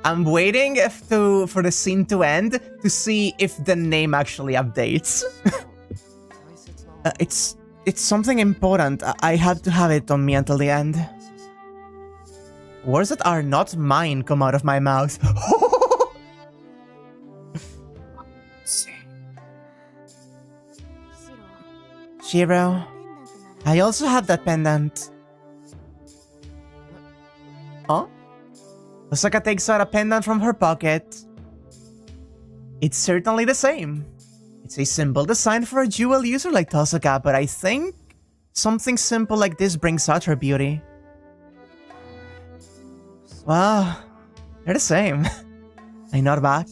I'm waiting for the scene to end to see if the name actually updates. It's something important. I have to have it on me until the end. Words that are not mine come out of my mouth. Shiro, I also have that pendant. Huh? Osaka takes out a pendant from her pocket. It's certainly the same. It's a simple design for a jewel user like Tosaka, but I think something simple like this brings out her beauty. Wow, they're the same. I nod back.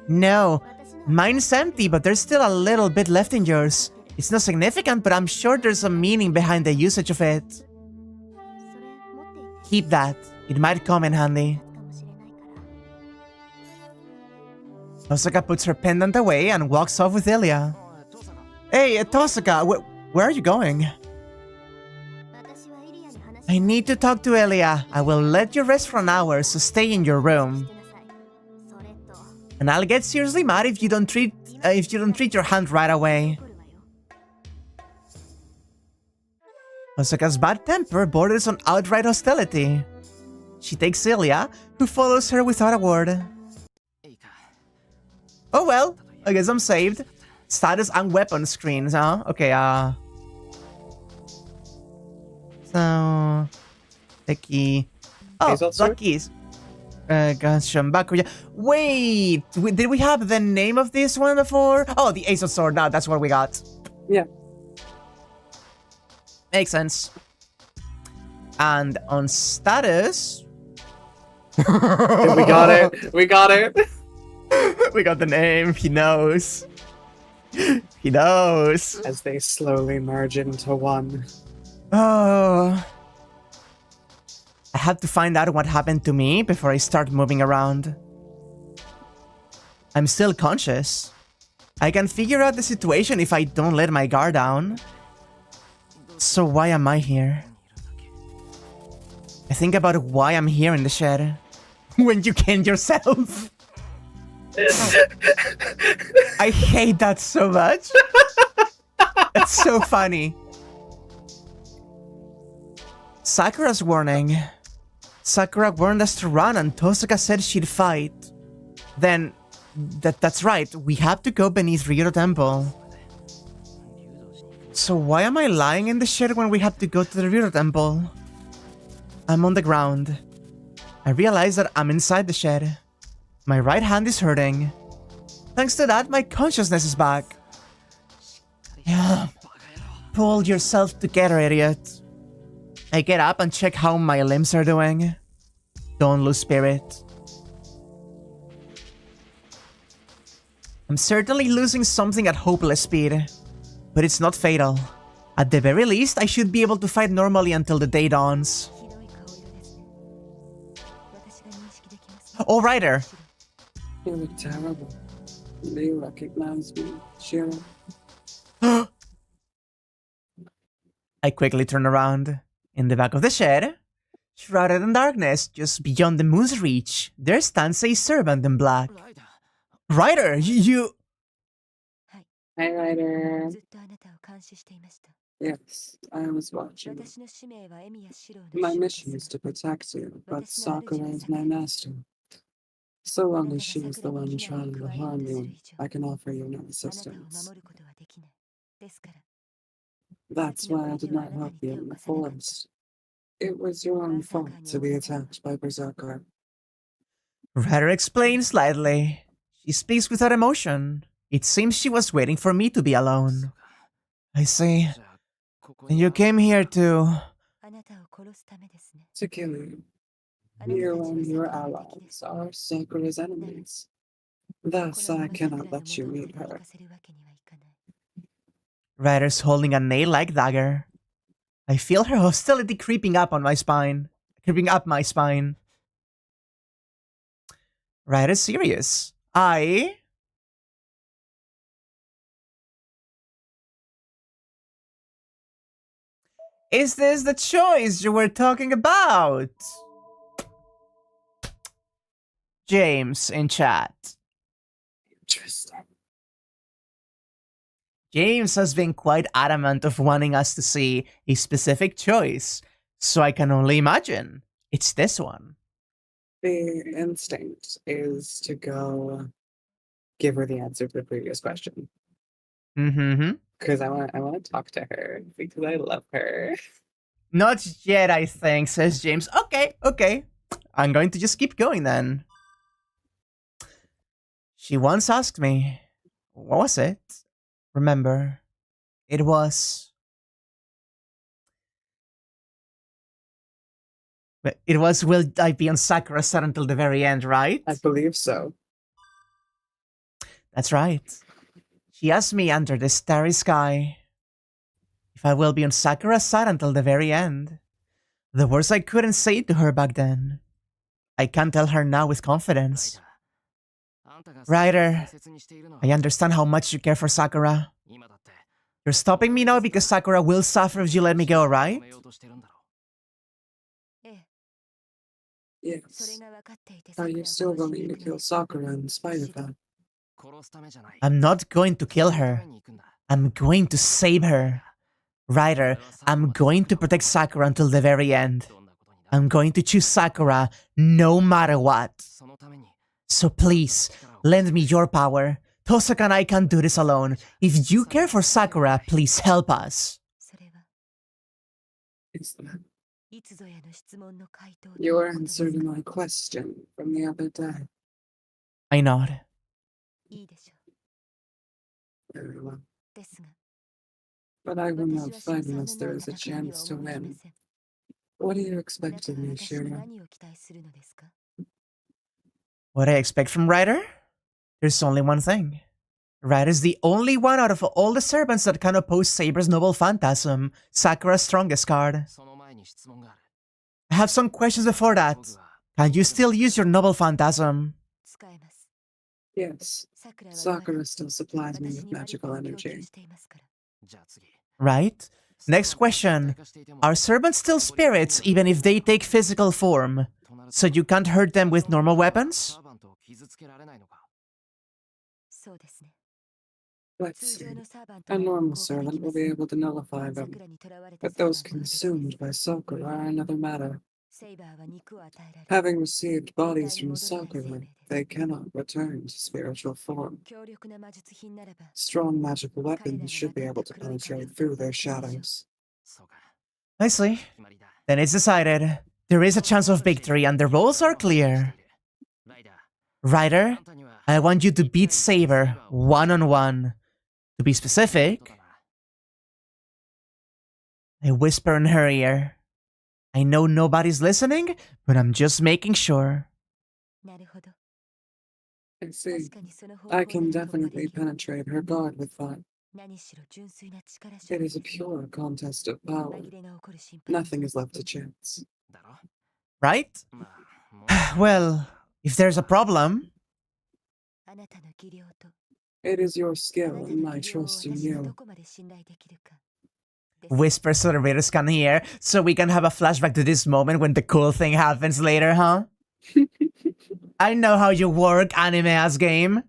No, mine's empty, but there's still a little bit left in yours. It's not significant, but I'm sure there's a meaning behind the usage of it. Keep that. It might come in handy. Tosaka puts her pendant away and walks off with Illya. Hey, Tosaka, where are you going? I need to talk to Illya. I will let you rest for an hour, so stay in your room. And I'll get seriously mad if you don't treat your hand right away. Osaka's bad temper borders on outright hostility. She takes Illya, who follows her without a word. Oh well, I guess I'm saved. Status and weapon screens, huh? Okay, so... the key... Oh, the keys. Bakuya. Wait! Did we have the name of this one before? Oh, the Ace of Sword. No, that's what we got. Yeah. Makes sense. And on status... We got it. We got it. We got the name. He knows. He knows. As they slowly merge into one. Oh. I have to find out what happened to me before I start moving around. I'm still conscious. I can figure out the situation if I don't let my guard down. So why am I here? I think about why I'm here in the shed. When you can yourself. I hate that so much. That's so funny. Sakura's warning. Sakura warned us to run and Tosaka said she'd fight. Then, that's right, we have to go beneath Ryudo Temple. So why am I lying in the shed when we have to go to the Ryudo Temple? I'm on the ground. I realize that I'm inside the shed. My right hand is hurting. Thanks to that, my consciousness is back. Yeah. Pull yourself together, idiot. I get up and check how my limbs are doing. Don't lose spirit. I'm certainly losing something at hopeless speed, but it's not fatal. At the very least, I should be able to fight normally until the day dawns. Oh, Ryder! You look terrible. Do you recognize me, Shiro? I quickly turn around. In the back of the shed, shrouded in darkness, just beyond the moon's reach, there stands a servant in black. Ryder, you... Hi, Ryder. Yes, I was watching. My mission is to protect you, but Sakura is my master. So long as she's the one trying to harm you, I can offer you no assistance. That's why I did not help you in the forest. It was your own fault to be attacked by Berserker. Ryder explained slightly. She speaks without emotion. It seems she was waiting for me to be alone. I see. And you came here to... To kill you. You and your allies are Sakura's enemies. Thus, I cannot let you meet her. Ryder's holding a nail-like dagger. I feel her hostility creeping up my spine. Ryder's serious. Is this the choice you were talking about? James in chat. Interesting. James has been quite adamant of wanting us to see a specific choice, so I can only imagine it's this one. The instinct is to go give her the answer to the previous question. Mm-hmm. Because I want to talk to her because I love her. Not yet, I think, says James. Okay. I'm going to just keep going then. She once asked me, what was it? Remember, it was... will I be on Sakura's side until the very end, right? I believe so. That's right. She asked me under the starry sky if I will be on Sakura's side until the very end. The words I couldn't say to her back then. I can tell her now with confidence. Ryder, I understand how much you care for Sakura. You're stopping me now because Sakura will suffer if you let me go, right? Yes. Are you still going to kill Sakura in spite of that? I'm not going to kill her. I'm going to save her. Ryder, I'm going to protect Sakura until the very end. I'm going to choose Sakura no matter what. So please, lend me your power. Tosaka and I can't do this alone. If you care for Sakura, please help us. Is that your answer to my question from the other day? I nod. Very well. But I will not fight unless there is a chance to win. What do you expect of me, Shira? What I expect from Ryder? There's only one thing. Ryder's the only one out of all the servants that can oppose Saber's noble phantasm, Sakura's strongest card. I have some questions before that. Can you still use your noble phantasm? Yes. Sakura still supplies me with magical energy. Right? Next question. Are servants still spirits even if they take physical form? So you can't hurt them with normal weapons? Let's see. A normal servant will be able to nullify them, but those consumed by Sakura are another matter. Having received bodies from Sakura, they cannot return to spiritual form. Strong magical weapons should be able to penetrate through their shadows. Nicely. Then it's decided. There is a chance of victory and the roles are clear. Ryder, I want you to beat Saber one-on-one. To be specific, I whisper in her ear. I know nobody's listening, but I'm just making sure. I see. I can definitely penetrate her guard with that. It is a pure contest of power. Nothing is left to chance. Right? Well, if there's a problem... It is your skill and my trust in you. Whisper so the readers can hear, so we can have a flashback to this moment when the cool thing happens later, huh? I know how you work, anime-ass game.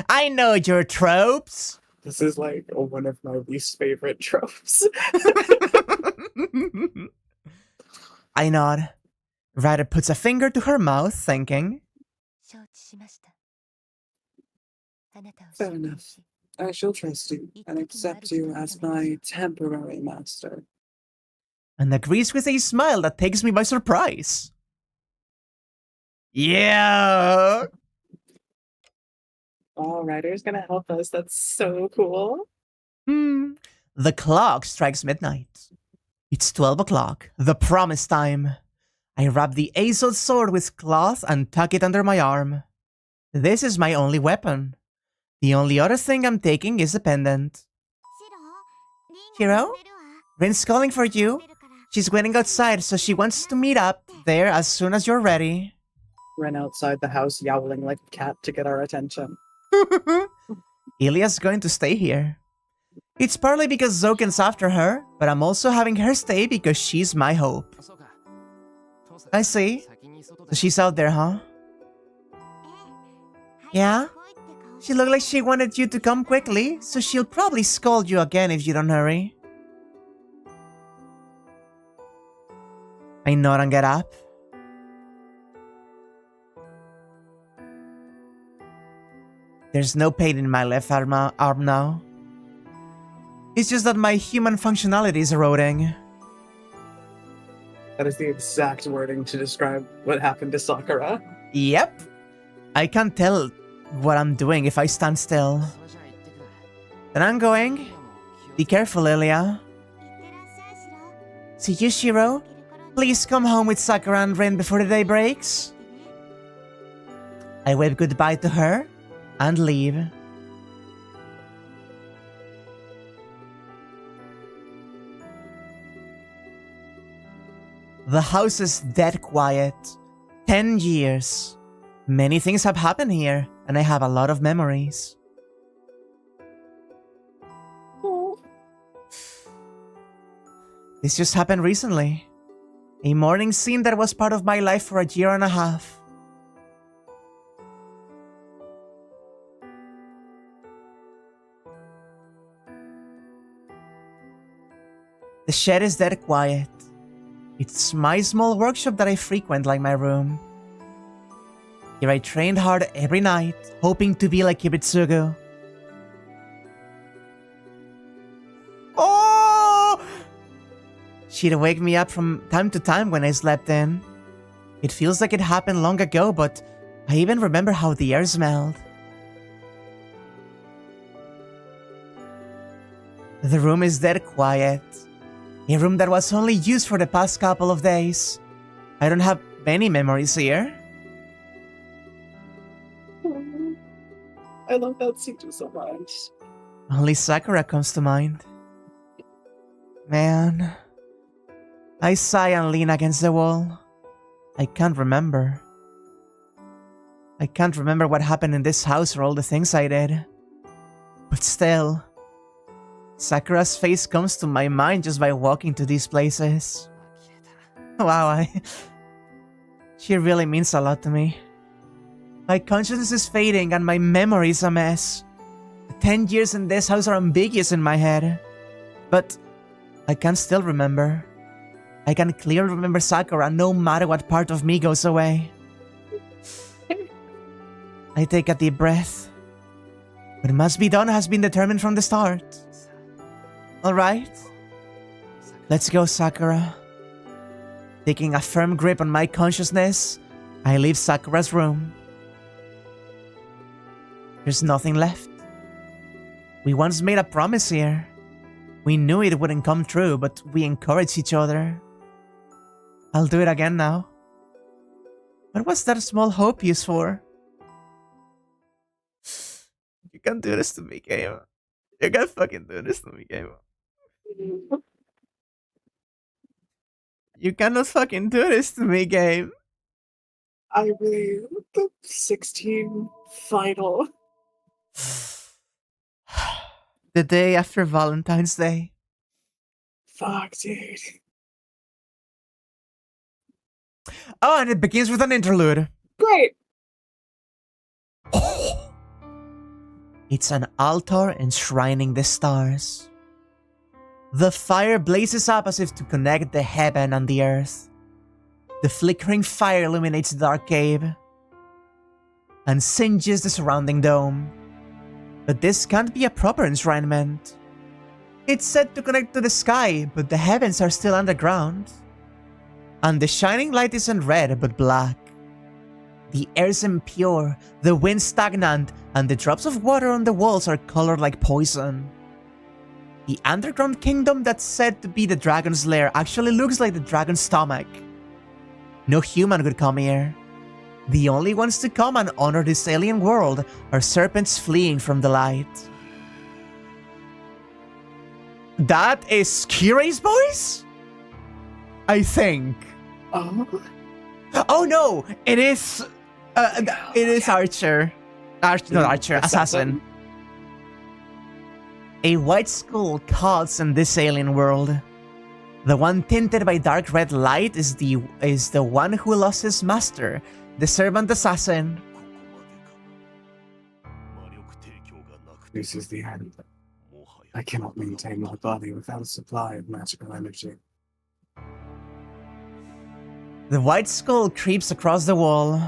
I know your tropes. This is like one of my least favorite tropes. I nod. Ryder puts a finger to her mouth, thinking. Fair enough. I shall trust you and accept you as my temporary master. And agrees with a smile that takes me by surprise. Yeah! Oh, Ryder's gonna help us. That's so cool. The clock strikes midnight. It's 12 o'clock, the promised time. I wrap the Azod sword with cloth and tuck it under my arm. This is my only weapon. The only other thing I'm taking is a pendant. Hiro? Rin's calling for you. She's waiting outside, so she wants to meet up there as soon as you're ready. Ren outside the house yowling like a cat to get our attention. Illya's going to stay here. It's partly because Zouken's after her, but I'm also having her stay because she's my hope. I see. So she's out there, huh? Yeah? She looked like she wanted you to come quickly, so she'll probably scold you again if you don't hurry. I nod and get up. There's no pain in my left arm now. It's just that my human functionality is eroding. That is the exact wording to describe what happened to Sakura. Yep. I can't tell what I'm doing if I stand still. Then I'm going. Be careful, Illya. See you, Shiro. Please come home with Sakura and Rin before the day breaks. I wave goodbye to her and leave. The house is dead quiet. 10 years. Many things have happened here, and I have a lot of memories. Oh. This just happened recently. A morning scene that was part of my life for a year and a half. The shed is dead quiet. It's my small workshop that I frequent like my room. Here I trained hard every night, hoping to be like Kibitsugu. Oh! She'd wake me up from time to time when I slept in. It feels like it happened long ago, but I even remember how the air smelled. The room is dead quiet. A room that was only used for the past couple of days. I don't have many memories here. I love that scene so much. Only Sakura comes to mind. Man. I sigh and lean against the wall. I can't remember. I can't remember what happened in this house or all the things I did. But still, Sakura's face comes to my mind just by walking to these places. Wow, she really means a lot to me. My consciousness is fading and my memory is a mess. The 10 years in this house are ambiguous in my head. But I can still remember. I can clearly remember Sakura no matter what part of me goes away. I take a deep breath. What must be done has been determined from the start. Alright. Let's go, Sakura. Taking a firm grip on my consciousness, I leave Sakura's room. There's nothing left. We once made a promise here. We knew it wouldn't come true, but we encouraged each other. I'll do it again now. What was that small hope used for? You can't do this to me, game. You can't fucking do this to me, game. You cannot fucking do this to me, game. I really... The 16 final. The day after Valentine's Day. Fuck, dude. Oh, and it begins with an interlude. Great! It's an altar enshrining the stars. The fire blazes up as if to connect the heaven and the earth. The flickering fire illuminates the dark cave and singes the surrounding dome. But this can't be a proper enshrinement. It's said to connect to the sky, but the heavens are still underground. And the shining light isn't red, but black. The air's impure, the wind stagnant, and the drops of water on the walls are colored like poison. The underground kingdom that's said to be the dragon's lair actually looks like the dragon's stomach. No human could come here. The only ones to come and honor this alien world are serpents fleeing from the light. That is Kirei's voice? I think. Oh no! It is... it is Archer. Not Archer, Assassin. A white skull calls in this alien world. The one tinted by dark red light is the one who lost his master, the servant assassin. This is the end. I cannot maintain my body without a supply of magical energy. The white skull creeps across the wall.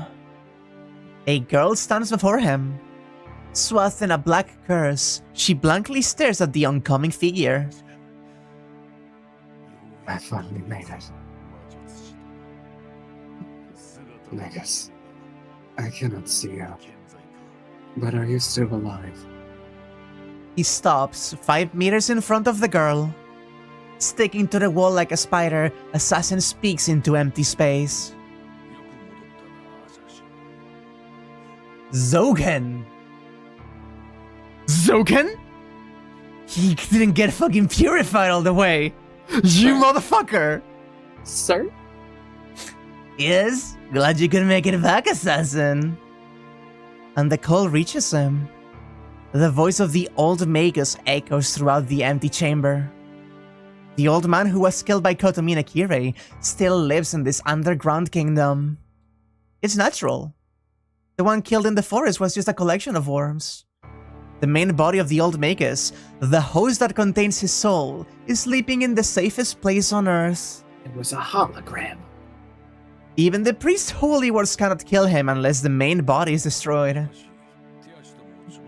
A girl stands before him. Swathed in a black curse, she blankly stares at the oncoming figure. I finally made it. Negus, I cannot see you. But are you still alive? He stops 5 meters in front of the girl. Sticking to the wall like a spider, Assassin speaks into empty space. Zouken! Zouken? He didn't get fucking purified all the way! You motherfucker! Sir? Yes? Glad you could make it back, Assassin. And the call reaches him. The voice of the old magus echoes throughout the empty chamber. The old man who was killed by Kotomina Kirei still lives in this underground kingdom. It's natural. The one killed in the forest was just a collection of worms. The main body of the old magus, the host that contains his soul, is sleeping in the safest place on earth. It was a hologram. Even the priest's holy words cannot kill him unless the main body is destroyed.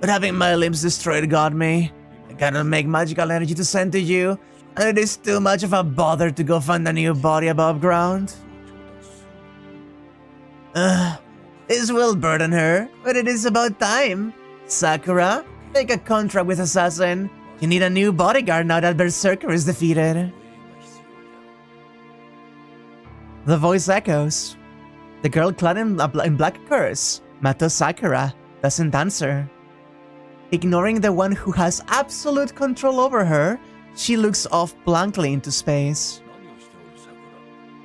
But having my limbs destroyed got me. I cannot make magical energy to send to you, and it is too much of a bother to go find a new body above ground. This will burden her, but it is about time. Sakura, make a contract with Assassin. You need a new bodyguard now that Berserker is defeated. The voice echoes. The girl clad in black curse, Mato Sakura, doesn't answer. Ignoring the one who has absolute control over her, she looks off blankly into space.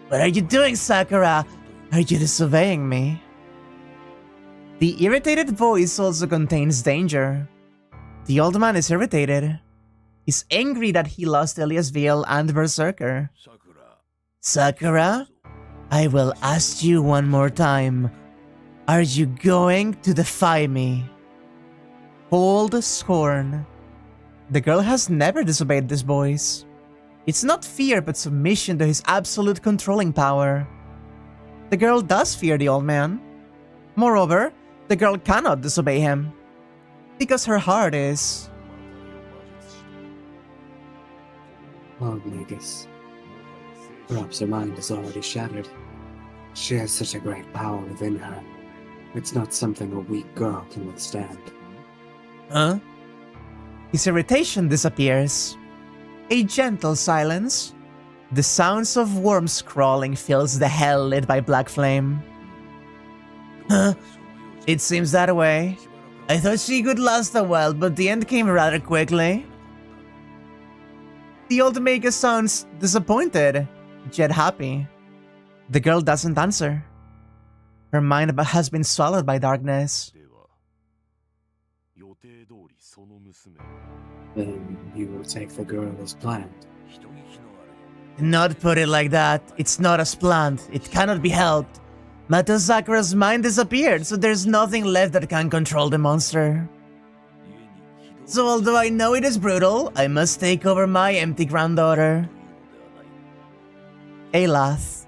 What are you doing, Sakura? Are you disobeying me? The irritated voice also contains danger. The old man is irritated. He's angry that he lost Illya's veil and Berserker. Sakura, I will ask you one more time. Are you going to defy me? Cold scorn. The girl has never disobeyed this voice. It's not fear but submission to his absolute controlling power. The girl does fear the old man. Moreover, the girl cannot disobey him. Because her heart is... Lord Magus. Perhaps her mind is already shattered. She has such a great power within her. It's not something a weak girl can withstand. Huh? His irritation disappears. A gentle silence. The sounds of worms crawling fills the hell lit by black flame. Huh? It seems that way. I thought she could last a while, but the end came rather quickly. The old magus sounds disappointed, yet happy. The girl doesn't answer. Her mind has been swallowed by darkness. Then you will take the girl as planned. Not put it like that. It's not as planned. It cannot be helped. Mato Sakura's mind disappeared, so there's nothing left that can control the monster. So although I know it is brutal, I must take over my empty granddaughter. Elath.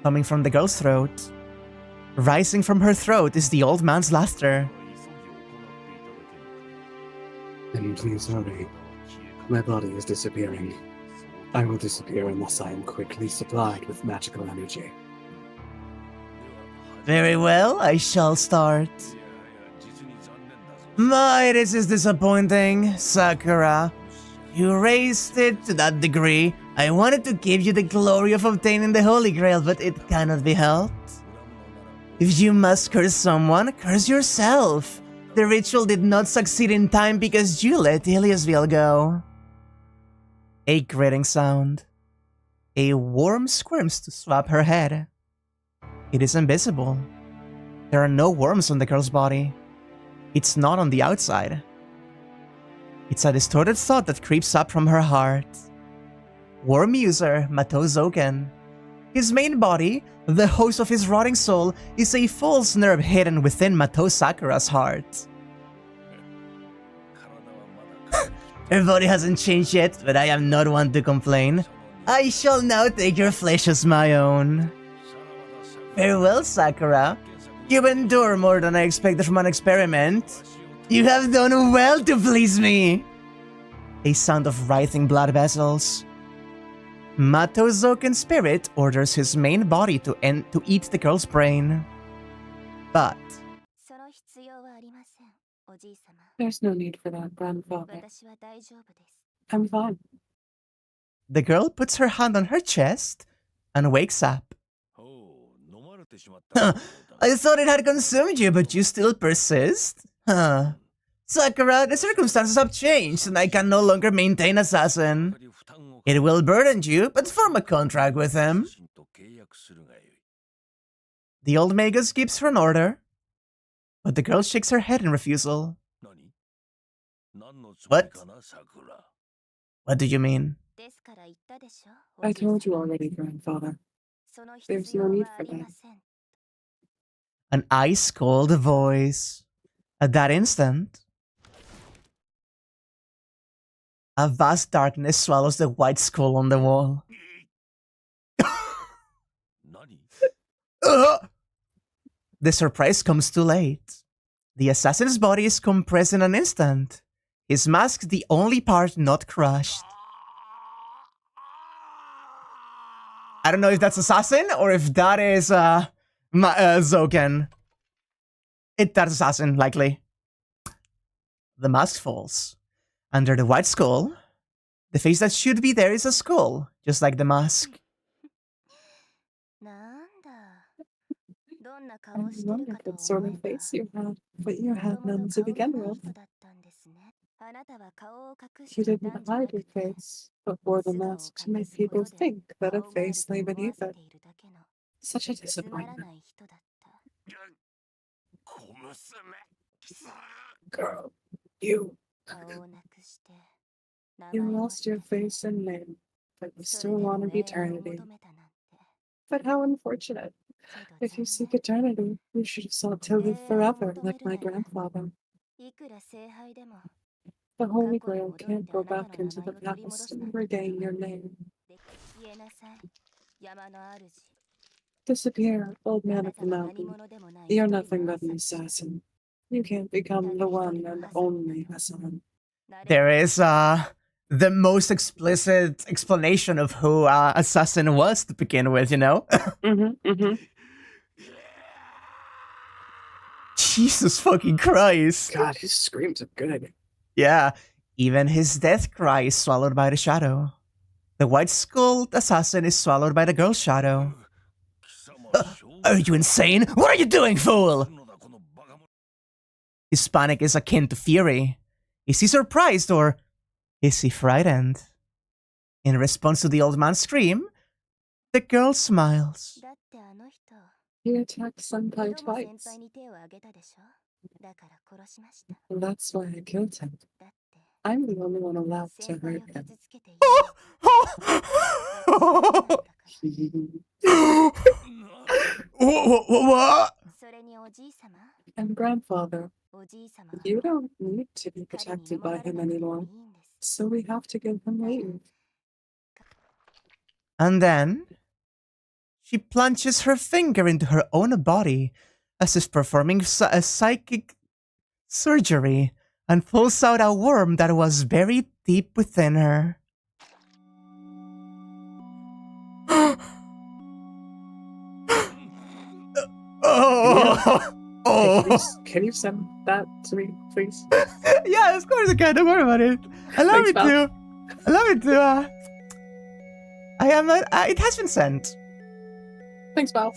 coming from the girl's throat. Rising from her throat is the old man's laughter. Then please hurry. My body is disappearing. I will disappear unless I am quickly supplied with magical energy. Very well, I shall start. My, this is disappointing, Sakura. You raised it to that degree. I wanted to give you the glory of obtaining the Holy Grail, but it cannot be helped. If you must curse someone, curse yourself. The ritual did not succeed in time because you let Illya's veil go. A grating sound. A worm squirms to swap her head. It is invisible. There are no worms on the girl's body. It's not on the outside. It's a distorted thought that creeps up from her heart. Worm user Mato Zouken. His main body, the host of his rotting soul, is a false nerve hidden within Mato Sakura's heart. Her body hasn't changed yet, but I am not one to complain. I shall now take your flesh as my own. Farewell, Sakura. You endure more than I expected from an experiment. You have done well to please me. A sound of writhing blood vessels. Mato Zouken's spirit orders his main body to eat the girl's brain. But There's no need for that, grandfather. I'm fine. the girl puts her hand on her chest and wakes up. I thought it had consumed you, but you still persist? Huh. Sakura, the circumstances have changed and I can no longer maintain Assassin. It will burden you, but form a contract with him. The old Magus gives her an order, but the girl shakes her head in refusal. What? What do you mean? I told you already, grandfather. There's no need for that. An ice-cold voice. At that instant, a vast darkness swallows the white skull on the wall. The surprise comes too late. The assassin's body is compressed in an instant. His mask the only part not crushed. I don't know if that's assassin or if that is Zouken. That's assassin, likely. The mask falls. Under the white skull, the face that should be there is a skull, just like the mask. I wondered what sort of face you had, but you had none to begin with. You didn't hide your face, but wore the mask to make people think that a face lay beneath it. Such a disappointment. Girl, you lost your face and name, but you still wanted eternity. But how unfortunate. If you seek eternity, you should have sought to live forever, like my grandfather. The Holy Grail can't go back into the past and regain your name. Disappear, old man of the mountain. You're nothing but an assassin. You can't become the one and only assassin. There is the most explicit explanation of who Assassin was to begin with, you know? Jesus fucking Christ. God, his screams are good. Yeah, even his death cry is swallowed by the shadow. The white-skulled assassin is swallowed by the girl's shadow. Are you insane? What are you doing, fool? His panic is akin to fury. Is he surprised or is he frightened? In response to the old man's scream, the girl smiles. He attacked Senpai twice. That's why I killed him. I'm the only one allowed to hurt him. What? And grandfather, you don't need to be protected by him anymore, so we have to give him leave. And then she plunges her finger into her own body as if performing a psychic surgery and pulls out a worm that was buried deep within her. Can you send that to me, please? Yeah, of course I can. Don't worry about it. Allow me to. Allow me to. I am. It has been sent. Thanks, pal.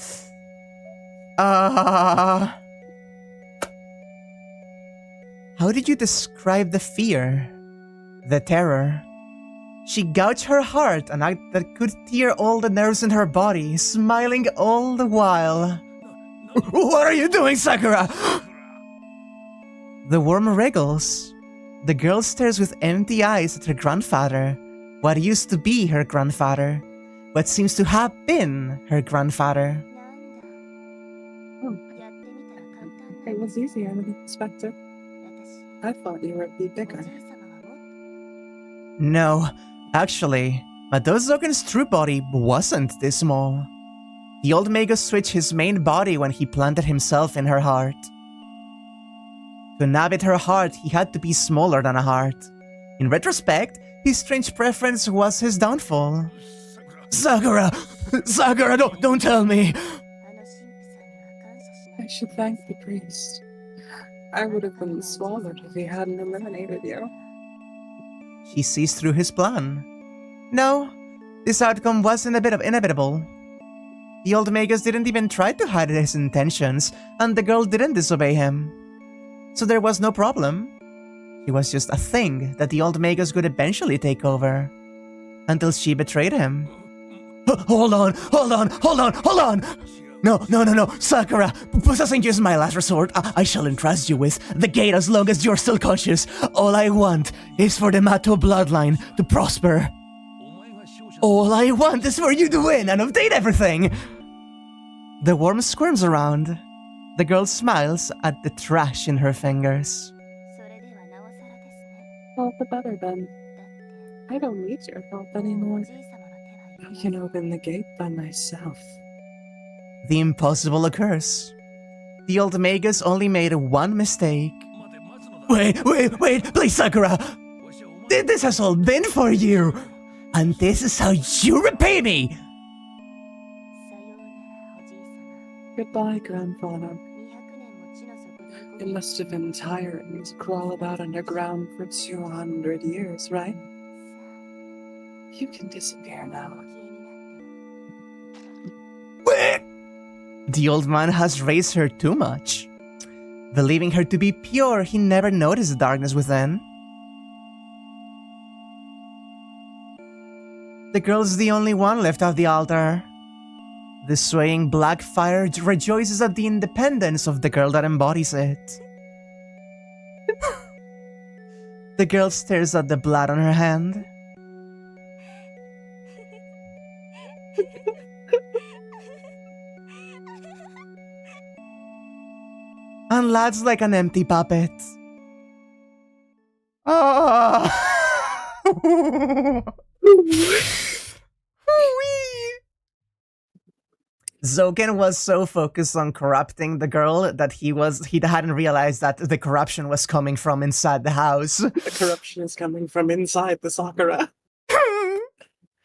How did you describe the fear? The terror? She gouged her heart, an act that could tear all the nerves in her body, smiling all the while. What are you doing, Sakura? The worm wriggles. The girl stares with empty eyes at her grandfather, what used to be her grandfather, what seems to have been her grandfather. Oh, it was easier than expected. I thought you would be bigger. No, actually, Mado's Zouken's true body wasn't this small. The old Magus switched his main body when he planted himself in her heart. To inhabit her heart, he had to be smaller than a heart. In retrospect, his strange preference was his downfall. Sakura! Sakura, don't tell me! I should thank the priest. I would have been swallowed if he hadn't eliminated you. She sees through his plan. No, this outcome wasn't a bit of inevitable. The old Magus didn't even try to hide his intentions, and the girl didn't disobey him. So there was no problem. He was just a thing that the old Magus would eventually take over. Until she betrayed him. Hold on! No, Sakura! Possessing you is my last resort. I shall entrust you with the gate as long as you're still conscious. All I want is for the Mato bloodline to prosper. All I want is for you to win and obtain everything! The worm squirms around. The girl smiles at the trash in her fingers. All the better then. I don't need your help anymore. I can open the gate by myself. The impossible occurs. The old Magus only made one mistake. Wait, please, Sakura! This has all been for you! And this is how you repay me! Goodbye, Grandfather. It must have been tiring to crawl about underground for 200 years, right? You can disappear now. The old man has raised her too much. Believing her to be pure, he never noticed the darkness within. The girl's the only one left of the altar. The swaying black fire rejoices at the independence of the girl that embodies it. The girl stares at the blood on her hand. And lads like an empty puppet. Oh. Zouken was so focused on corrupting the girl that he hadn't realized that the corruption was coming from inside the house. The corruption is coming from inside the Sakura.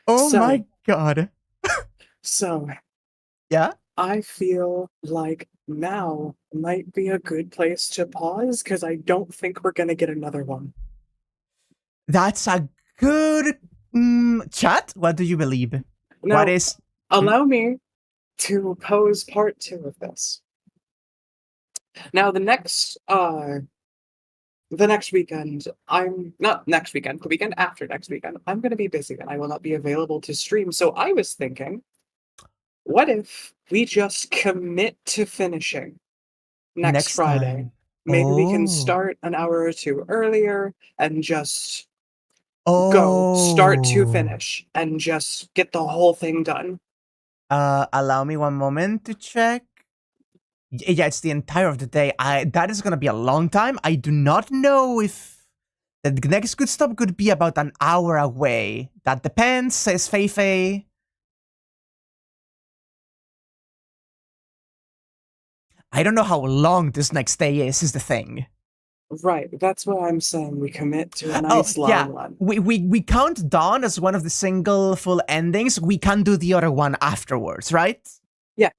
My god. So, yeah? I feel like now might be a good place to pause because I don't think we're gonna get another one. That's a good chat. What do you believe? Now, what is? Allow me to pose part 2 of this. Now, the next weekend, the weekend after next weekend, I'm going to be busy and I will not be available to stream. So I was thinking, what if we just commit to finishing next Friday? Time. Maybe we can start an hour or two earlier and just Oh. go start to finish and just get the whole thing done. Allow me one moment to check. Yeah, it's the entire of the day. That is gonna be a long time. I do not know if the next good stop could be about an hour away. That depends, says Feifei. I don't know how long this next day is the thing. Right, that's what I'm saying. We commit to a nice long one. We count dawn as one of the single full endings. We can do the other one afterwards, right? Yeah.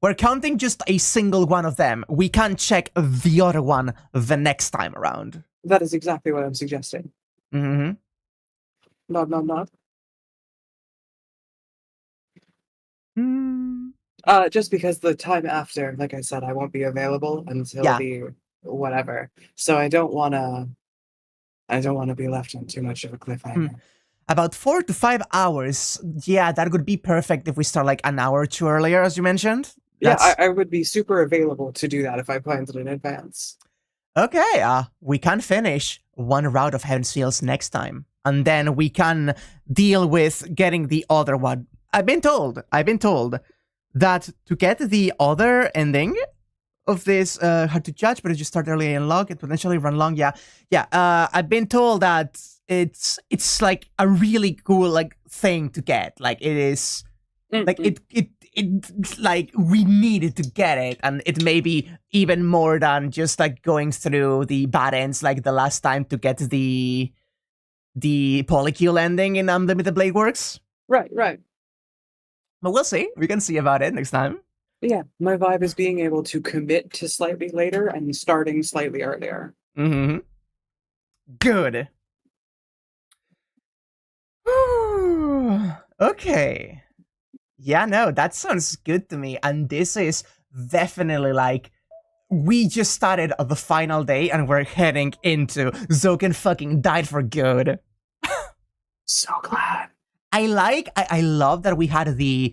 We're counting just a single one of them. We can check the other one the next time around. That is exactly what I'm suggesting. Mm-hmm. Nod. Mm. Just because the time after, like I said, I won't be available until the whatever. So I don't wanna be left on too much of a cliffhanger. About 4 to 5 hours. Yeah, that would be perfect if we start like an hour or two earlier, as you mentioned. Yeah, I would be super available to do that if I planned it in advance. Okay, we can finish one route of Heaven's Fields next time. And then we can deal with getting the other one. I've been told that to get the other ending of this, hard to judge, but if you start early and log, it potentially run long. Yeah. I've been told that it's like a really cool like thing to get. Like it is, like it like we needed to get it, and it may be even more than just like going through the bad ends like the last time to get the polycule ending in Unlimited Blade Works. Right. But we'll see. We can see about it next time. Yeah, my vibe is being able to commit to slightly later and starting slightly earlier. Mm-hmm. Good. Okay. Yeah, no, that sounds good to me. And this is definitely like, we just started the final day and we're heading into Zouken fucking died for good. So glad. I love that we had the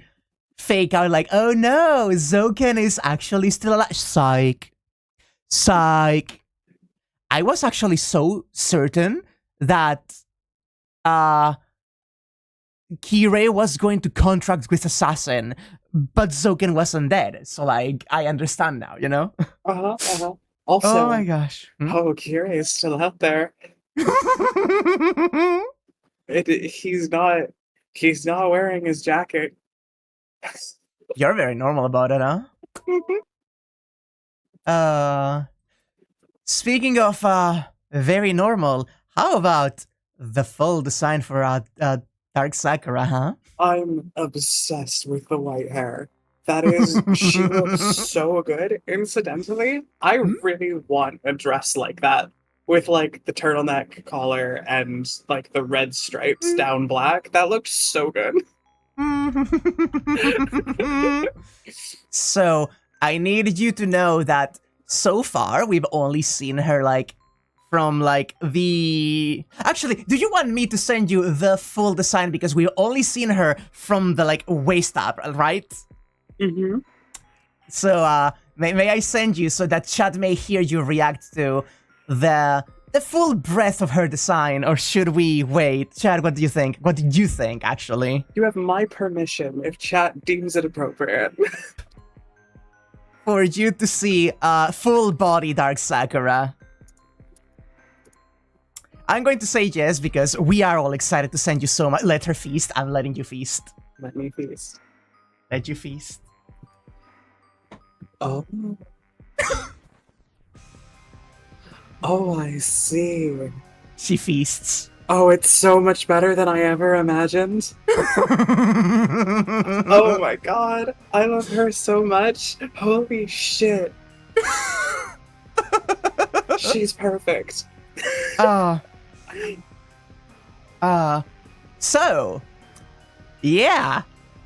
fake out like, oh no, Zouken is actually still alive. Psych. I was actually so certain that Kirei was going to contract with Assassin, but Zouken wasn't dead. So like, I understand now, you know? Also, oh my gosh. Oh, Kirei is still out there. He's not wearing his jacket. You're very normal about it, huh? Speaking of very normal, how about the full design for Dark Sakura, huh? I'm obsessed with the white hair. That is, she looks so good. Incidentally, I really want a dress like that with like the turtleneck collar and like the red stripes down black. That looked so good. So I needed you to know that so far we've only seen her like from like the... Actually, do you want me to send you the full design, because we've only seen her from the like waist up, right? Mm-hmm. So may I send you so that chat may hear you react to the full breadth of her design, or should we wait? Chat, what do you think? What did you think, actually? You have my permission if chat deems it appropriate. For you to see full body Dark Sakura. I'm going to say yes, because we are all excited to send you so much. Let her feast. I'm letting you feast. Let me feast. Let you feast. Oh. Oh, I see. She feasts. Oh, it's so much better than I ever imagined. Oh my god. I love her so much. Holy shit. She's perfect. So, yeah.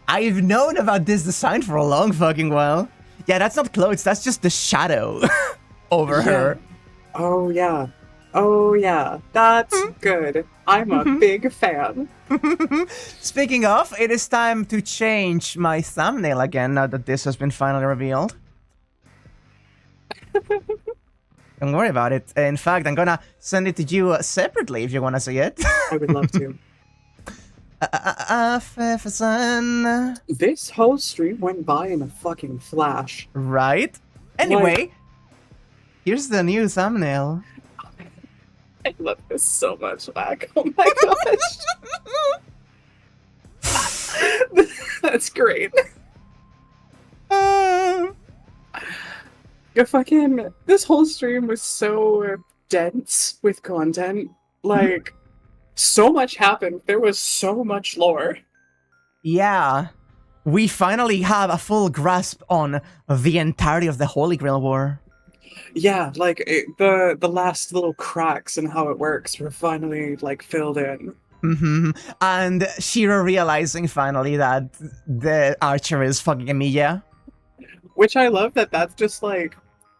I've known about this design for a long fucking while. Yeah, that's not clothes, that's just the shadow over her. Oh yeah. Oh yeah. That's good. I'm a big fan. Speaking of, it is time to change my thumbnail again now that this has been finally revealed. Don't worry about it. In fact, I'm gonna send it to you separately if you wanna see it. I would love to. This whole stream went by in a fucking flash. Right? Anyway, here's the new thumbnail. I love this so much, Mac. Oh my gosh. That's great. This whole stream was so dense with content. Like, so much happened. There was so much lore. Yeah. We finally have a full grasp on the entirety of the Holy Grail War. Yeah, like the last little cracks in how it works were finally like filled in. And Shiro realizing finally that the archer is fucking Emilia. Which I love that that's just like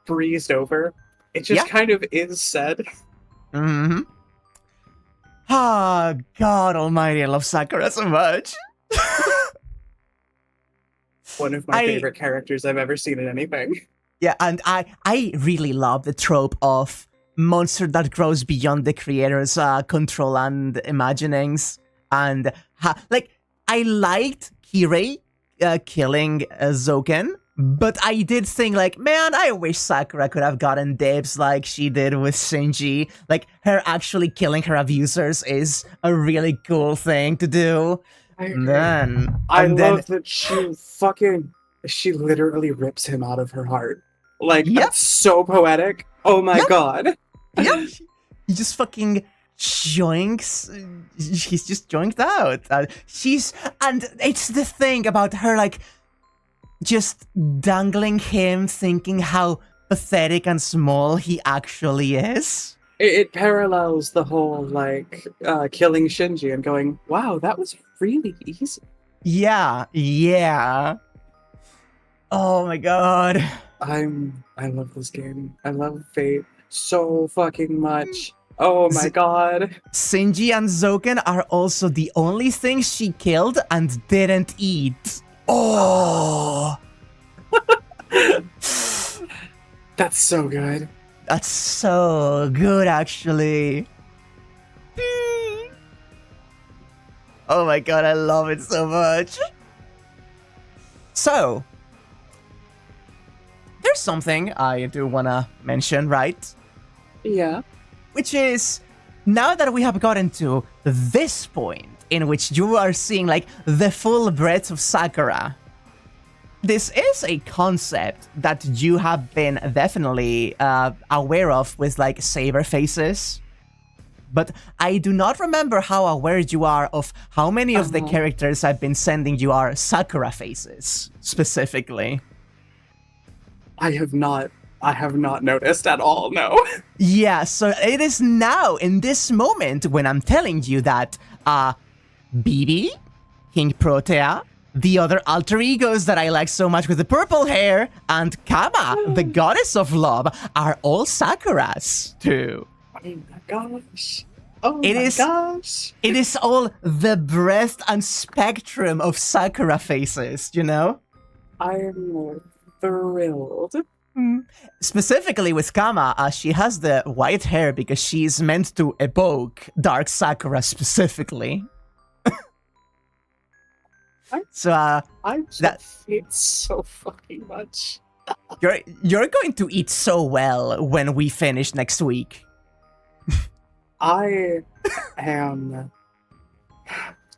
breezed over. It just kind of is said. Ah, God almighty, I love Sakura so much. One of my favorite characters I've ever seen in anything. Yeah, and I really love the trope of monster that grows beyond the creator's control and imaginings. And, I liked Kirei killing Zouken, but I did think, like, man, I wish Sakura could have gotten dibs like she did with Shinji. Like, her actually killing her abusers is a really cool thing to do. I love that she literally rips him out of her heart. Like, that's so poetic. Oh my god. Yeah, he just fucking joinks. He's just joinked out. And it's the thing about her, like, just dangling him, thinking how pathetic and small he actually is. It parallels the whole, like, killing Shinji and going, wow, that was really easy. Yeah. Oh my god. I love this game. I love Fate so fucking much. Oh my god. Shinji and Zouken are also the only things she killed and didn't eat. Oh! That's so good. That's so good, actually. Oh my god, I love it so much. So, there's something I do want to mention, right? Yeah. Which is, now that we have gotten to this point in which you are seeing, like, the full breadth of Sakura, this is a concept that you have been definitely aware of with, like, saber faces. But I do not remember how aware you are of how many of the characters I've been sending you are Sakura faces, specifically. I have not noticed at all, no. Yeah, so it is now, in this moment, when I'm telling you that, BB, King Protea, the other alter egos that I like so much with the purple hair, and Kama, the goddess of love, are all Sakuras, too. Oh my gosh. Oh my gosh. It is all the breadth and spectrum of Sakura faces, you know? I'm thrilled. Specifically with Kama, she has the white hair because she's meant to evoke Dark Sakura specifically. It's so fucking much. You're going to eat so well when we finish next week. I'm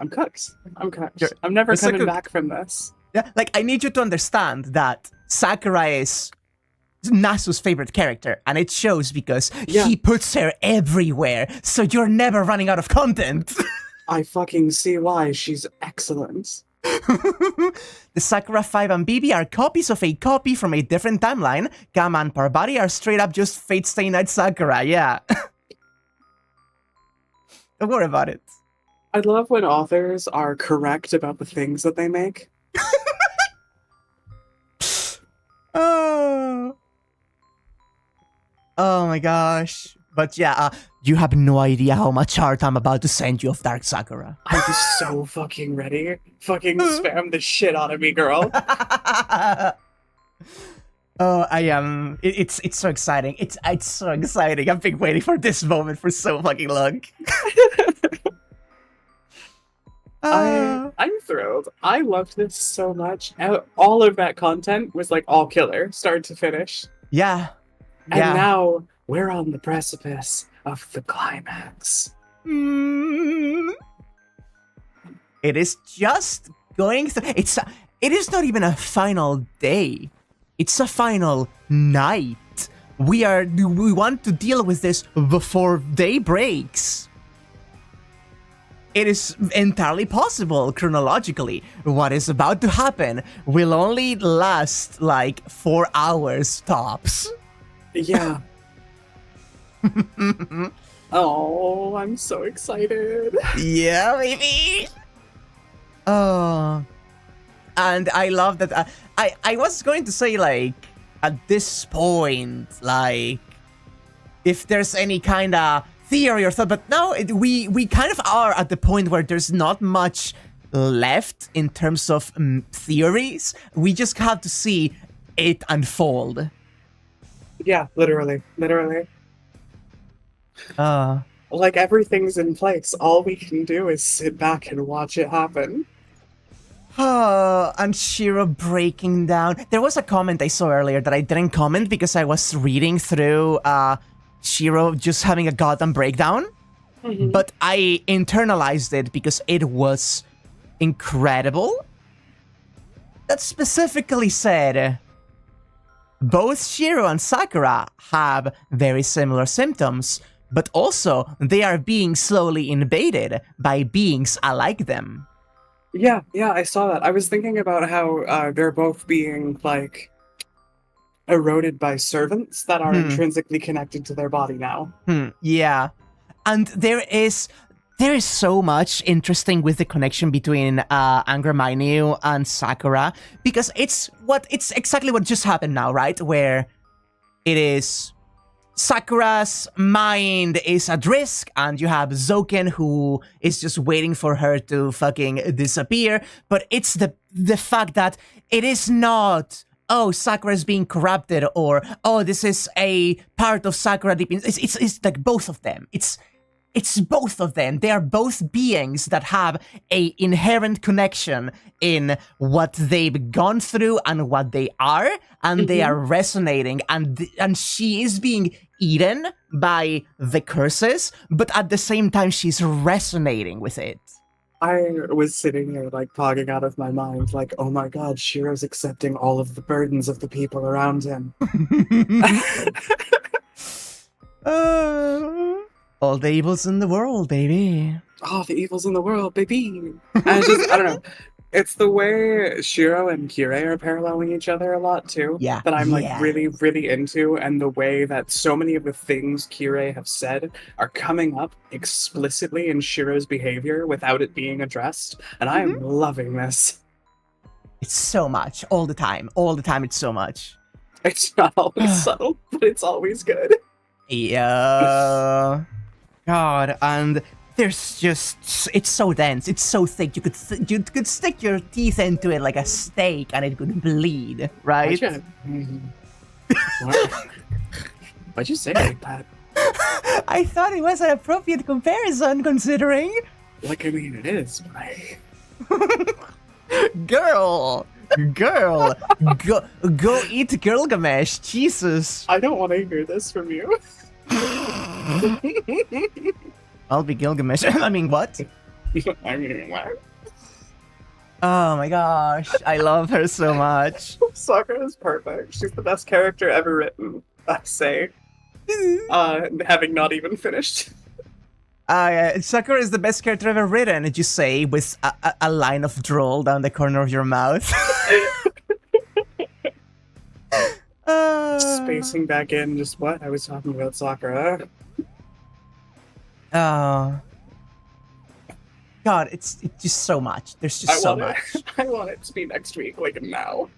cooked. I'm never coming back from this. Yeah, like, I need you to understand that Sakura is Nasu's favorite character, and it shows because he puts her everywhere, so you're never running out of content. I fucking see why. She's excellent. The Sakura 5 and BB are copies of a copy from a different timeline. Kama and Parvati are straight up just Fate Stay Night Sakura, yeah. Don't worry about it. I love when authors are correct about the things that they make. Oh my gosh. But yeah, you have no idea how much art I'm about to send you of Dark Sakura. I'm so fucking ready. Fucking spam the shit out of me, girl. Oh, I am. It's so exciting. It's so exciting. I've been waiting for this moment for so fucking long. I'm thrilled. I loved this so much. All of that content was like all killer, start to finish. Yeah. And now we're on the precipice of the climax. It is just going through. It is not even a final day. It's a final night. We want to deal with this before day breaks. It is entirely possible, chronologically. What is about to happen will only last like 4 hours tops. Yeah. Oh, I'm so excited. Yeah, baby. Oh. And I love that. I was going to say, like, at this point, like, if there's any kind of theory or thought, but now we kind of are at the point where there's not much left in terms of theories. We just have to see it unfold. Yeah, literally. Like, everything's in place. All we can do is sit back and watch it happen. And Shiro breaking down. There was a comment I saw earlier that I didn't comment because I was reading through Shiro just having a goddamn breakdown. Mm-hmm. But I internalized it because it was incredible. That specifically said, both Shiro and Sakura have very similar symptoms, but also they are being slowly invaded by beings alike them. Yeah, I saw that. I was thinking about how they're both being, like, eroded by servants that are intrinsically connected to their body now. Yeah. And there is so much interesting with the connection between Anger Mainyu and Sakura, because it's exactly what just happened now, right? Where it is Sakura's mind is at risk, and you have Zouken who is just waiting for her to fucking disappear. But it's the fact that it is not, oh, Sakura is being corrupted, or, oh, this is a part of Sakura deep in... It's like both of them. It's both of them. They are both beings that have a inherent connection in what they've gone through and what they are, and they are resonating, and she is being eaten by the curses, but at the same time she's resonating with it. I was sitting here, like, pogging out of my mind, like, oh my god, Shiro's accepting all of the burdens of the people around him. All the evils in the world, baby. Oh, the evils in the world, baby. I don't know. It's the way Shiro and Kirei are paralleling each other a lot, too. Yeah. That I'm, like, really, really into, and the way that so many of the things Kirei have said are coming up explicitly in Shiro's behavior without it being addressed, and I am loving this. It's so much. All the time. All the time, it's so much. It's not always subtle, but it's always good. Yeah. God, and there's just... It's so dense. It's so thick. You could stick your teeth into it like a steak and it could bleed, right? Why'd you say it like that? I thought it was an appropriate comparison, considering... Like, I mean, it is, but Girl, go eat Gilgamesh, Jesus. I don't want to hear this from you. I'll be Gilgamesh. I mean, what? I mean, what? Oh my gosh, I love her so much. Sakura is perfect. She's the best character ever written, I say. Having not even finished. Sakura is the best character ever written, did you say, with a line of drool down the corner of your mouth? Spacing back in, just what? I was talking about Sakura. Oh. God, it's just so much. There's just so much. I want it to be next week, like now.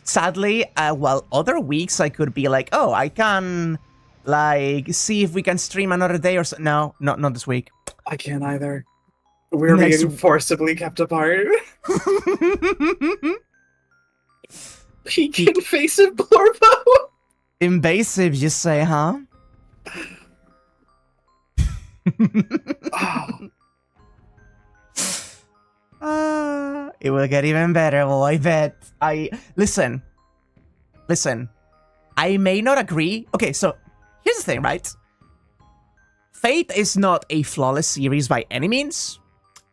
Sadly, while other weeks I could be like, oh, I can, like, see if we can stream another day or so. No, not this week. I can't either. We're being forcibly kept apart. Peak invasive Blorbo. Invasive, you say, huh? It will get even better, well, I bet. Listen. I may not agree. Okay, so here's the thing, right? Fate is not a flawless series by any means.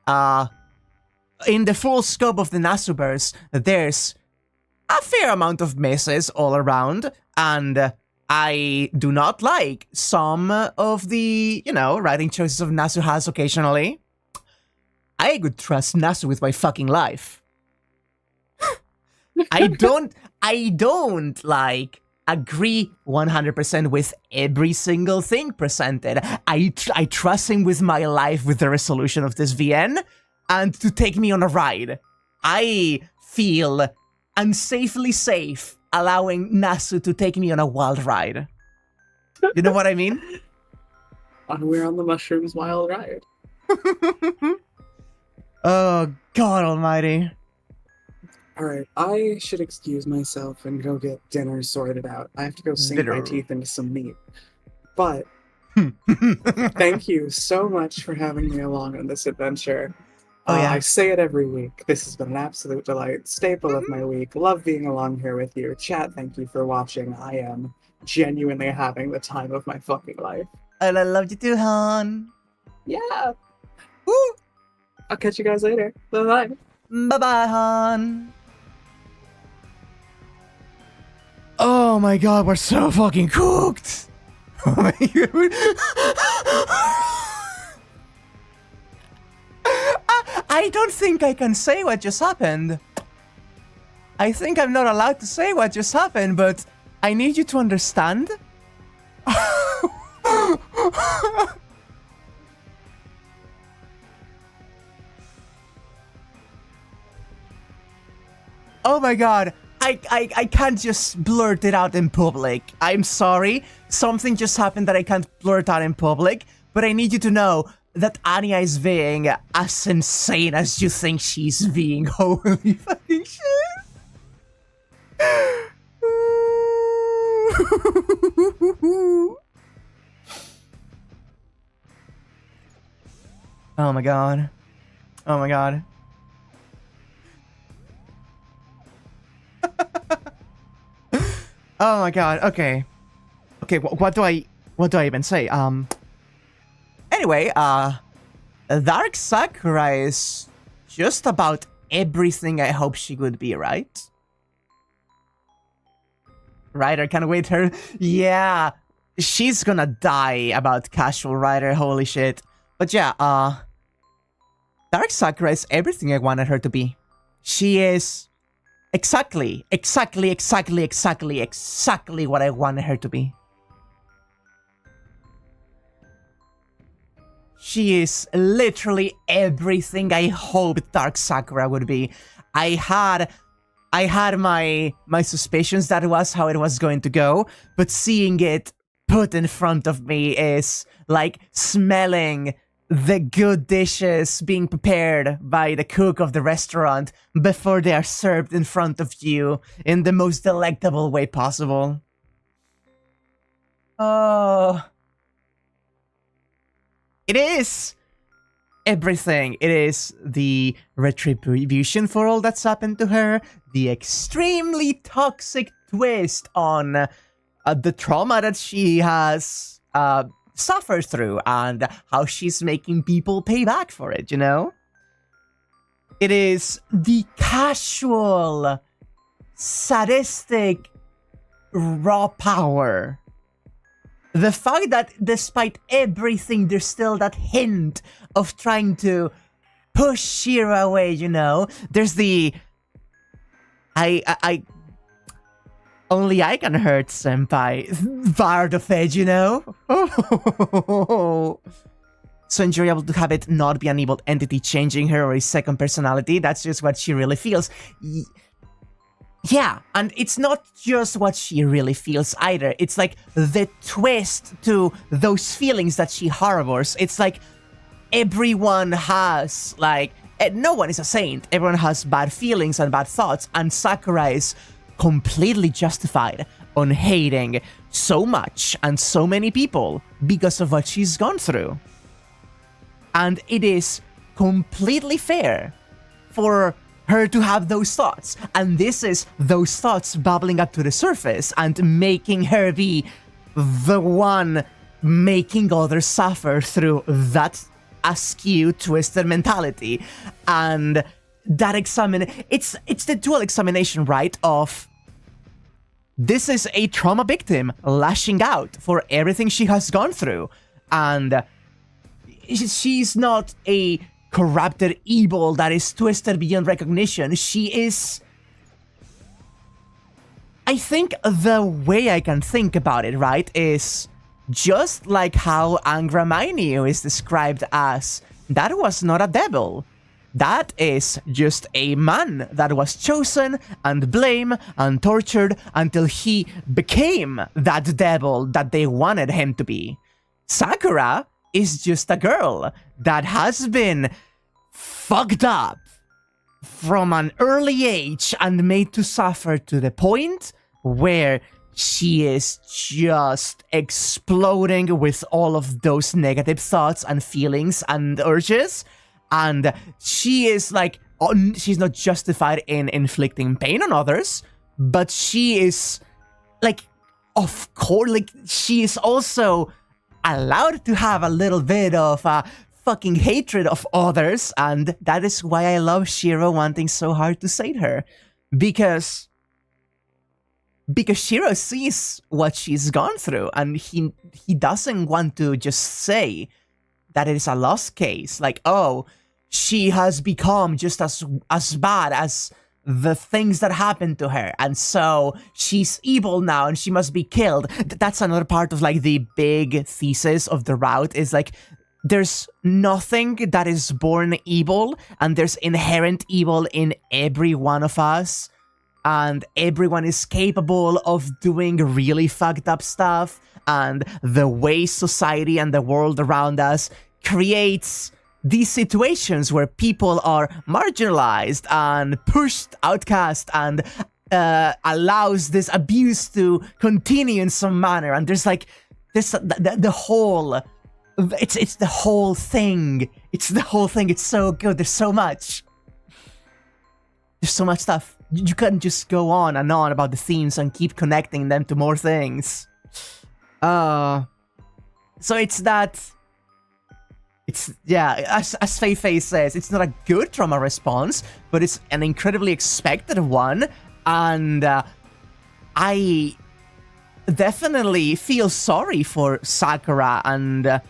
In the full scope of the Nasuverse, there's a fair amount of misses all around, and I do not like some of the, writing choices of Nasu has occasionally. I would trust Nasu with my fucking life. I don't agree 100% with every single thing presented. I trust him with my life with the resolution of this VN and to take me on a ride. I feel unsafely safe allowing Nasu to take me on a wild ride. You know what I mean? We're on the mushrooms wild ride. Oh, God almighty. Alright, I should excuse myself and go get dinner sorted out. I have to go sink my teeth into some meat. But, thank you so much for having me along on this adventure. Oh, yeah. I say it every week. This has been an absolute delight. Staple of my week. Love being along here with you. Chat, thank you for watching. I am genuinely having the time of my fucking life. And I love you too, hon. Yeah. Woo! I'll catch you guys later. Bye-bye. Bye-bye, hon. Oh my god, we're so fucking cooked. Oh my god. I don't think I can say what just happened. I think I'm not allowed to say what just happened, but I need you to understand. Oh my god, I can't just blurt it out in public. I'm sorry, something just happened that I can't blurt out in public, but I need you to know that Anya is being as insane as you think she's being. Holy fucking shit. Oh my god. Oh my god. Oh my god, okay. Okay, what do I even say? Anyway, Dark Sakura is just about everything I hope she would be, right? Ryder can't wait her. Yeah, she's gonna die about Casual Ryder, holy shit. But yeah, Dark Sakura is everything I wanted her to be. She is exactly what I wanted her to be. She is literally everything I hoped Dark Sakura would be. I had my suspicions that was how it was going to go, but seeing it put in front of me is like smelling the good dishes being prepared by the cook of the restaurant before they are served in front of you in the most delectable way possible. Oh. It is everything. It is the retribution for all that's happened to her, the extremely toxic twist on the trauma that she has suffered through and how she's making people pay back for it, you know? It is the casual, sadistic, raw power. The fact that despite everything, there's still that hint of trying to push Shira away, you know? There's the... Only I can hurt senpai part of it, you know? So enjoyable to have it not be an evil entity changing her or a second personality. That's just what she really feels. Yeah, and it's not just what she really feels either. It's like the twist to those feelings that she harbors. It's like everyone has, like, no one is a saint. Everyone has bad feelings and bad thoughts, and Sakura is completely justified on hating so much and so many people because of what she's gone through. And it is completely fair for her to have those thoughts, and this is those thoughts bubbling up to the surface and making her be the one making others suffer through that askew, twisted mentality. And that it's the dual examination, right, of this is a trauma victim lashing out for everything she has gone through, and she's not a corrupted evil that is twisted beyond recognition. She is... I think the way I can think about it, right, is just like how Angra Mainyu is described as, that was not a devil. That is just a man that was chosen and blamed and tortured until he became that devil that they wanted him to be. Sakura is just a girl that has been fucked up from an early age and made to suffer to the point where she is just exploding with all of those negative thoughts and feelings and urges. And she is like, she's not justified in inflicting pain on others, but she is like, of course, like, she is also allowed to have a little bit of fucking hatred of others. And that is why I love Shiro wanting so hard to save her. Because Shiro sees what she's gone through, and he doesn't want to just say that it is a lost case. Like, oh, she has become just as bad as the things that happened to her, and so she's evil now and she must be killed. That's another part of like the big thesis of the route, is like, there's nothing that is born evil, and there's inherent evil in every one of us, and everyone is capable of doing really fucked up stuff, and the way society and the world around us creates these situations where people are marginalized and pushed, outcast, and allows this abuse to continue in some manner. And there's like this the whole, it's the whole thing. It's the whole thing. It's so good. There's so much stuff. You couldn't just go on and on about the themes and keep connecting them to more things. So it's that. It's, yeah, as Fei says, it's not a good trauma response, but it's an incredibly expected one, and I definitely feel sorry for Sakura and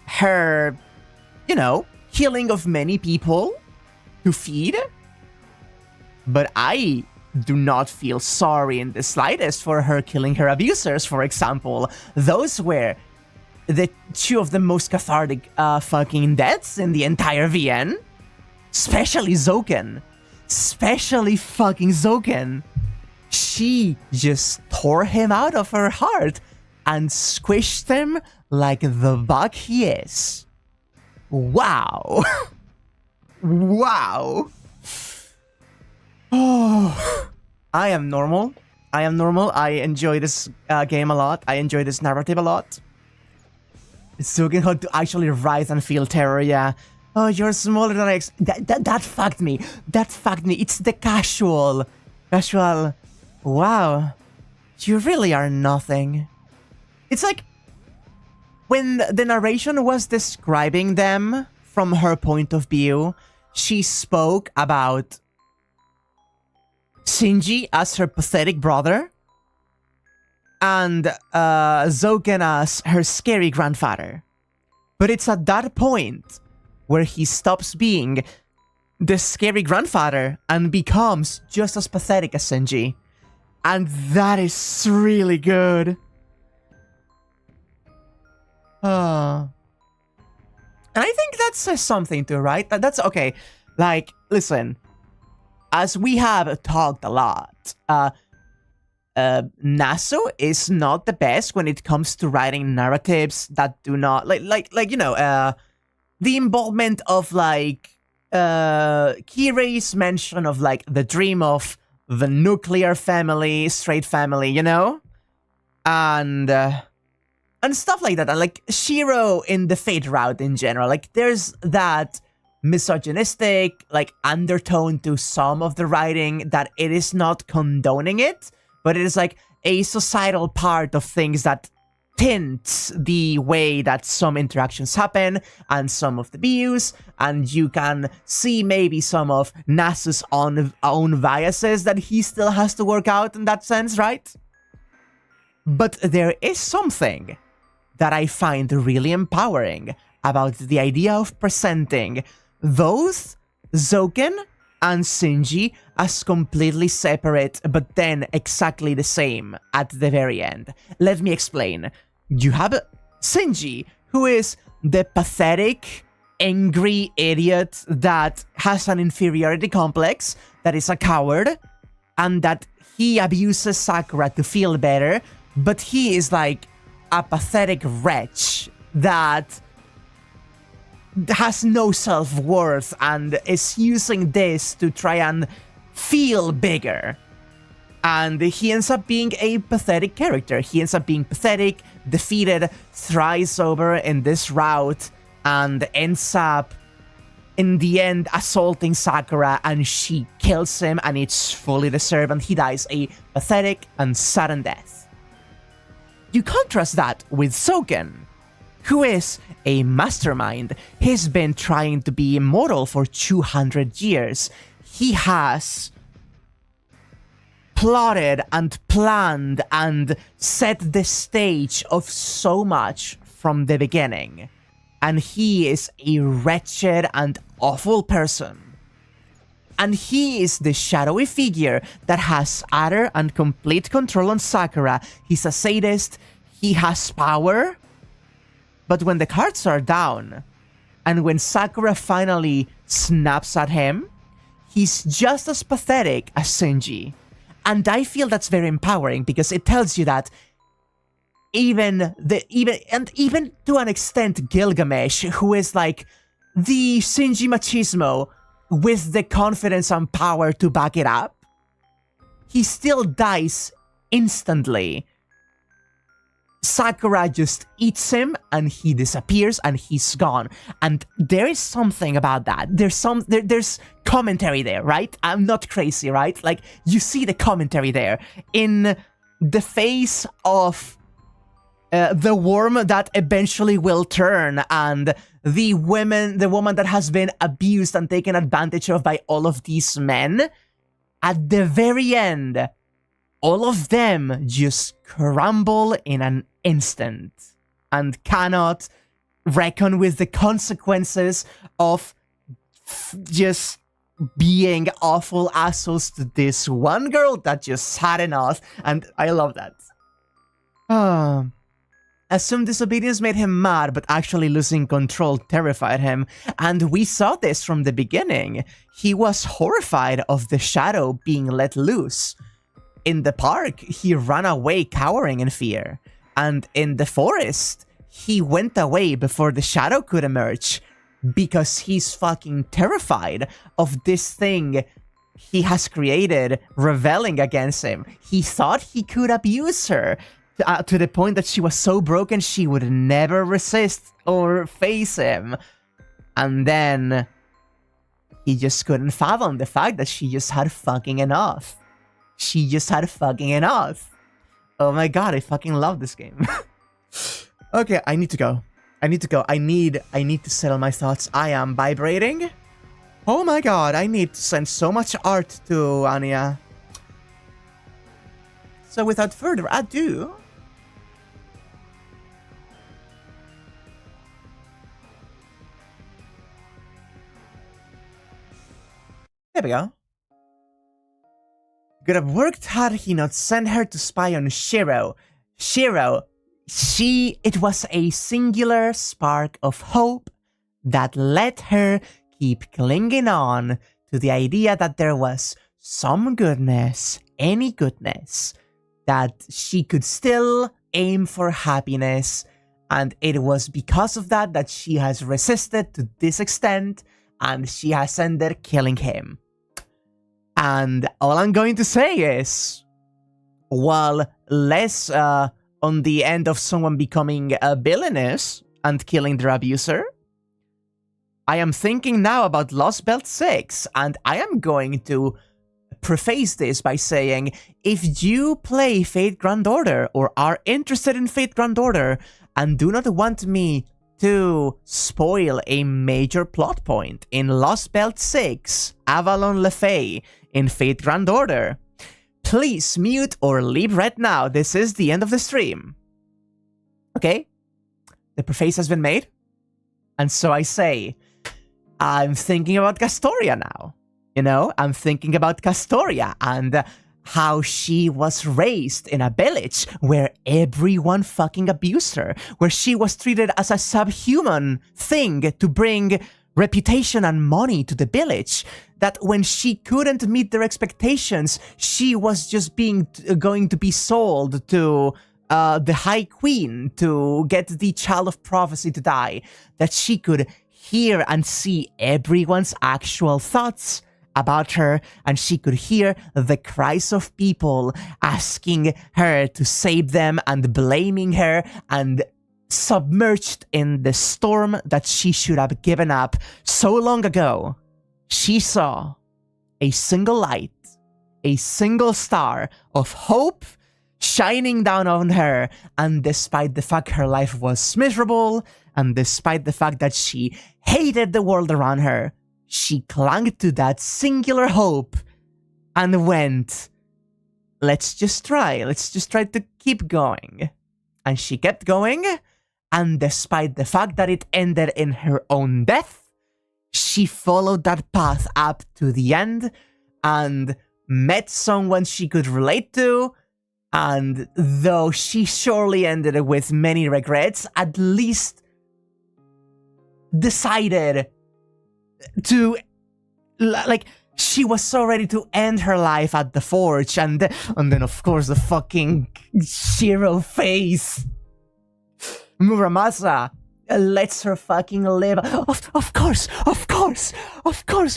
her, you know, killing of many people to feed, but I do not feel sorry in the slightest for her killing her abusers, for example. Those were the two of the most cathartic fucking deaths in the entire VN. Especially Zouken. Especially fucking Zouken. She just tore him out of her heart and squished him like the bug he is. Wow. Wow. Oh, I am normal. I enjoy this game a lot. I enjoy this narrative a lot. Zouken had to actually writhe and feel terror, yeah. Oh, you're smaller than I that fucked me. That fucked me. It's the casual. Wow. You really are nothing. It's like, when the narration was describing them from her point of view, she spoke about Shinji as her pathetic brother, and Zouken as her scary grandfather. But it's at that point where he stops being the scary grandfather and becomes just as pathetic as Shinji. And that is really good. And I think that says something too, right? That's okay. Like, listen, as we have talked a lot, Nasu is not the best when it comes to writing narratives that do not like you know, the involvement of like Kirei's mention of like the dream of the nuclear family, straight family, you know, and stuff like that, and like Shiro in the Fate route in general. Like, there's that misogynistic like undertone to some of the writing that it is not condoning it, but it is like a societal part of things that tints the way that some interactions happen and some of the views, and you can see maybe some of Nasu's own biases that he still has to work out in that sense, right? But there is something that I find really empowering about the idea of presenting both Zouken and Shinji as completely separate, but then exactly the same at the very end. Let me explain. You have Shinji, who is the pathetic, angry idiot that has an inferiority complex, that is a coward, and that he abuses Sakura to feel better, but he is like a pathetic wretch that has no self-worth and is using this to try and feel bigger. And he ends up being a pathetic character. He ends up being pathetic, defeated thrice over in this route, and ends up, in the end, assaulting Sakura, and she kills him, and it's fully deserved, and he dies a pathetic and sudden death. You contrast that with Zouken, who is a mastermind. He's been trying to be immortal for 200 years. He has plotted and planned and set the stage of so much from the beginning. And he is a wretched and awful person. And he is the shadowy figure that has utter and complete control on Sakura. He's a sadist, he has power. But when the cards are down, and when Sakura finally snaps at him, he's just as pathetic as Shinji. And I feel that's very empowering, because it tells you that even to an extent Gilgamesh, who is like the Shinji machismo with the confidence and power to back it up, he still dies instantly. Sakura just eats him and he disappears and he's gone. And there is something about that. There's commentary there, right? I'm not crazy, right? Like, you see the commentary there in the face of the worm that eventually will turn, and the woman that has been abused and taken advantage of by all of these men. At the very end, all of them just crumble in an instant and cannot reckon with the consequences of just being awful assholes to this one girl that just had enough. And I love that. Assumed disobedience made him mad, but actually losing control terrified him. And we saw this from the beginning. He was horrified of the shadow being let loose. In the park, he ran away cowering in fear. And in the forest, he went away before the shadow could emerge, because he's fucking terrified of this thing he has created rebelling against him. He thought he could abuse her to the point that she was so broken she would never resist or face him. And then he just couldn't fathom the fact that she just had fucking enough. She just had fucking enough. Oh my god, I fucking love this game. Okay, I need to go. I need to settle my thoughts. I am vibrating. Oh my god, I need to send so much art to Anya. So without further ado, there we go. Could have worked had he not sent her to spy on Shiro. It was a singular spark of hope that let her keep clinging on to the idea that there was some goodness, any goodness, that she could still aim for happiness. And it was because of that that she has resisted to this extent, and she has ended killing him. And all I'm going to say is, while less on the end of someone becoming a villainous and killing their abuser, I am thinking now about Lost Belt 6, and I am going to preface this by saying, if you play Fate Grand Order or are interested in Fate Grand Order and do not want me to spoil a major plot point in Lost Belt 6, Avalon Le Fay, in Fate Grand Order, please mute or leave right now. This is the end of the stream. Okay? The preface has been made. And so I say, I'm thinking about Castoria now. You know, I'm thinking about Castoria and how she was raised in a village where everyone fucking abused her, where she was treated as a subhuman thing to bring reputation and money to the village, that when she couldn't meet their expectations, she was just going to be sold to the High Queen to get the Child of Prophecy to die, that she could hear and see everyone's actual thoughts about her, and she could hear the cries of people asking her to save them and blaming her, and submerged in the storm that she should have given up so long ago, she saw a single light, a single star of hope shining down on her, and despite the fact her life was miserable, and despite the fact that she hated the world around her, she clung to that singular hope and went, let's just try to keep going. And she kept going, and despite the fact that it ended in her own death, she followed that path up to the end and met someone she could relate to, and though she surely ended it with many regrets, at least decided to, like, she was so ready to end her life at the forge, and then of course the fucking Shiro face Muramasa lets her fucking live. Of course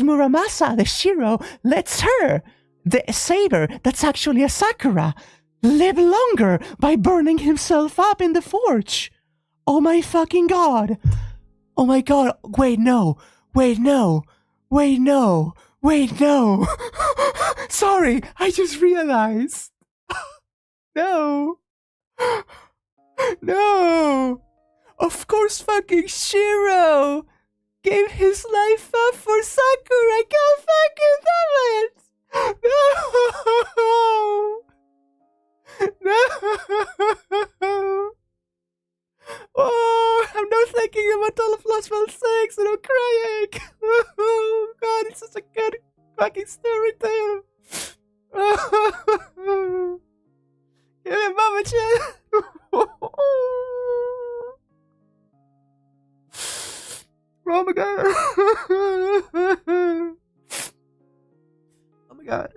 Muramasa, the Shiro, lets her, the saber that's actually a Sakura, live longer by burning himself up in the forge. Oh my fucking god. Oh my god. Wait, no. Sorry, I just realized. No. Of course fucking Shiro gave his life up for Sakura. God fucking damn it. No. Oh, I'm now thinking about all of Lost World 6 and I'm crying. Oh god, it's such a good fucking story too. Give me Mama Chan. Oh my god. Oh my god.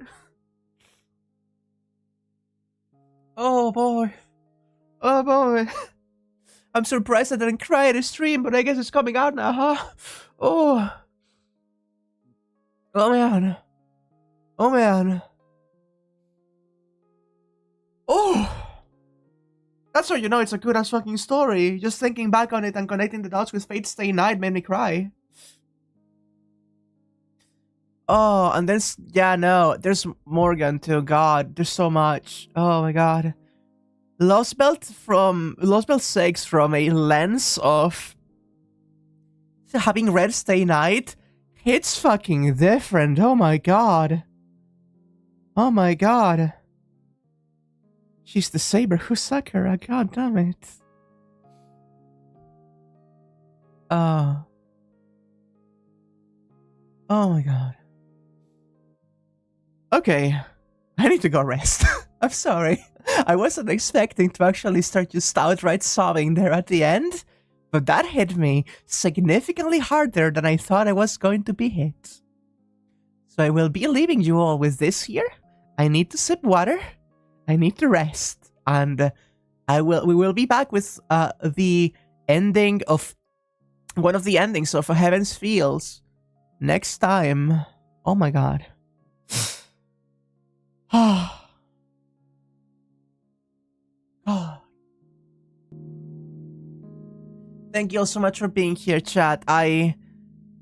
Oh boy. Oh boy. I'm surprised I didn't cry at a stream, but I guess it's coming out now, huh? Oh. Oh man. Oh man. Oh. That's how you know it's a good ass fucking story. Just thinking back on it and connecting the dots with Fate Stay Night made me cry. Oh, and there's, yeah, no, there's Morgan too. God, there's so much. Oh my god. Lost Belt 6 from a lens of having read Stay Night, it's fucking different. Oh my god. Oh my god. She's the saber who's Sakura. God damn it. Oh my god. Okay. I need to go rest. I'm sorry. I wasn't expecting to actually start just outright sobbing there at the end, but that hit me significantly harder than I thought I was going to be hit. So I will be leaving you all with this here. I need to sip water. I need to rest, and we will be back with the ending of one of the endings of Heaven's Fields next time. Oh my god. Thank you all so much for being here, chat. I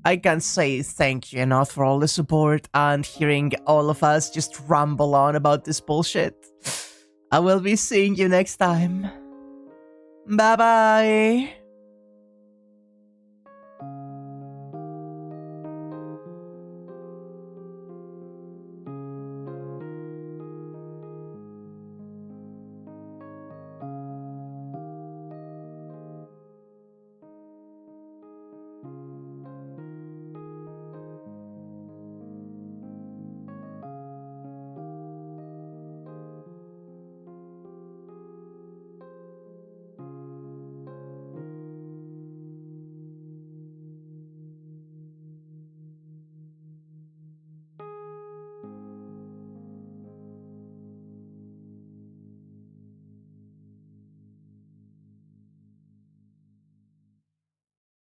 I can't say thank you enough for all the support and hearing all of us just ramble on about this bullshit. I will be seeing you next time. Bye bye.